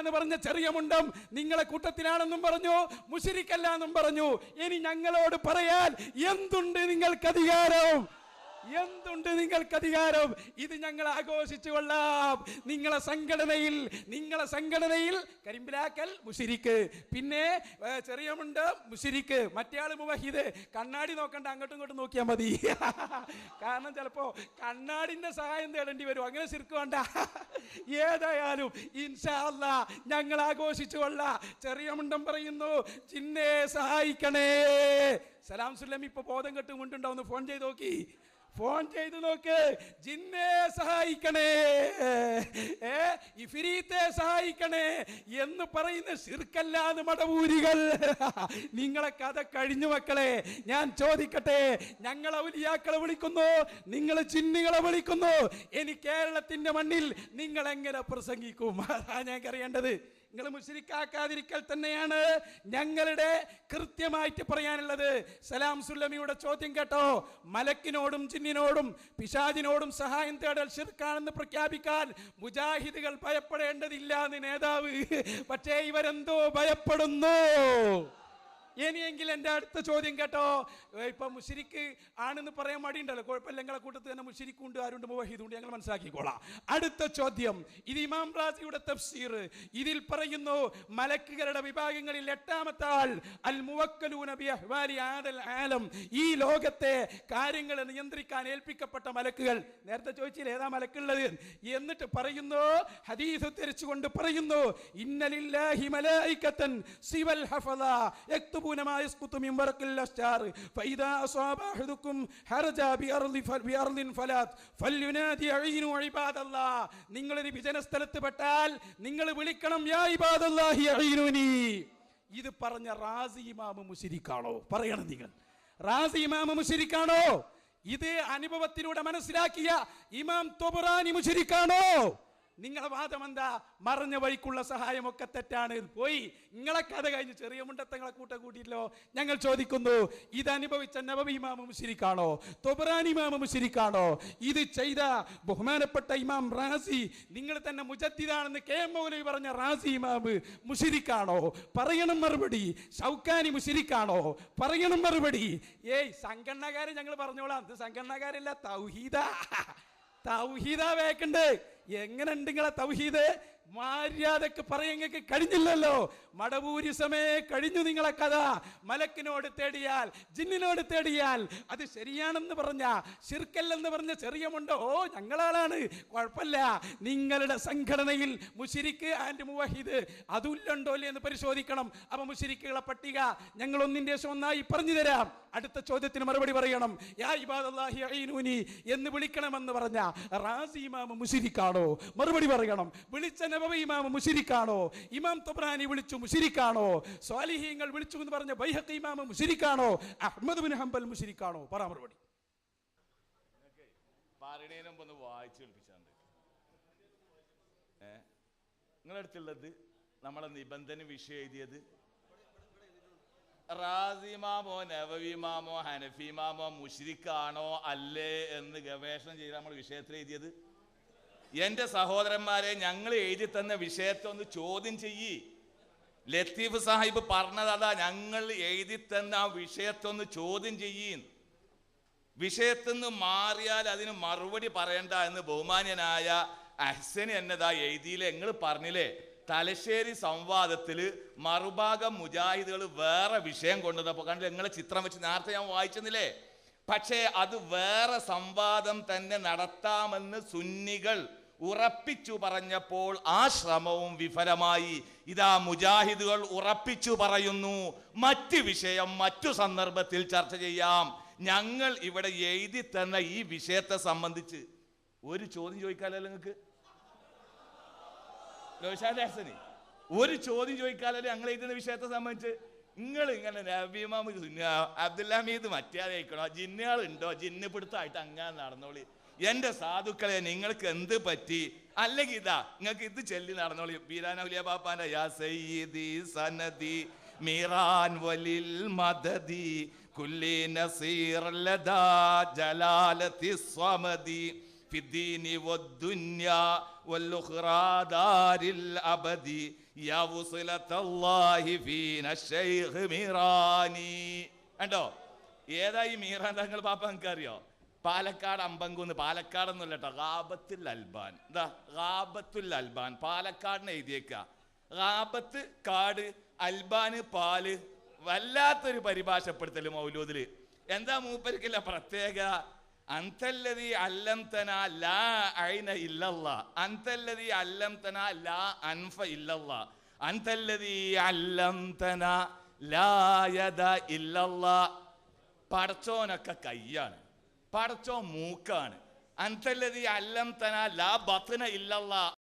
എന്ന് പറഞ്ഞ ചെറിയ മുണ്ടം നിങ്ങളെ കൂട്ടത്തിലാണെന്നും പറഞ്ഞു, മുശ്രിക്കല്ല എന്നും പറഞ്ഞു. ഇനി ഞങ്ങളോട് പറയാൻ എന്തുണ്ട് നിങ്ങൾക്ക് അധികാരം? എന്തുണ്ട് നിങ്ങൾക്ക് അധികാരം? ഇത് ഞങ്ങൾ ആഘോഷിച്ചു കൊള്ളാം. നിങ്ങളെ സംഘടനയിൽ കരിമ്പിലാക്കൽ മുശ്രിക്ക്, പിന്നെ ചെറിയ മുണ്ട് മുശ്രിക്ക്, മറ്റേയാൾ മുവഹിദ്. കണ്ണാടി നോക്കണ്ട, അങ്ങോട്ടും ഇങ്ങോട്ടും നോക്കിയാൽ മതി. കാരണം ചിലപ്പോ കണ്ണാടിന്റെ സഹായം തേടേണ്ടി വരും. അങ്ങനെ ശിർക്ക് വേണ്ട. ഏതായാലും ഇൻഷാ അല്ലാഹ് ഞങ്ങൾ ആഘോഷിച്ചു കൊള്ളാം. ചെറിയ മുണ്ടം പറയുന്നു ജിന്നെ സഹായിക്കണേ. സലാം സുല്ലമി ഇപ്പൊ ബോധം കെട്ടുമുണ്ടുണ്ടോ? ഒന്ന് ഫോൺ ചെയ്ത് നോക്കി, ഫോൺ ചെയ്ത് നോക്ക്. ജിന്നെ സഹായിക്കണേ, ഇഫിരീത്തെ സഹായിക്കണേ എന്ന് പറയുന്ന ശിർക്കല്ലാതെ മടവൂരികൾ. നിങ്ങളെ കഥ കഴിഞ്ഞു മക്കളെ. ഞാൻ ചോദിക്കട്ടെ, ഞങ്ങൾ ഔലിയാക്കളെ വിളിക്കുന്നു, നിങ്ങൾ ജിന്നുകളെ വിളിക്കുന്നു. ഇനി കേരളത്തിന്റെ മണ്ണിൽ നിങ്ങൾ എങ്ങനെ പ്രസംഗിക്കും? അതാ ഞങ്ങൾക്ക് അറിയേണ്ടത്. നിങ്ങൾ മുശ്രിക്കാക്കാതിരിക്കൽ തന്നെയാണ് ഞങ്ങളുടെ കൃത്യമായിട്ട് പറയാനുള്ളത്. സലാം സുല്ലമിയുടെ ചോദ്യം കേട്ടോ. മലക്കിനോടും ജിന്നിനോടും പിശാചിനോടും സഹായം തേടൽ ശിർക്കാണെന്ന് പ്രഖ്യാപിക്കാൻ മുജാഹിദുകൾ ഭയപ്പെടേണ്ടതില്ല എന്ന് നേതാവ്. പക്ഷേ ഇവരെന്തോ ഭയപ്പെടുന്നു. ഇനിയെങ്കിൽ എൻ്റെ അടുത്ത ചോദ്യം കേട്ടോ. ഇപ്പൊ മുശ്രിക്ക് ആണെന്ന് പറയാൻ മടിയുണ്ടല്ലോ, കുഴപ്പമില്ല. ഞങ്ങളെ കൂട്ടത്തിൽ തന്നെ മുശ്രിക്കുണ്ട്, ആരുണ്ട്, മുവഹിദുണ്ട്, ഞങ്ങൾ മനസ്സിലാക്കിക്കോളാം. അടുത്ത ചോദ്യം, ഇത് ഇമാം റാസിയുടെ തഫ്സീർ. ഇതിൽ പറയുന്നു മലക്കുകളുടെ വിഭാഗങ്ങളിൽ 8ാമത്തെ ആൾ അൽ മുവക്കലൂന ബി അഹ്വാലി ആദൽ ആലം, ഈ ലോകത്തെ കാര്യങ്ങൾ നിയന്ത്രിക്കാൻ ഏൽപ്പിക്കപ്പെട്ട മലക്കുകൾ. നേരത്തെ ചോദിച്ചില്ല ഏതാ മലക്കുള്ളത്? എന്നിട്ട് പറയുന്നു, ഹദീസ് ഉദ്ധരിച്ചുകൊണ്ട് പറയുന്നു, ഇന്നലില്ലാഹി മലായികതൻ സിവൽ ഹഫള യക്തുബൂന മാ യസ്ഖുതു മിൻ വറഖിൽ അശ്ജാർ ഫഇദാ അസാബ അഹദുകും ഹറജ ബിഅർളിൻ ഫലാത് ഫൽയുനാദി അഈനു ഇബാദല്ലാഹ്. നിങ്ങളൊരു വിജന സ്ഥലത്ത് പെട്ടാൽ നിങ്ങൾ വിളിക്കണം, യാ ഇബാദല്ലാഹി അഈനുനി. ഇത് പറഞ്ഞ റാസി ഇമാം മുശ്രിക്കാണോ? പറയണം നിങ്ങൾ, റാസി ഇമാം മുശ്രിക്കാണോ? ഇത് അനുഭവത്തിലൂടെ മനസ്സിലാക്കിയ ഇമാം തൊബറാനി മുശ്രിക്കാണോ? നിങ്ങളെ വാദം എന്താ? മറഞ്ഞ വഴിക്കുള്ള സഹായമൊക്കെ തെറ്റാണ്. പോയി നിങ്ങളെ കഥ കഴിഞ്ഞ് ചെറിയ മുണ്ടത്തങ്ങളെ കൂട്ടിയില്ലോ. ഞങ്ങൾ ചോദിക്കുന്നു, ഇത് അനുഭവിച്ച നബവി ഇമാം മുശ്രിക്കാണോ? തൊബറാനി ഇമാം മുശ്രിക്കാണോ? ഇത് ചെയ്ത ബഹുമാനപ്പെട്ട ഇമാം റാസി, നിങ്ങൾ തന്നെ മുജദ്ദിദാണെന്ന് കെ എം മൗലവി പറഞ്ഞ റാസി ഇമാം മുശ്രിക്കാണോ? പറയണം മറുപടി. ഷൗക്കാനി മുശ്രിക്കാണോ? പറയണം മറുപടി. ഏയ് സംഘടനകാരെ ഞങ്ങൾ പറഞ്ഞോളാം. ഇത് സംഘടനകാരല്ല, തൗഹീദ വേക്കണ്ട്. എങ്ങനെ ഉണ്ട് നിങ്ങളെ തൗഹീദ്? മര്യാദക്ക് പറയങ്ങൾക്ക് കഴിഞ്ഞില്ലല്ലോ. മടവൂരിസമേ കഴിഞ്ഞു നിങ്ങളെ കഥ. മലക്കിനോട് തേടിയാൽ, ജിന്നിനോട് തേടിയാൽ അത് ശരിയാണെന്ന് പറഞ്ഞ, ശിർക്കല്ലെന്ന് പറഞ്ഞ ചെറിയമുണ്ടോ? ഓ ഞങ്ങളാളാണ്, കുഴപ്പമില്ല. നിങ്ങളുടെ സംഘടനയിൽ മുശ്രിക്ക് ആൻഡ് മുവഹിദ് അതുല്ലണ്ടോ എന്ന് പരിശോധിക്കണം. അപ്പൊ മുശ്രിക്കുകളെ പട്ടിക ഞങ്ങൾ ഒന്നിന്റെ ശേഷം ഒന്നായി പറഞ്ഞു തരാം. അടുത്ത ചോദ്യത്തിന് മറുപടി പറയണം. യാ ഇബാദല്ലാഹി അഈനൂനി എന്ന് വിളിക്കണമെന്ന് പറഞ്ഞ റാസി ഇമാം മുശ്രിക്കാണോ? മറുപടി പറയണം. വിളിച്ച നബവി ഇമാം മുശ്രിക്കാണോ? ഇമാം തൊബ്രാനി വിളിച്ചു മുശ്രിക്കാണോ? സ്വാലിഹീങ്ങൾ വിളിച്ചു എന്ന് പറഞ്ഞ ബൈഹഖി ഇമാം മുശ്രിക്കാണോ? അഹ്മദ് ബിൻ ഹംബൽ മുശ്രിക്കാണോ? പറ മറുപടി. പറയണേനും ഒന്ന് വായിച്ചു കേൾപ്പിച്ചാണ്ട്. നിങ്ങളടുത്തുള്ളത് നമ്മളെ നിബന്ധന വിഷയം എഴുതിയത് റാസിമാമോ നവവിമാമോ ഹനഫിമാമോ മുശ്രിക്കാണോ അല്ലേ എന്ന് ഗവേഷണം ചെയ്ത് നമ്മൾ വിഷയത്തിൽ എഴുതിയത്. എൻ്റെ സഹോദരന്മാരെ, ഞങ്ങൾ എഴുതി തന്ന വിഷയത്തെ ഒന്ന് ചോദ്യം ചെയ്യ്. ലത്തീഫ് സാഹിബ് പറഞ്ഞതാ, ഞങ്ങൾ എഴുതി തന്ന ആ വിഷയത്തെ ഒന്ന് ചോദ്യം ചെയ്യും. വിഷയത്തിൽ നിന്ന് മാറിയാൽ അതിന് മറുപടി പറയണ്ട എന്ന് ബഹുമാന്യനായ അഹ്സനി എന്നതാ എഴുതിയില്ലേ. നിങ്ങൾ പറഞ്ഞില്ലേ തലശ്ശേരി സംവാദത്തിൽ മറുഭാഗം മുജാഹിദുകൾ വേറെ വിഷയം കൊണ്ടുവന്നപ്പോൾ കണ്ടില്ല, നിങ്ങളെ ചിത്രം വെച്ച് നേരത്തെ ഞാൻ വായിച്ചെന്നില്ലേ. പക്ഷേ അത് വേറെ സംവാദം തന്നെ നടത്താമെന്ന് സുന്നികൾ ഉറപ്പിച്ചു പറഞ്ഞപ്പോൾ ആ ശ്രമവും വിഫലമായി. ഇതാ മുജാഹിദുകൾ ഉറപ്പിച്ചു പറയുന്നു, മറ്റു വിഷയം മറ്റു സന്ദർഭത്തിൽ ചർച്ച ചെയ്യാം. ഞങ്ങൾ ഇവിടെ എഴുതി തന്ന ഈ വിഷയത്തെ സംബന്ധിച്ച് ഒരു ചോദ്യം ചോദിക്കാലല്ലോ നിങ്ങൾക്ക്? ഒരു ചോദ്യം ചോദിക്കാലല്ലേ ഞങ്ങൾ എഴുതുന്ന വിഷയത്തെ സംബന്ധിച്ച്? നിങ്ങൾ ഇങ്ങനെ നബിമാം അബ്ദുൽ ഹമീദ് മറ്റേ അയക്കണോ? ജിന്നുകളുണ്ടോ? ജിന്ന് പിടുത്തമായിട്ട് അങ്ങനെ നടന്നോളി. എൻ്റെ സാധുക്കളെ, നിങ്ങൾക്ക് എന്ത് പറ്റി? അല്ലെങ്കിൽ ഇതാ നിങ്ങൾക്ക് ഇത് ചൊല്ലി നടന്നോളി. ബീരാനൗലിയ ബാപ്പാന്റെ യാ സയ്യിദി സനദി മീറാൻ വലിൽ മദദി കുല്ലി നസീർ ലദാ ജലാലത്തി സ്വമദി ഫിദ്ദീനി വദ്ദുന്യാ വൽഉഖ്റാ ദാരിൽ അബദി യാ വസിലത്തല്ലാഹി ഫീന ശൈഖ് മീറാനി. കണ്ടോ ഏതാ ഈ മീറാൻ? തങ്ങൾ പാപ്പ നിങ്ങൾക്ക് അറിയോ? പാലക്കാട് അമ്പങ്കുന്ന്, പാലക്കാടൊന്നുമല്ല കേട്ടോ, ഗാബത്തുൽ അൽബാൻ. എന്താ ഗാബത്തുൽ അൽബാൻ? പാലക്കാടിനെ എഴുതിയേക്ക. ഗാബത്ത് കാട്, അൽബാന് പാല്. വല്ലാത്തൊരു പരിഭാഷപ്പെടുത്തല് മൗലൂദില്. എന്താ മൂപ്പരിക്കില്ല പ്രത്യേക? അന്തല്ലദീ അല്ലംതന ലാ ഐന ഇല്ലല്ലാഹ്, അന്തല്ലദീ അല്ലംതന ലാ അൻഫ ഇല്ലല്ലാഹ്, അന്തല്ലദീ അല്ലംതന ലാ യദ ഇല്ലല്ലാഹ്. പടച്ചോനൊക്കെ കയ്യാണ്, പടച്ചോൻ മൂക്കാണ്. അന്തല്ലതി അല്ലം തന ലാ ബത്ന ഇല്ലല്ലാ